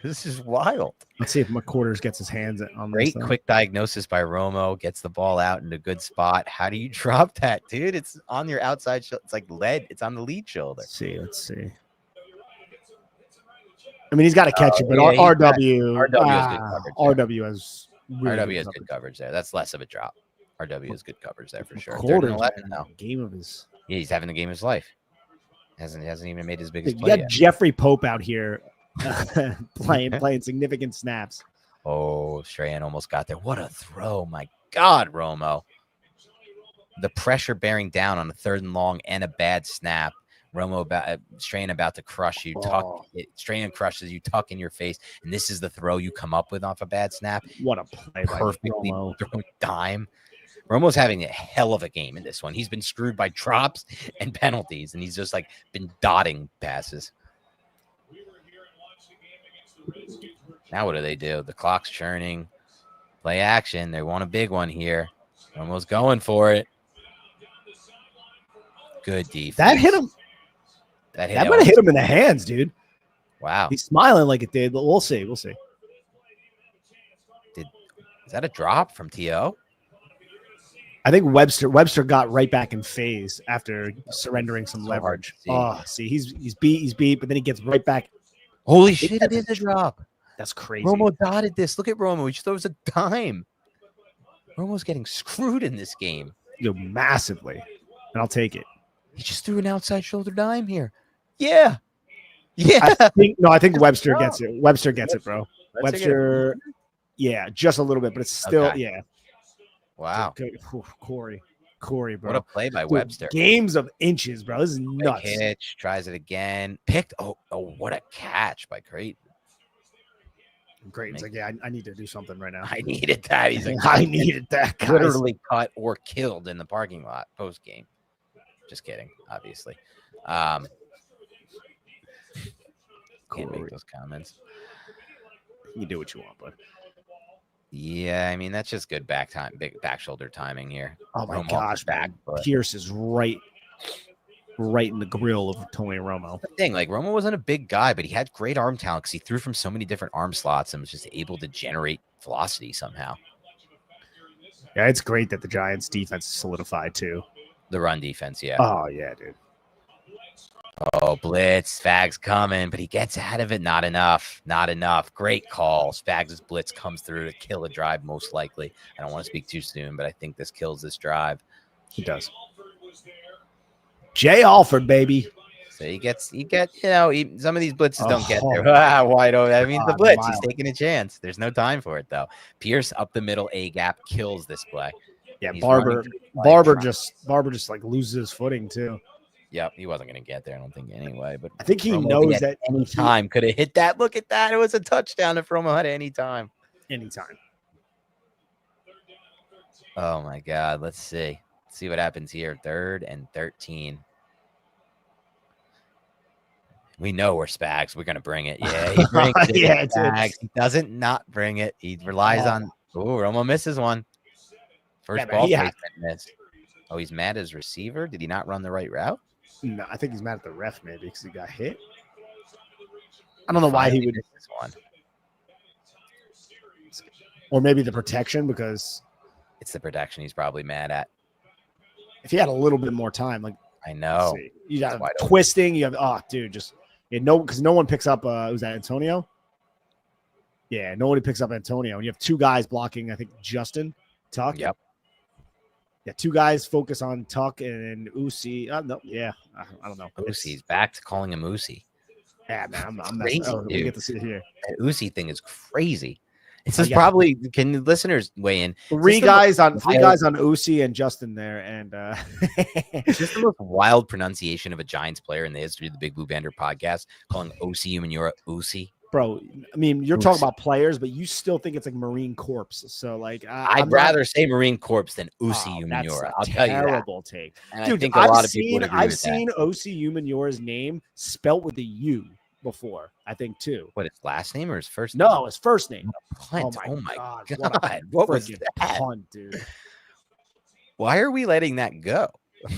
Speaker 1: This is wild.
Speaker 2: Let's see if McQuarters gets his hands on
Speaker 1: this. Great quick diagnosis by Romo. Gets the ball out in a good spot. How do you drop that, dude? It's on your outside shoulder. It's like lead. It's on the lead shoulder.
Speaker 2: Let's see. I mean, he's got to catch it, but RW
Speaker 1: has good coverage.
Speaker 2: RW has
Speaker 1: good coverage there. That's less of a drop. RW has good coverage there for sure.
Speaker 2: Game of his.
Speaker 1: Yeah, he's having the game of his life. Hasn't even made his biggest play
Speaker 2: yet.
Speaker 1: Yet.
Speaker 2: Jeffrey Pope out here playing significant snaps.
Speaker 1: Oh, Strahan almost got there. What a throw. My God, Romo. The pressure bearing down on a 3rd and long and a bad snap. Strahan about to crush you. Strahan crushes you, tuck in your face, and this is the throw you come up with off a bad snap.
Speaker 2: What a play.
Speaker 1: Perfectly thrown dime. Romo's having a hell of a game in this one. He's been screwed by drops and penalties, and he's just like been dotting passes. Now what do? The clock's churning. Play action. They want a big one here. Romo's going for it. Good defense.
Speaker 2: That hit him. That might have hit him in the hands, dude.
Speaker 1: Wow.
Speaker 2: He's smiling like it did, but we'll see. Is
Speaker 1: that a drop from T.O.?
Speaker 2: I think Webster got right back in phase after surrendering some leverage. He's beat, but then he gets right back.
Speaker 1: Holy shit, it is a drop.
Speaker 2: That's crazy.
Speaker 1: Romo dotted this. Look at Romo. He just throws a dime. Romo's getting screwed in this game.
Speaker 2: Massively. And I'll take it.
Speaker 1: He just threw an outside shoulder dime here. Yeah.
Speaker 2: I think Webster gets it. Webster gets it, bro. Webster, just a little bit, but it's still,
Speaker 1: Wow.
Speaker 2: Corey, bro.
Speaker 1: What a play by Webster.
Speaker 2: Games of inches, bro. This is nuts.
Speaker 1: Big hitch, tries it again. Picked. Oh, what a catch by Creighton.
Speaker 2: Creighton's like, I need to do something right now.
Speaker 1: I needed that. He's like,
Speaker 2: I needed that. Guys.
Speaker 1: Literally cut or killed in the parking lot post game. Just kidding, obviously. Can't make those comments.
Speaker 2: You do what you want, bud.
Speaker 1: Yeah, I mean that's just good back shoulder timing here.
Speaker 2: Oh my gosh, Pierce is right in the grill of Tony Romo.
Speaker 1: The thing, like Romo wasn't a big guy, but he had great arm talent because he threw from so many different arm slots and was just able to generate velocity somehow.
Speaker 2: Yeah, it's great that the Giants' defense is solidified too.
Speaker 1: The run defense, yeah.
Speaker 2: Oh yeah, dude.
Speaker 1: Oh, blitz. Spags coming, but he gets out of it. Not enough. Great call. Spags' blitz comes through to kill a drive, most likely. I don't want to speak too soon, but I think this kills this drive.
Speaker 2: He does. Jay Alford, baby.
Speaker 1: So some of these blitzes don't get there. Wide open. I mean, the blitz. He's taking a chance. There's no time for it, though. Pierce up the middle, A gap, kills this play.
Speaker 2: Yeah, Barber just like loses his footing, too.
Speaker 1: Yep, he wasn't going to get there, I don't think, anyway. But
Speaker 2: I think he knows that
Speaker 1: any time could have hit that. Look at that. It was a touchdown if Romo had any time.
Speaker 2: Anytime.
Speaker 1: Oh, my God. Let's see. Let's see what happens here. 3rd and 13. We know we're Spags. We're going to bring it. Yeah, he brings it. Spags. He doesn't not bring it. He relies on – oh, Romo misses one. First ball placement missed. Oh, he's mad at his receiver? Did he not run the right route?
Speaker 2: No, I think he's mad at the ref maybe because he got hit. I don't know why he would miss this one. Or maybe the protection because
Speaker 1: it's the protection he's probably mad at.
Speaker 2: if he had a little bit more time, like
Speaker 1: I know.
Speaker 2: You got twisting. You have because no one picks up. Was that Antonio? Yeah, nobody picks up Antonio, and you have two guys blocking. I think Justin Tuck.
Speaker 1: Yep.
Speaker 2: Yeah, two guys focus on Tuck and Usi. No, yeah, I don't know.
Speaker 1: Usi's back to calling him Usi.
Speaker 2: Yeah, man, I'm
Speaker 1: crazy.
Speaker 2: We get to see it here.
Speaker 1: That Usi thing is crazy. This is probably. Can the listeners weigh in?
Speaker 2: Three guys on Usi and Justin there, and
Speaker 1: is this the most wild pronunciation of a Giants player in the history of the Big Blue Banter podcast? Calling Osi Umenyiora Usi,
Speaker 2: bro. I mean, you're talking about players, but you still think it's like Marine Corps. So like,
Speaker 1: I'd rather say Marine Corps than Usi Umenyiora. I'll tell you that.
Speaker 2: Terrible take,
Speaker 1: and
Speaker 2: dude.
Speaker 1: I think a lot of people would agree
Speaker 2: I've
Speaker 1: with
Speaker 2: seen Osi Umenyora's name spelt with a U before, I think too.
Speaker 1: What, his last name or his first name?
Speaker 2: No, his first name.
Speaker 1: Punt. Oh my god. What was that?
Speaker 2: Punt, dude.
Speaker 1: Why are we letting that go?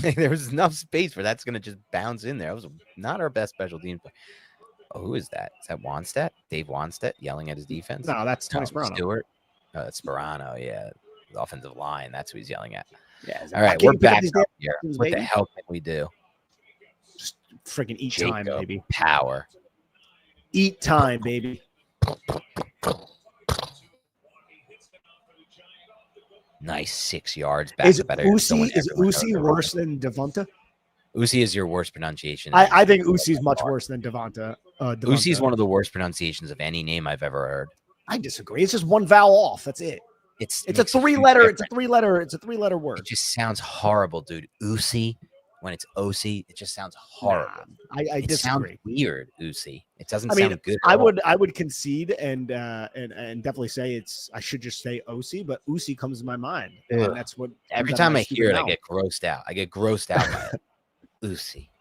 Speaker 1: There was enough space for that's going to just bounce in there. It was not our best special team play. Oh, who is that? Is that Wanstead? Dave Wanstead yelling at his defense?
Speaker 2: No, that's Tony Sperano.
Speaker 1: Stewart. Oh, that's Sperano. Yeah, the offensive line. That's who he's yelling at.
Speaker 2: Yeah.
Speaker 1: All right, we're back up here. What the hell can we do?
Speaker 2: Just freaking eat time, baby.
Speaker 1: Power.
Speaker 2: Eat time, baby.
Speaker 1: Nice 6 yards back.
Speaker 2: Is Usi worse than Devonta?
Speaker 1: Usi is your worst pronunciation.
Speaker 2: I think Usi's much worse than Devonta.
Speaker 1: Usi is one of the worst pronunciations of any name I've ever heard.
Speaker 2: I disagree. It's just one vowel off. That's it. It's a three-letter. It's a three-letter word.
Speaker 1: It just sounds horrible, dude. Usi. When it's Osi, it just sounds horrible.
Speaker 2: I disagree.
Speaker 1: Sounds weird, Usi. It doesn't sound good.
Speaker 2: I would concede and definitely say I should just say Osi, but Usi comes to my mind. And that's what
Speaker 1: every time I hear it, I get grossed out. I get grossed out by it. Usi.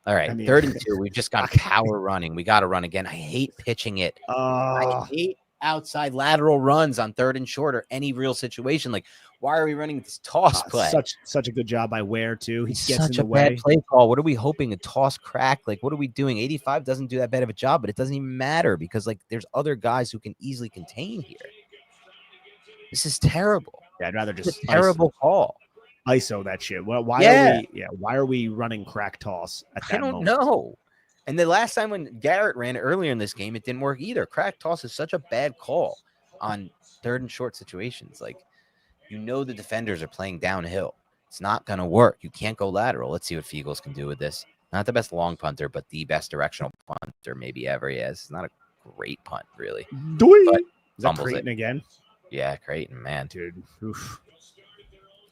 Speaker 1: All right, 3rd and 2. We've just got power running. We got to run again. I hate pitching it. I hate outside lateral runs on 3rd and short or any real situation. Like, why are we running this toss play?
Speaker 2: Such a good job by Ware too. He gets
Speaker 1: such
Speaker 2: in the way.
Speaker 1: Bad play call. What are we hoping? A toss crack? Like, what are we doing? 85 doesn't do that bad of a job, but it doesn't even matter because like there's other guys who can easily contain here. This is terrible.
Speaker 2: Yeah, I'd rather just
Speaker 1: terrible call.
Speaker 2: ISO that shit. Well, why are we running crack toss at that moment?
Speaker 1: I don't know. And the last time when Garrett ran earlier in this game, it didn't work either. Crack toss is such a bad call on 3rd and short situations. Like, you know the defenders are playing downhill. It's not going to work. You can't go lateral. Let's see what Fiegels can do with this. Not the best long punter, but the best directional punter maybe ever he has. It's not a great punt, really.
Speaker 2: Is that Creighton again?
Speaker 1: Yeah, Creighton, man.
Speaker 2: Dude. Oof.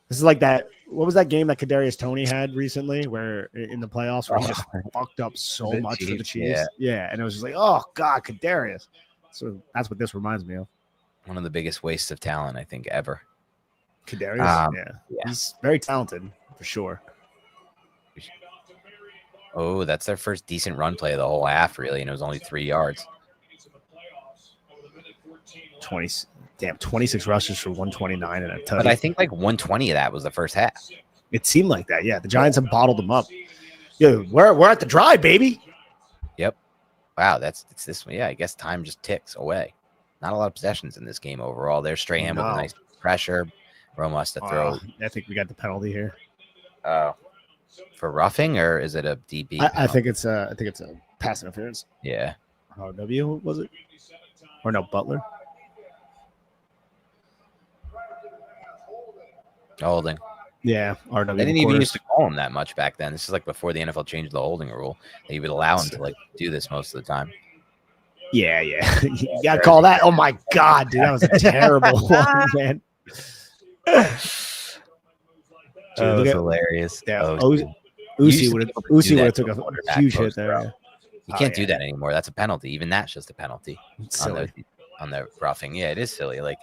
Speaker 2: This is like that. What was that game that Kadarius Toney had recently where in the playoffs where he just fucked up so much for the Chiefs? Yeah. And it was just like, oh, God, Kadarius. So that's what this reminds me of.
Speaker 1: One of the biggest wastes of talent, I think, ever.
Speaker 2: Kadarius, he's very talented for sure.
Speaker 1: Oh, that's their first decent run play of the whole half, really, and it was only 3 yards.
Speaker 2: 26 rushes for 129 and a touchdown.
Speaker 1: But I think like 120 of that was the first half.
Speaker 2: It seemed like that. Yeah, the Giants have bottled them up. Yeah, we're at the drive, baby.
Speaker 1: Yep. Wow, it's this one. Yeah, I guess time just ticks away. Not a lot of possessions in this game overall. There's Strahan with a nice pressure. Romo has to throw.
Speaker 2: I think we got the penalty here.
Speaker 1: For roughing, or is it a DB?
Speaker 2: I think it's a pass interference.
Speaker 1: Yeah.
Speaker 2: RW was it? Or no, Butler.
Speaker 1: Holding.
Speaker 2: Yeah, RW.
Speaker 1: They didn't even used to call him that much back then. This is like before the NFL changed the holding rule. They would allow him to like do this most of the time.
Speaker 2: Yeah. You gotta call that. Oh my God, dude, that was a terrible one, man.
Speaker 1: That was hilarious.
Speaker 2: Yeah, Usi would have took a huge hit there. Yeah.
Speaker 1: You can't do that anymore. That's a penalty. Even that's just a penalty on the roughing. Yeah, it is silly. Like,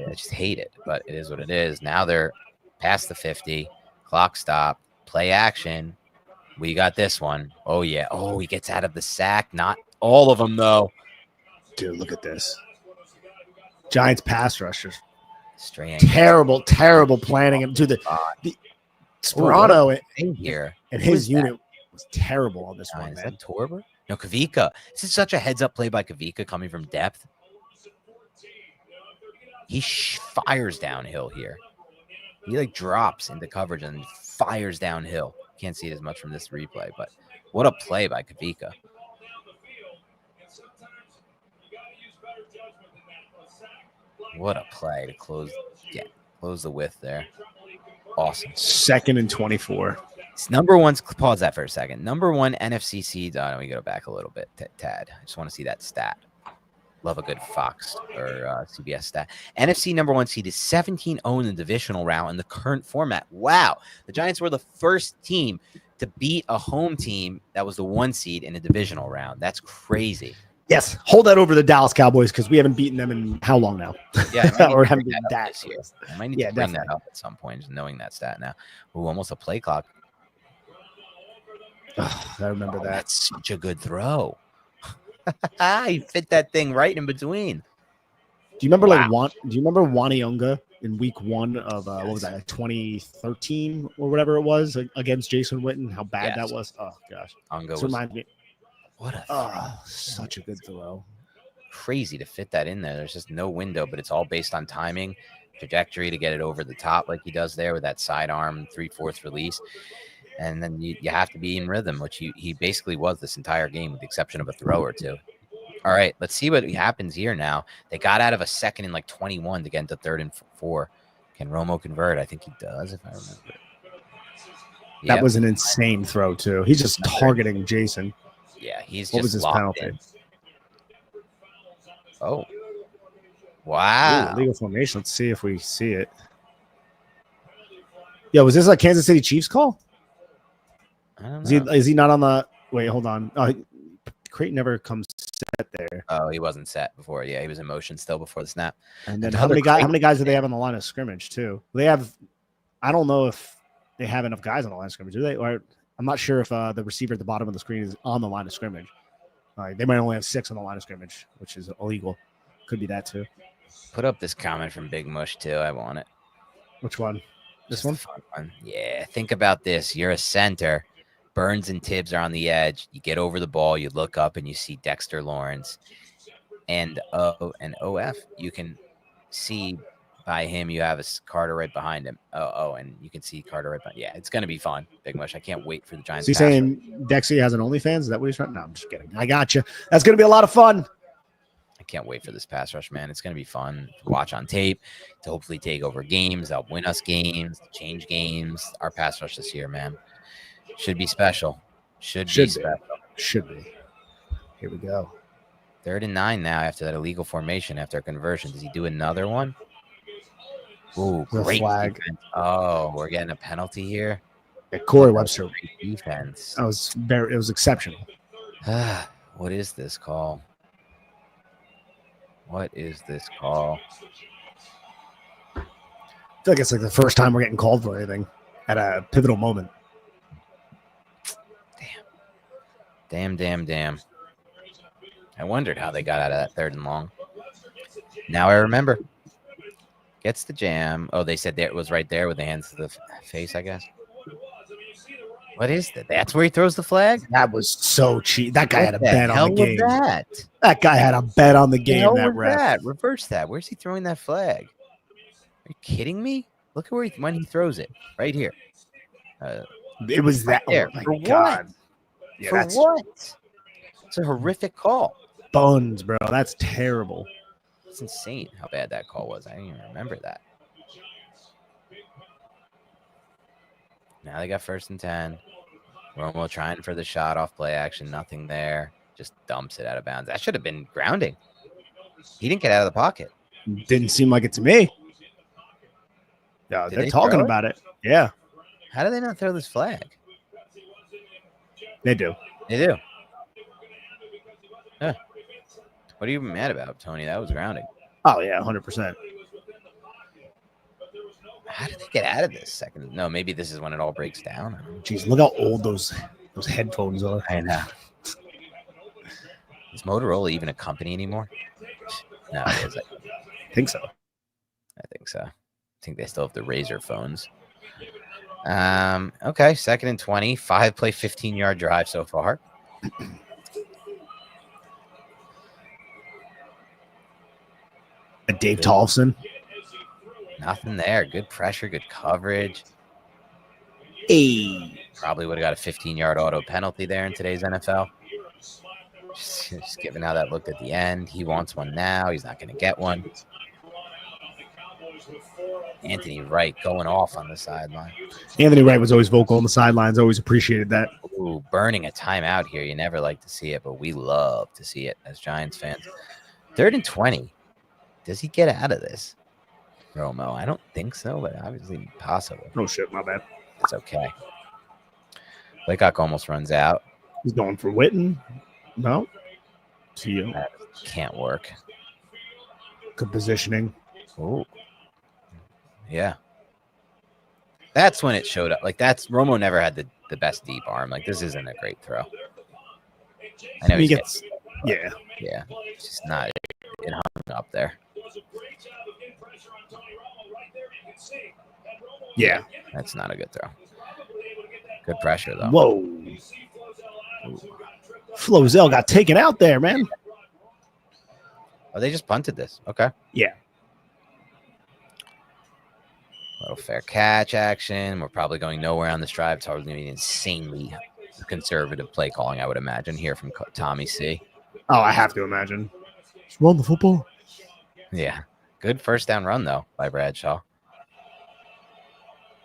Speaker 1: I just hate it, but it is what it is. Now they're past the 50. Clock stop. Play action. We got this one. Oh, yeah. Oh, he gets out of the sack. Not all of them, though.
Speaker 2: Dude, look at this. Giants pass rushers.
Speaker 1: Strange.
Speaker 2: Terrible planning. And to the Sperano
Speaker 1: in here
Speaker 2: and his unit was terrible on this one,
Speaker 1: is
Speaker 2: man.
Speaker 1: That Torber? No, Kavika. This is such a heads-up play by Kavika coming from depth. He fires downhill here. He like drops into coverage and fires downhill. Can't see it as much from this replay, but what a play by Kavika. What a play to close the width there. Awesome.
Speaker 2: 2nd and 24.
Speaker 1: It's number one. Pause that for a second. Number one NFC seeds. Oh, no, we go back a little bit, Tad. I just want to see that stat. Love a good Fox or CBS stat. NFC number one seed is 17-0 in the divisional round in the current format. Wow. The Giants were the first team to beat a home team that was the 1 seed in a divisional round. That's crazy.
Speaker 2: Yes. Hold that over the Dallas Cowboys because we haven't beaten them in how long now?
Speaker 1: Yeah.
Speaker 2: Or haven't beaten that
Speaker 1: this year. I might need to bring that up at some point, just knowing that stat now. Ooh, almost a play clock.
Speaker 2: Oh, I remember that.
Speaker 1: That's such a good throw. He fit that thing right in between.
Speaker 2: Do you remember do you remember Wanyonga in week 1 of what was that, like 2013 or whatever it was against Jason Witten? How bad that was. Oh gosh. Remind me.
Speaker 1: What a
Speaker 2: such a good throw.
Speaker 1: Crazy to fit that in there. There's just no window, but it's all based on timing, trajectory to get it over the top like he does there with that sidearm 3/4 release. And then you have to be in rhythm, which he basically was this entire game with the exception of a throw or two. All right, let's see what happens here now. They got out of a 2nd and like 21 to get into 3rd and 4. Can Romo convert? I think he does, if I remember.
Speaker 2: That was an insane throw, too. He's just targeting Jason.
Speaker 1: Yeah, he's
Speaker 2: what
Speaker 1: just
Speaker 2: was his penalty?
Speaker 1: In. Oh. Wow.
Speaker 2: Ooh, legal formation. Let's see if we see it. Yeah, was this a Kansas City Chiefs call?
Speaker 1: I don't know.
Speaker 2: Is he not on the – wait, hold on. Creighton never comes set there.
Speaker 1: Oh, he wasn't set before. Yeah, he was in motion still before the snap.
Speaker 2: And then how many guys do they have on the line of scrimmage, too? They have – I don't know if they have enough guys on the line of scrimmage, do they? Or I'm not sure if the receiver at the bottom of the screen is on the line of scrimmage. They might only have 6 on the line of scrimmage, which is illegal. Could be that, too.
Speaker 1: Put up this comment from Big Mush, too. I want it.
Speaker 2: Which one? This one?
Speaker 1: Yeah, think about this. You're a center. Burns and Tibbs are on the edge. You get over the ball, you look up, and you see Dexter Lawrence. And OF, you can see by him, you have a Carter right behind him. And you can see Carter right behind. Yeah, it's going to be fun, Big Mush. I can't wait for the Giants.
Speaker 2: Is he saying Dexy has an OnlyFans? Is that what he's trying? No, I'm just kidding. I got you. That's going to be a lot of fun.
Speaker 1: I can't wait for this pass rush, man. It's going to be fun to watch on tape, to hopefully take over games, help win us games, change games. Our pass rush this year, man. Should be special. Should be special.
Speaker 2: Should be. Here we go.
Speaker 1: 3rd and 9 now after that illegal formation, after a conversion. Does he do another one? Ooh, great
Speaker 2: flag.
Speaker 1: Defense. Oh, we're getting a penalty here.
Speaker 2: Yeah, Corey Webster.
Speaker 1: Great defense.
Speaker 2: It was exceptional.
Speaker 1: What is this call? What is this call?
Speaker 2: I feel like it's like the first time we're getting called for anything at a pivotal moment.
Speaker 1: Damn. I wondered how they got out of that 3rd and long. Now I remember. Gets the jam. Oh, they said that it was right there with the hands to the face, I guess. What is that? That's where he throws the flag?
Speaker 2: That was so cheap. That guy had a bet on the game.
Speaker 1: That
Speaker 2: guy had a bet on the game. That ref.
Speaker 1: Reverse that. Where's he throwing that flag? Are you kidding me? Look at when he throws it. Right here.
Speaker 2: It was that
Speaker 1: there.
Speaker 2: Oh
Speaker 1: for
Speaker 2: my God.
Speaker 1: What?
Speaker 2: Yeah,
Speaker 1: for what? It's a horrific call.
Speaker 2: Buns, bro. That's terrible.
Speaker 1: It's insane how bad that call was. I didn't even remember that. Now they got 1st and 10. Romo trying for the shot off play action. Nothing there. Just dumps it out of bounds. That should have been grounding. He didn't get out of the pocket.
Speaker 2: Didn't seem like it to me. Yeah, they're talking about it. Yeah.
Speaker 1: How do they not throw this flag?
Speaker 2: They do.
Speaker 1: They do. Yeah. What are you mad about, Tony? That was grounding.
Speaker 2: Oh, yeah, 100%.
Speaker 1: How did they get out of this second? No, maybe this is when it all breaks down.
Speaker 2: Jeez, look how old those headphones are.
Speaker 1: I know. Is Motorola even a company anymore? No, it is.
Speaker 2: I think so.
Speaker 1: I think so. I think they still have the Razor phones. Okay, 2nd and 20. 5-play, 15-yard drive so far.
Speaker 2: Dave Tollefson.
Speaker 1: Nothing there. Good pressure, good coverage. Probably would have got a 15-yard auto penalty there in today's NFL. Just given how that looked at the end. He wants one now. He's not going to get one. Anthony Wright going off on the sideline.
Speaker 2: Anthony Wright was always vocal on the sidelines. Always appreciated that.
Speaker 1: Ooh, burning a timeout here. You never like to see it, but we love to see it as Giants fans. 3rd and 20. Does he get out of this, Romo? I don't think so, but obviously possible.
Speaker 2: Oh, shit. My bad.
Speaker 1: It's okay. Laycock almost runs out.
Speaker 2: He's going for Witten. No. See you.
Speaker 1: That can't work.
Speaker 2: Good positioning.
Speaker 1: Ooh. Yeah. That's when it showed up. Like, Romo never had the best deep arm. Like, this isn't a great throw. I know
Speaker 2: he gets. Yeah.
Speaker 1: Yeah. It's just not. It hung up there.
Speaker 2: Yeah.
Speaker 1: That's not a good throw. Good pressure, though.
Speaker 2: Whoa. Flozell got taken out there, man.
Speaker 1: Oh, they just punted this. Okay.
Speaker 2: Yeah.
Speaker 1: Little fair catch action. We're probably going nowhere on this drive. It's probably going to be insanely conservative play calling, I would imagine, here from Tommy C.
Speaker 2: Oh, I have to imagine. Just run the football.
Speaker 1: Yeah. Good first down run, though, by Bradshaw.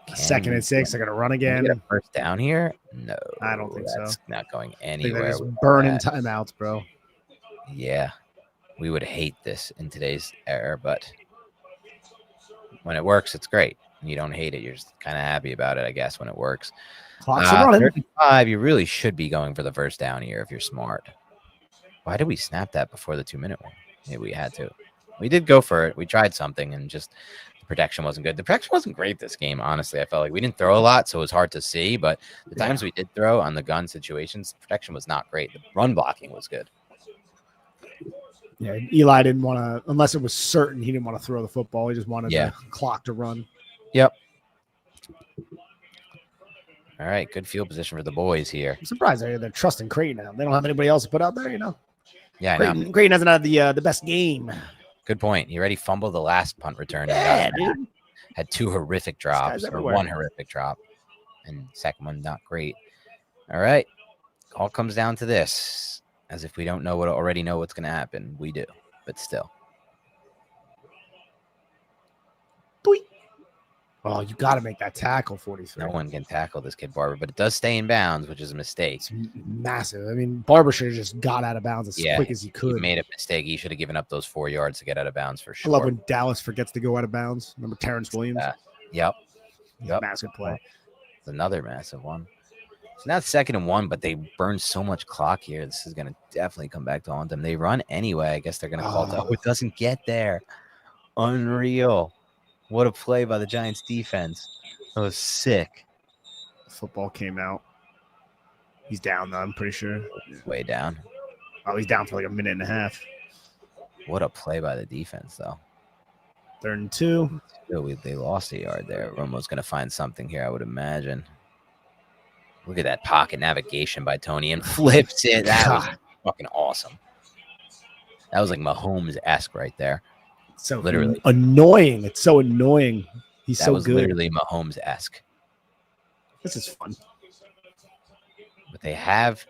Speaker 2: 2nd and 6. They're going to run again.
Speaker 1: Get a first down here? No.
Speaker 2: I don't think
Speaker 1: that's
Speaker 2: so.
Speaker 1: Not going
Speaker 2: I think
Speaker 1: anywhere.
Speaker 2: they're just burning timeouts, bro.
Speaker 1: Yeah. We would hate this in today's era, but when it works, it's great. You don't hate it. You're just kind of happy about it, I guess, when it works.
Speaker 2: Clock's running.
Speaker 1: 35, you really should be going for the first down here if you're smart. Why did we snap that before the 2-minute one? Maybe we had to. We did go for it. We tried something, and just the protection wasn't good. The protection wasn't great this game, honestly. I felt like we didn't throw a lot, so it was hard to see. But the times we did throw on the gun situations, the protection was not great. The run blocking was good.
Speaker 2: Yeah, Eli didn't want to, unless it was certain he didn't want to throw the football. He just wanted the clock to run.
Speaker 1: Yep. All right, good field position for the boys here.
Speaker 2: I'm surprised they're trusting Creighton now. They don't have anybody else to put out there, you know?
Speaker 1: Yeah,
Speaker 2: Creighton hasn't had the best game.
Speaker 1: Good point. He already fumbled the last punt return.
Speaker 2: Yeah, dude.
Speaker 1: Had 2 horrific drops, or 1 horrific drop, and second one not great. All right, all comes down to this. As if we don't already know what's going to happen. We do, but still.
Speaker 2: Oh, you got to make that tackle, 43.
Speaker 1: No one can tackle this kid, Barber, but it does stay in bounds, which is a mistake.
Speaker 2: It's massive. I mean, Barber should have just got out of bounds as quick as he could.
Speaker 1: He made a mistake. He should have given up those 4 yards to get out of bounds for sure.
Speaker 2: I love when Dallas forgets to go out of bounds. Remember Terrence Williams?
Speaker 1: Yep.
Speaker 2: Massive play.
Speaker 1: It's another massive one. So now it's 2nd and 1, but they burned so much clock here. This is going to definitely come back to haunt them. They run anyway. I guess they're going to call it. Oh, it doesn't get there. Unreal. What a play by the Giants defense. That was sick.
Speaker 2: Football came out. He's down, though, I'm pretty sure.
Speaker 1: Way down.
Speaker 2: Oh, he's down for like a minute and a half.
Speaker 1: What a play by the defense, though.
Speaker 2: 3rd and 2.
Speaker 1: They lost a yard there. Romo's going to find something here, I would imagine. Look at that pocket navigation by Tony and flips it. That was fucking awesome. That was like Mahomes-esque right there.
Speaker 2: So
Speaker 1: literally
Speaker 2: annoying. It's so annoying. He's so good.
Speaker 1: Literally Mahomes-esque.
Speaker 2: This is fun.
Speaker 1: But they have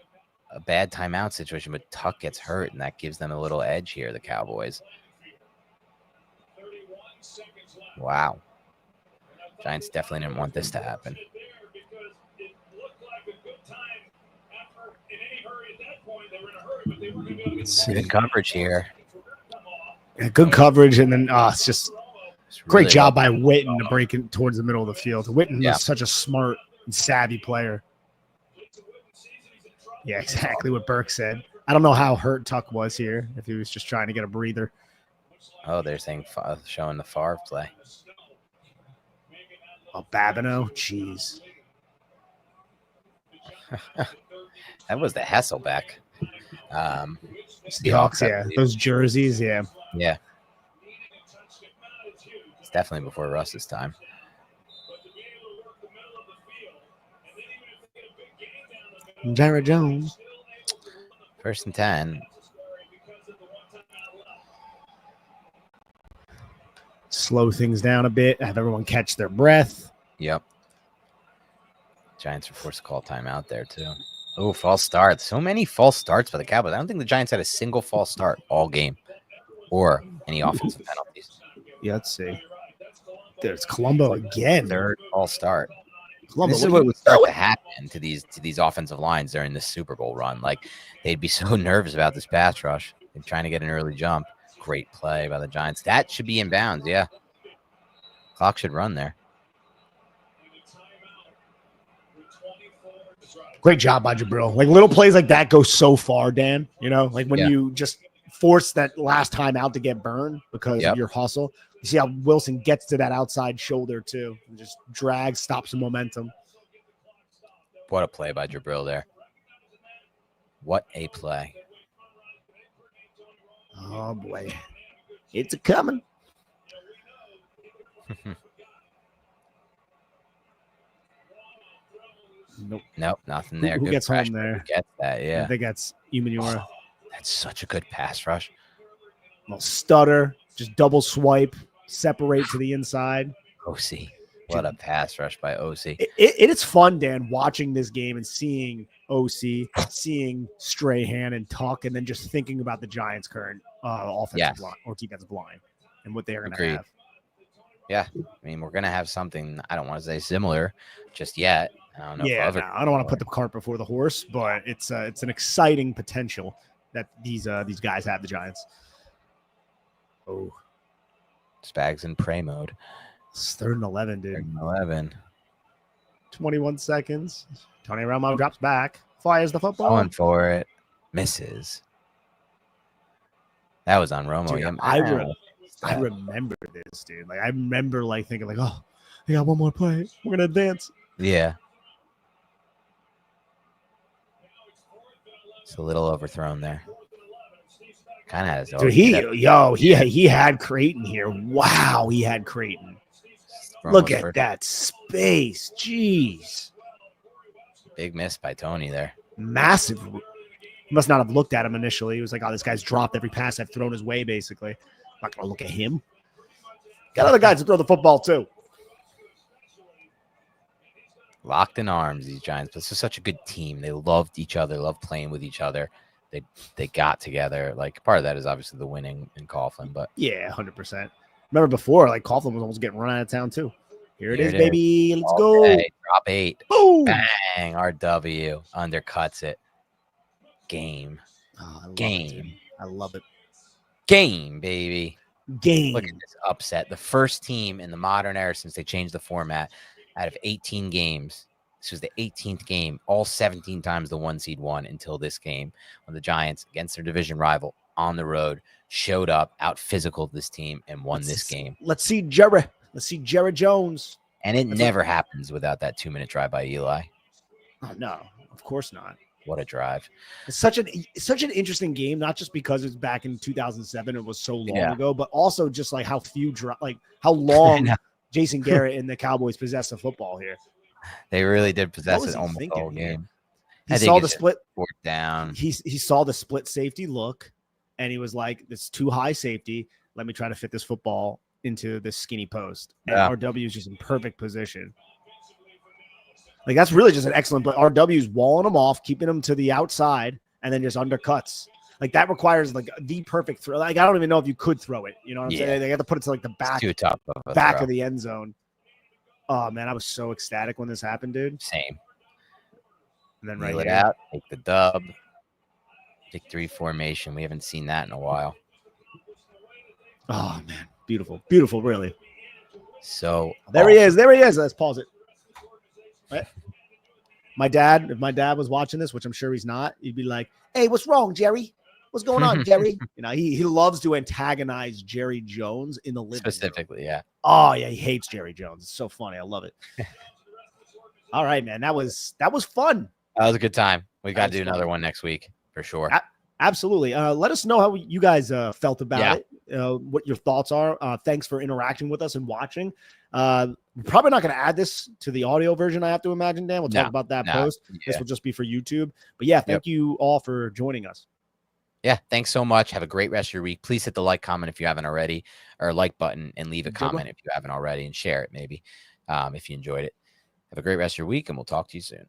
Speaker 1: a bad timeout situation, but Tuck gets hurt, and that gives them a little edge here, the Cowboys. Wow. Giants definitely didn't want this to happen. Good coverage here.
Speaker 2: Yeah, good coverage, and then it's just great job by Witten to break it towards the middle of the field. Witten is such a smart and savvy player. Yeah, exactly what Burke said. I don't know how hurt Tuck was here, if he was just trying to get a breather.
Speaker 1: Oh, they're saying showing the Favre play.
Speaker 2: Oh, Babineau? Jeez.
Speaker 1: That was the Hasselbeck.
Speaker 2: Seahawks, yeah. Those jerseys, yeah.
Speaker 1: Yeah. It's definitely before Russ's time.
Speaker 2: Jared Jones.
Speaker 1: 1st and 10.
Speaker 2: slow things down a bit, have everyone catch their breath.
Speaker 1: Yep. Giants are forced to call timeout there too. Oh, false start. So many false starts by the Cowboys. I don't think the Giants had a single false start all game or any offensive penalties.
Speaker 2: Yeah, let's see. There's Colombo again.
Speaker 1: Third false start.
Speaker 2: Colombo,
Speaker 1: This is what would start to happen to these offensive lines during this Super Bowl run. Like, they'd be so nervous about this pass rush. They're trying to get an early jump. Great play by the Giants. That should be in bounds. Yeah. Clock should run there.
Speaker 2: Great job by Jabril. Like, little plays like that go so far, Dan. You know, like when you just force that last time out to get burned because of your hustle. You see how Wilson gets to that outside shoulder too, and just drags, stops the momentum.
Speaker 1: What a play by Jabril there. What a play.
Speaker 2: Oh boy, it's a coming.
Speaker 1: Nope, nothing there.
Speaker 2: Who gets home there?
Speaker 1: Gets that, yeah.
Speaker 2: I think that's Umanura.
Speaker 1: That's such a good pass rush.
Speaker 2: Little stutter, just double swipe, separate to the inside.
Speaker 1: OC. What a pass rush by OC.
Speaker 2: It's fun, Dan, watching this game and seeing OC, seeing Strahan and Tuck, and then just thinking about the Giants' current offensive line or defensive line and what they're going to have.
Speaker 1: Yeah, I mean, we're going to have something, I don't want to say similar just yet. I don't know.
Speaker 2: Yeah, I don't want to put the cart before the horse, but it's an exciting potential that these guys have, the Giants. Oh,
Speaker 1: Spags in pray mode.
Speaker 2: It's 3rd and 11, dude.
Speaker 1: 3rd and 11.
Speaker 2: 21 seconds. Tony Romo drops back, fires the football.
Speaker 1: Going for it. Misses. That was on Romo.
Speaker 2: Dude, I remember this, dude. Like, I remember thinking oh, they got one more play. We're gonna advance.
Speaker 1: Yeah. It's a little overthrown there. Kind of has.
Speaker 2: Dude, he had Creighton here. Wow, he had Creighton. Look at that space. Jeez.
Speaker 1: Big miss by Tony there.
Speaker 2: Massive. He must not have looked at him initially. He was like, oh, this guy's dropped every pass I've thrown his way, basically. I'm not going to look at him. Got other guys to throw the football, too.
Speaker 1: Locked in arms, these Giants. But this is such a good team. They loved each other, loved playing with each other. They got together. Like, part of that is obviously the winning in Coughlin, but
Speaker 2: yeah, 100%. Remember before, Coughlin was almost getting run out of town too. Here it is, baby. Let's go.
Speaker 1: Drop 8.
Speaker 2: Boom.
Speaker 1: Bang. RW undercuts it. Game.
Speaker 2: Game. I love it.
Speaker 1: Game, baby.
Speaker 2: Game.
Speaker 1: Look at this upset. The first team in the modern era since they changed the format out of 18 games. This was the 18th game. All 17 times the 1 seed won until this game when the Giants, against their division rival on the road, showed up, out physical this team, and won this game.
Speaker 2: Let's see Jerry. Let's see Jerry Jones.
Speaker 1: And it never happens without that 2-minute drive by Eli.
Speaker 2: Oh, no, of course not.
Speaker 1: What a drive.
Speaker 2: It's such an interesting game, not just because it's back in 2007, it was so long ago, but also just how how long Jason Garrett and the Cowboys possess the football here.
Speaker 1: They really did possess it almost the whole game.
Speaker 2: He saw the split
Speaker 1: down.
Speaker 2: He saw the split safety look, and he was like, "It's too high safety. Let me try to fit this football into this skinny post." And RW is just in perfect position. Like, that's really just an excellent play. RW's walling them off, keeping them to the outside, and then just undercuts. Like, that requires the perfect throw. Like, I don't even know if you could throw it. You know what I'm saying? They got to put it to the back, back of the end zone. Oh man, I was so ecstatic when this happened, dude.
Speaker 1: Same.
Speaker 2: And then
Speaker 1: Reel it out, take the dub. Victory formation. We haven't seen that in a while.
Speaker 2: Oh man, beautiful, beautiful, really.
Speaker 1: So
Speaker 2: there he is. Let's pause it. Right. If my dad was watching this, which I'm sure he's not, he'd be like, "Hey, what's wrong, Jerry? What's going on, Jerry?" You know, he loves to antagonize Jerry Jones in the living
Speaker 1: specifically
Speaker 2: room.
Speaker 1: Yeah.
Speaker 2: Oh yeah, he hates Jerry Jones. It's so funny. I love it. All right, man. That was fun.
Speaker 1: That was a good time. We got to do another one next week for sure.
Speaker 2: Absolutely. Let us know how you guys felt about it. What your thoughts are. Thanks for interacting with us and watching. We're probably not going to add this to the audio version, I have to imagine, Dan. We'll talk about that post. This will just be for YouTube. But yeah, thank you all for joining us.
Speaker 1: Yeah, thanks so much. Have a great rest of your week. Please hit the like, comment if you haven't already, or like button, and leave a comment if you haven't already, and share it maybe if you enjoyed it. Have a great rest of your week, and we'll talk to you soon.